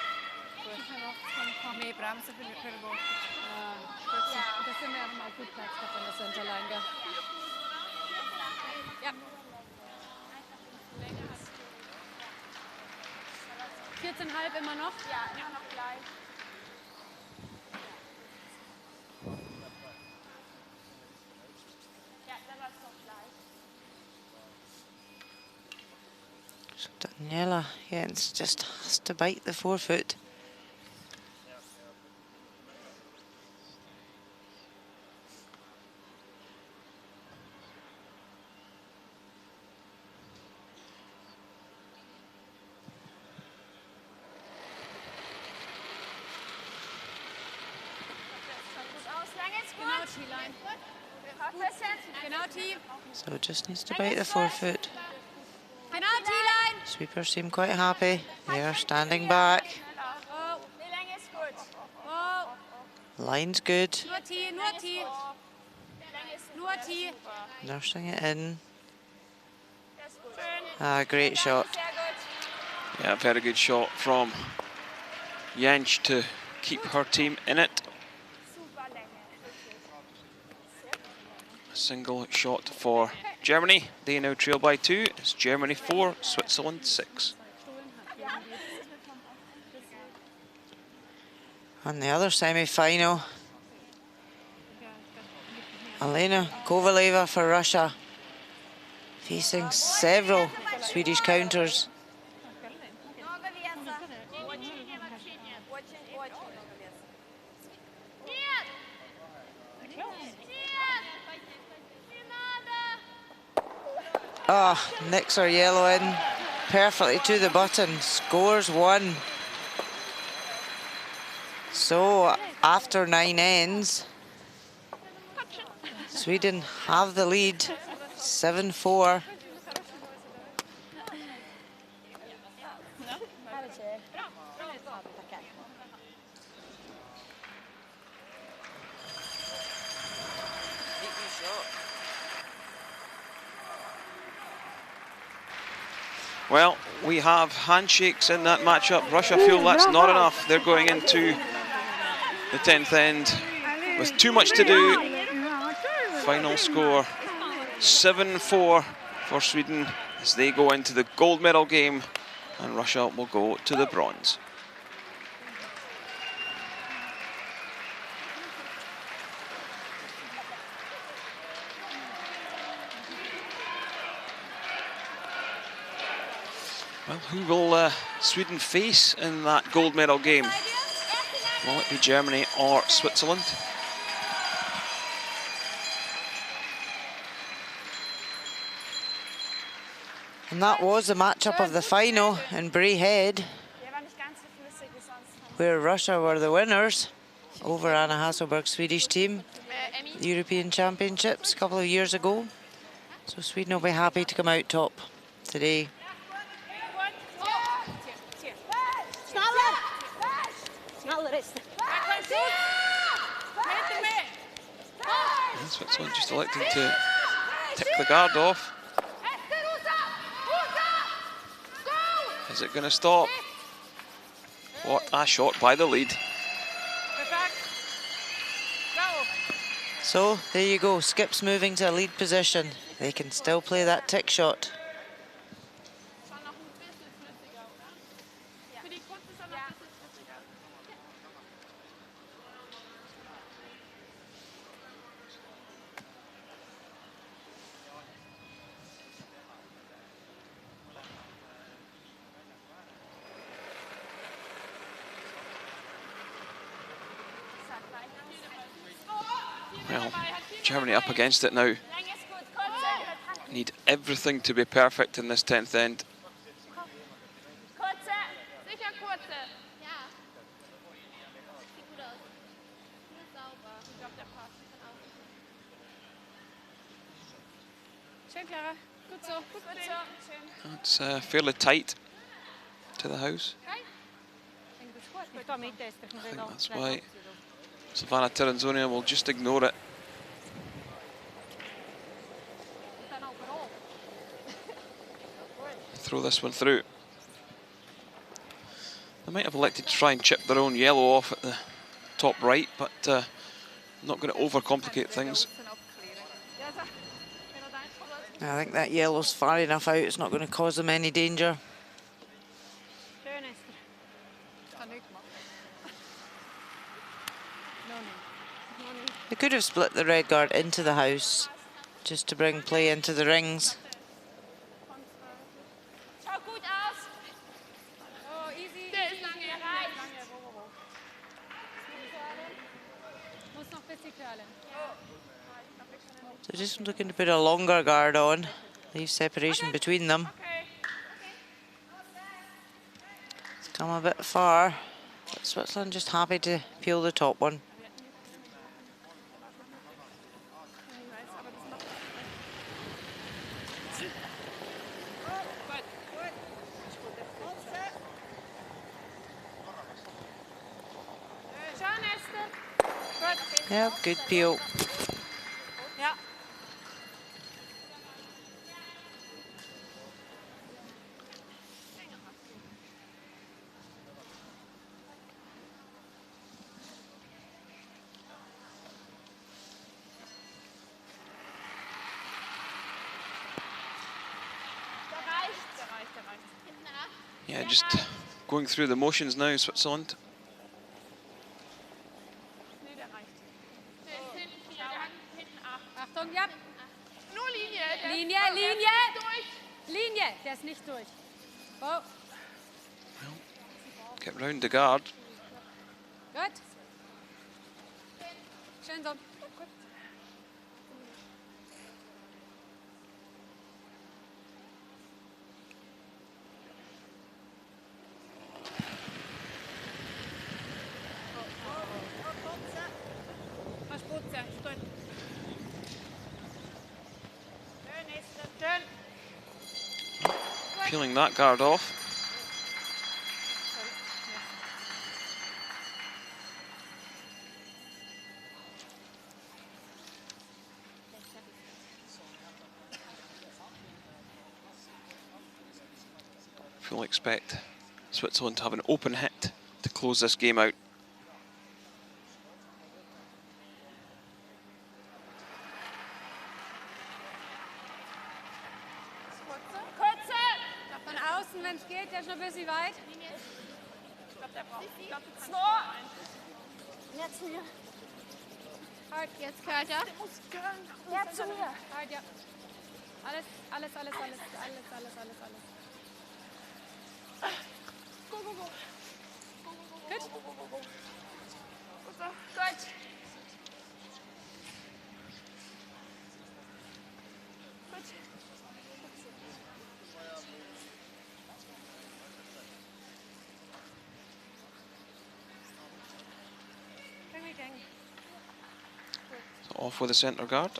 Gut. Mehr bremsen für den Bord. Das sind wir auch mal gut Platz gehabt an der Centerline, gell? Ja. 14,5 immer noch? Ja, immer noch gleich. Ja, dann war es noch gleich. So Daniela Jens just has to bite the forefoot. Genau, T-Line. Genau, T. So just needs to bite the forefoot. Genau, T-Line. Sweepers seem quite happy. They're standing back. Oh, Die Länge ist gut. oh. Line's good. Nur T, nur T. Nur T. Nursing it in. Ah, great shot. Sehr gut. Yeah, very good shot from Jensch to keep her team in it. Super Länge. A single shot for Germany. They now trail by 2. It's Germany 4, Switzerland 6. And the other semi-final, Elena Kovaleva for Russia, facing several Swedish counters. Много веса. Очень, очень много веса. Нет! Нет! Не надо! Ah, nicks her yellow in perfectly to the button. Scores 1. So after 9 ends, Sweden have the lead, 7-4. Well, we have handshakes in that matchup. Russia feel that's not enough. They're going into the 10th end with too much to do. Final score 7-4 for Sweden as they go into the gold medal game, and Russia will go to the bronze. Well, who will Sweden face in that gold medal game? Will it be Germany or Switzerland? And that was the matchup of the final in Braehead, Der war nicht ganz so flüssig wie sonst. where Russia were the winners over Anna Hasselberg's Swedish team, the European Championships a couple of years ago. So Sweden will be happy to come out top today. Schneller! Schneller ist And Switzerland just electing to tick the guard off. Is it going to stop? What a shot by the lead. So there you go, Skips moving to a lead position. They can still play that tick shot. Well, Germany up against it now. Need everything to be perfect in this 10th end. Kurze. Sicher kurze. Ja. Sieht gut aus. Nur sauber. Ich glaube, der passt von außen. Schön, Clara. Gut so. Gut so. Schön. It's fairly tight to the house. Gut, da mit ist. I think that's why Savannah Tiranzonia will just ignore it. Throw this one through. They might have elected to try and chip their own yellow off at the top right, but not going to overcomplicate things. I think that yellow's far enough out, it's not going to cause them any danger. Schön, Esther. Kann nichts machen. They could have split the red guard into the house, just to bring play into the rings. Schau gut aus. Oh, easy. Der ist lange erreicht. Muss noch ein bisschen curlen. So just looking to put a longer guard on, leave separation between them. It's come a bit far, but Switzerland just happy to peel the top one. Yeah, good peel. Ja. Yeah, just going through the motions now, Switzerland. Achtung, ja. Nur Linie. Linie, Linie. Linie, der ist nicht durch. Oh. Get round the guard. Gut. Schön so. Peeling that guard off. Fully expect Switzerland to have an open hit to close this game out. Wenn es geht, der ist noch ein bisschen weit. Ich glaube, der braucht. Ich glaube, du kannst. Mehr zu mir. Halt, jetzt kalt, ja? Mehr zu mir. Halt, ja. Alles. Go. Gut. Gut. So off with the centre guard.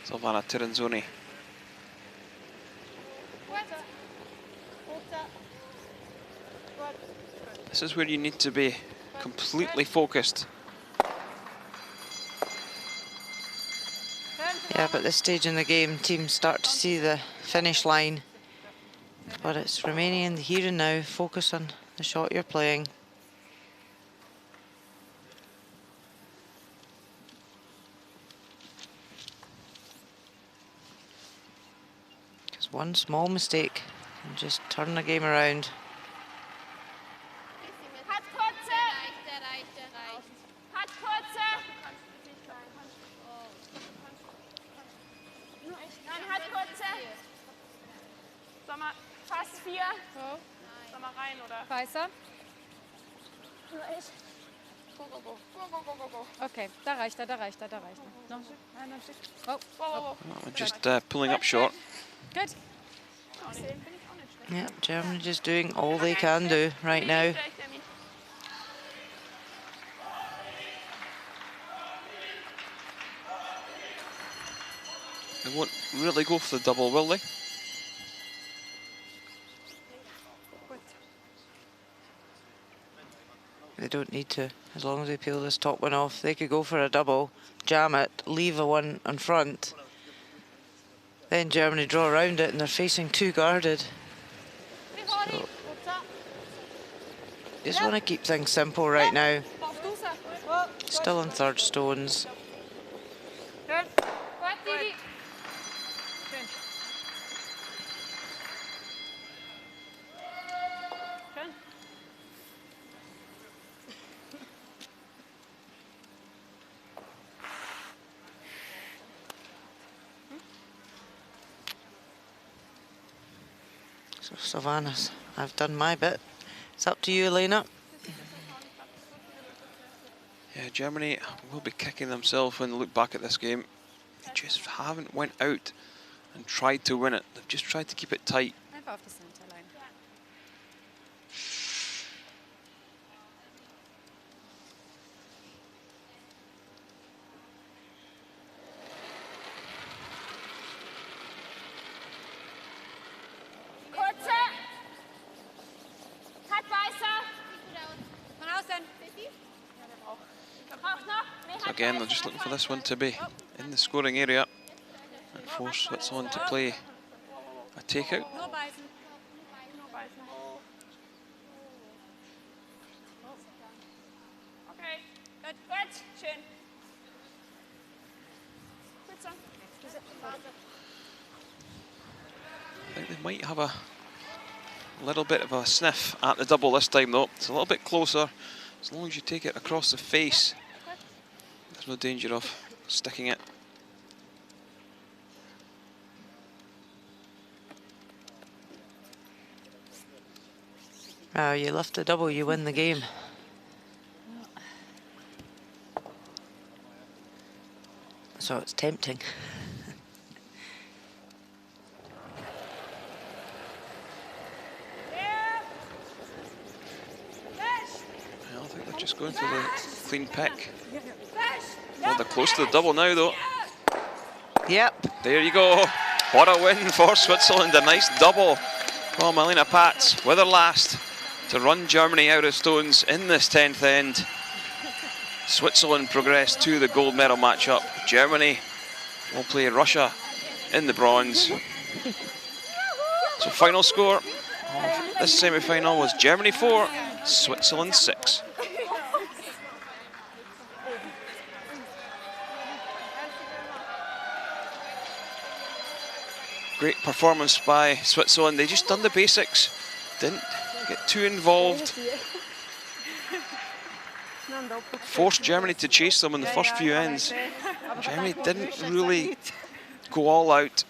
Savannah Tiranzoni. This is where you need to be completely focused. Yeah, but at this stage in the game, teams start to see the finish line. But it's remaining in the here and now. Focus on the shot you're playing. Because one small mistake can just turn the game around. Hat kurze. Der reicht. Hat kurze. Sag mal, fast 4. Sag mal rein, oder? Weißer. Nur ich. Go, go, go. Go, go, go, go, go. Okay, da reicht er, da reicht er, da reicht er. Noch ein Stück, noch ein Stück. Oh, Go, go, go. Just pulling up short. good. Yeah, Germany just doing all they can do right now. They won't really go for the double, will they? They don't need to, as long as they peel this top one off. They could go for a double, jam it, leave a one in front. Then Germany draw around it and they're facing too guarded. So, just want to keep things simple right now. Still on third stones. Good. Didi. So Savannah's, I've done my bit. It's up to you, Elena. Yeah, Germany will be kicking themselves when they look back at this game. They just haven't went out and tried to win it. They've just tried to keep it tight. Einfach auf die Centerline. Kurze. Cut Weißer. Von außen. Auch noch. Again, they're just looking for this one to be in the scoring area and force Switzerland to play a takeout. Nur beißen. Okay. Gut, gut. Schön. I think they might have a little bit of a sniff at the double this time though. It's a little bit closer. As long as you take it across the face, there's no danger of sticking it. You lift the double, you win the game. So it's tempting. I think they're just going for the clean pick. Well, they're close to the double now though. Yep. There you go. What a win for Switzerland. A nice double from Elena Patz with her last to run Germany out of stones in this 10th end. Switzerland progress to the gold medal matchup. Germany will play Russia in the bronze. So final score of this semi-final was Germany 4, Switzerland 6. Great performance by Switzerland. They just done the basics, didn't get too involved. Forced Germany to chase them in the first few ends. Germany didn't really go all out.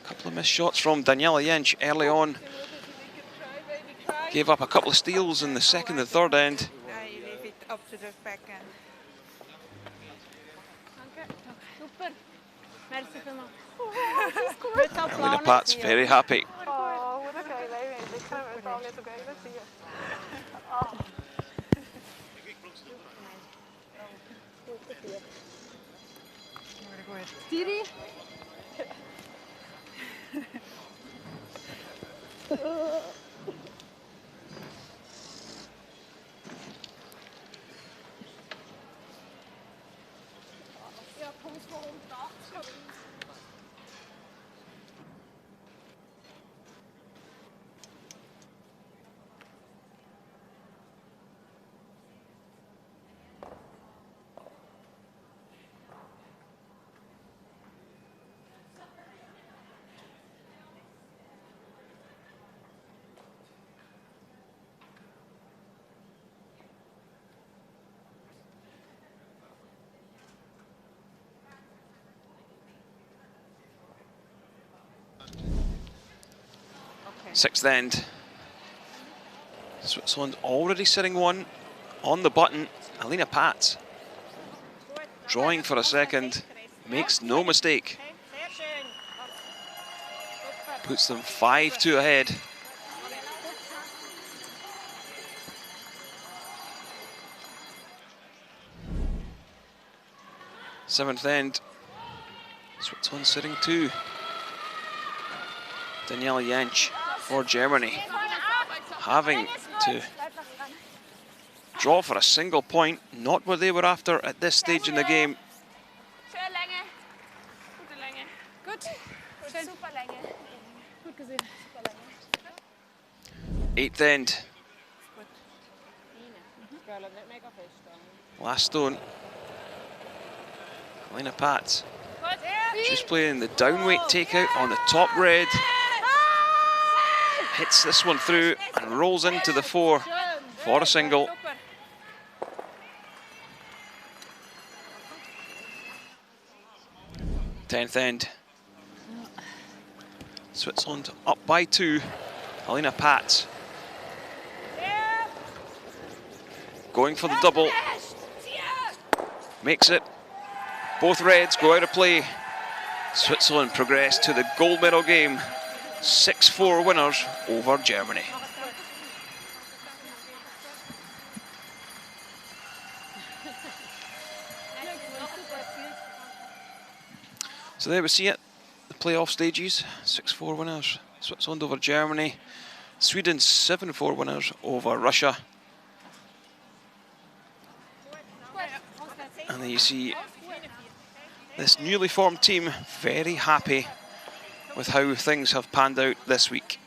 A couple of missed shots from Daniela Jentsch early on. Gave up a couple of steals in the second and third end. Elena Patz very happy. Didi. Sixth end. Switzerland already sitting one on the button. Alina Pat drawing for a second, makes no mistake. Puts them 5-2 ahead. Seventh end. Switzerland sitting 2. Daniela Jansch for Germany, having to draw for a single point, not what they were after at this stage in the game. Eighth end. Last stone. Alina Pat just playing the downweight takeout on the top red. Hits this one through and rolls into the 4 for a single. Tenth end. Switzerland up by 2. Alina Pat going for the double. Makes it. Both reds go out of play. Switzerland progress to the gold medal game. 6-4 winners over Germany. So there we see it, the playoff stages. 6-4 winners, Switzerland over Germany. Sweden 7-4 winners over Russia. And then you see this newly formed team very happy with how things have panned out this week.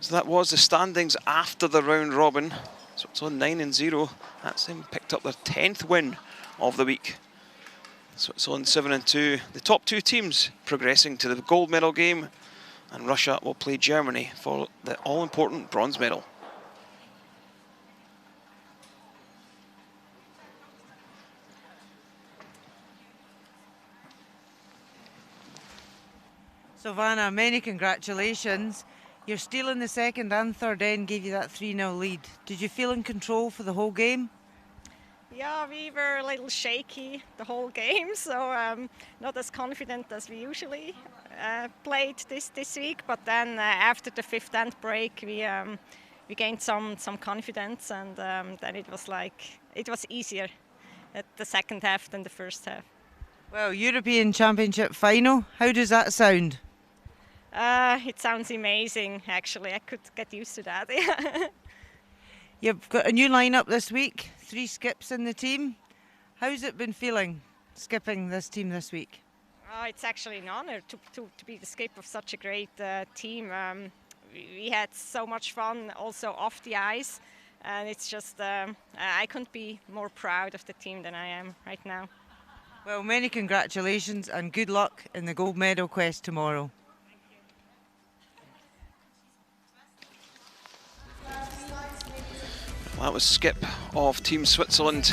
So that was the standings after the round robin. So it's on 9-0. That's them picked up their 10th win of the week. So it's on 7-2. The top 2 teams progressing to the gold medal game, and Russia will play Germany for the all-important bronze medal. Silvana, many congratulations. You're stealing the second and third end, gave you that 3-0 lead. Did you feel in control for the whole game? Yeah, we were a little shaky the whole game, so not as confident as we usually played this week. But then after the 5th end break, we gained some confidence, and then it was easier at the second half than the first half. Well, European Championship final, how does that sound? It sounds amazing, actually. I could get used to that. You've got a new lineup this week, 3 skips in the team. How's it been feeling, skipping this team this week? It's actually an honor to be the skip of such a great team. We had so much fun also off the ice, and it's just, I couldn't be more proud of the team than I am right now. Well, many congratulations and good luck in the gold medal quest tomorrow. Well, that was skip of Team Switzerland,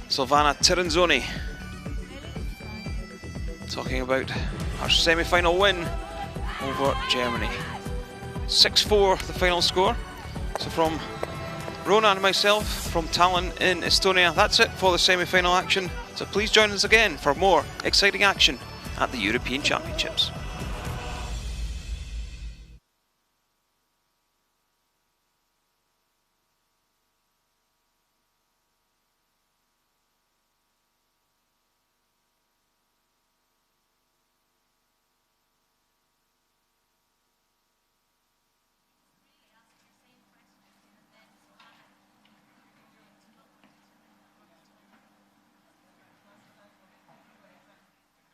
Silvana Tirinzoni, talking about our semi-final win over Germany. 6-4 the final score. So from Rona and myself from Tallinn in Estonia, that's it for the semi-final action. So please join us again for more exciting action at the European Championships.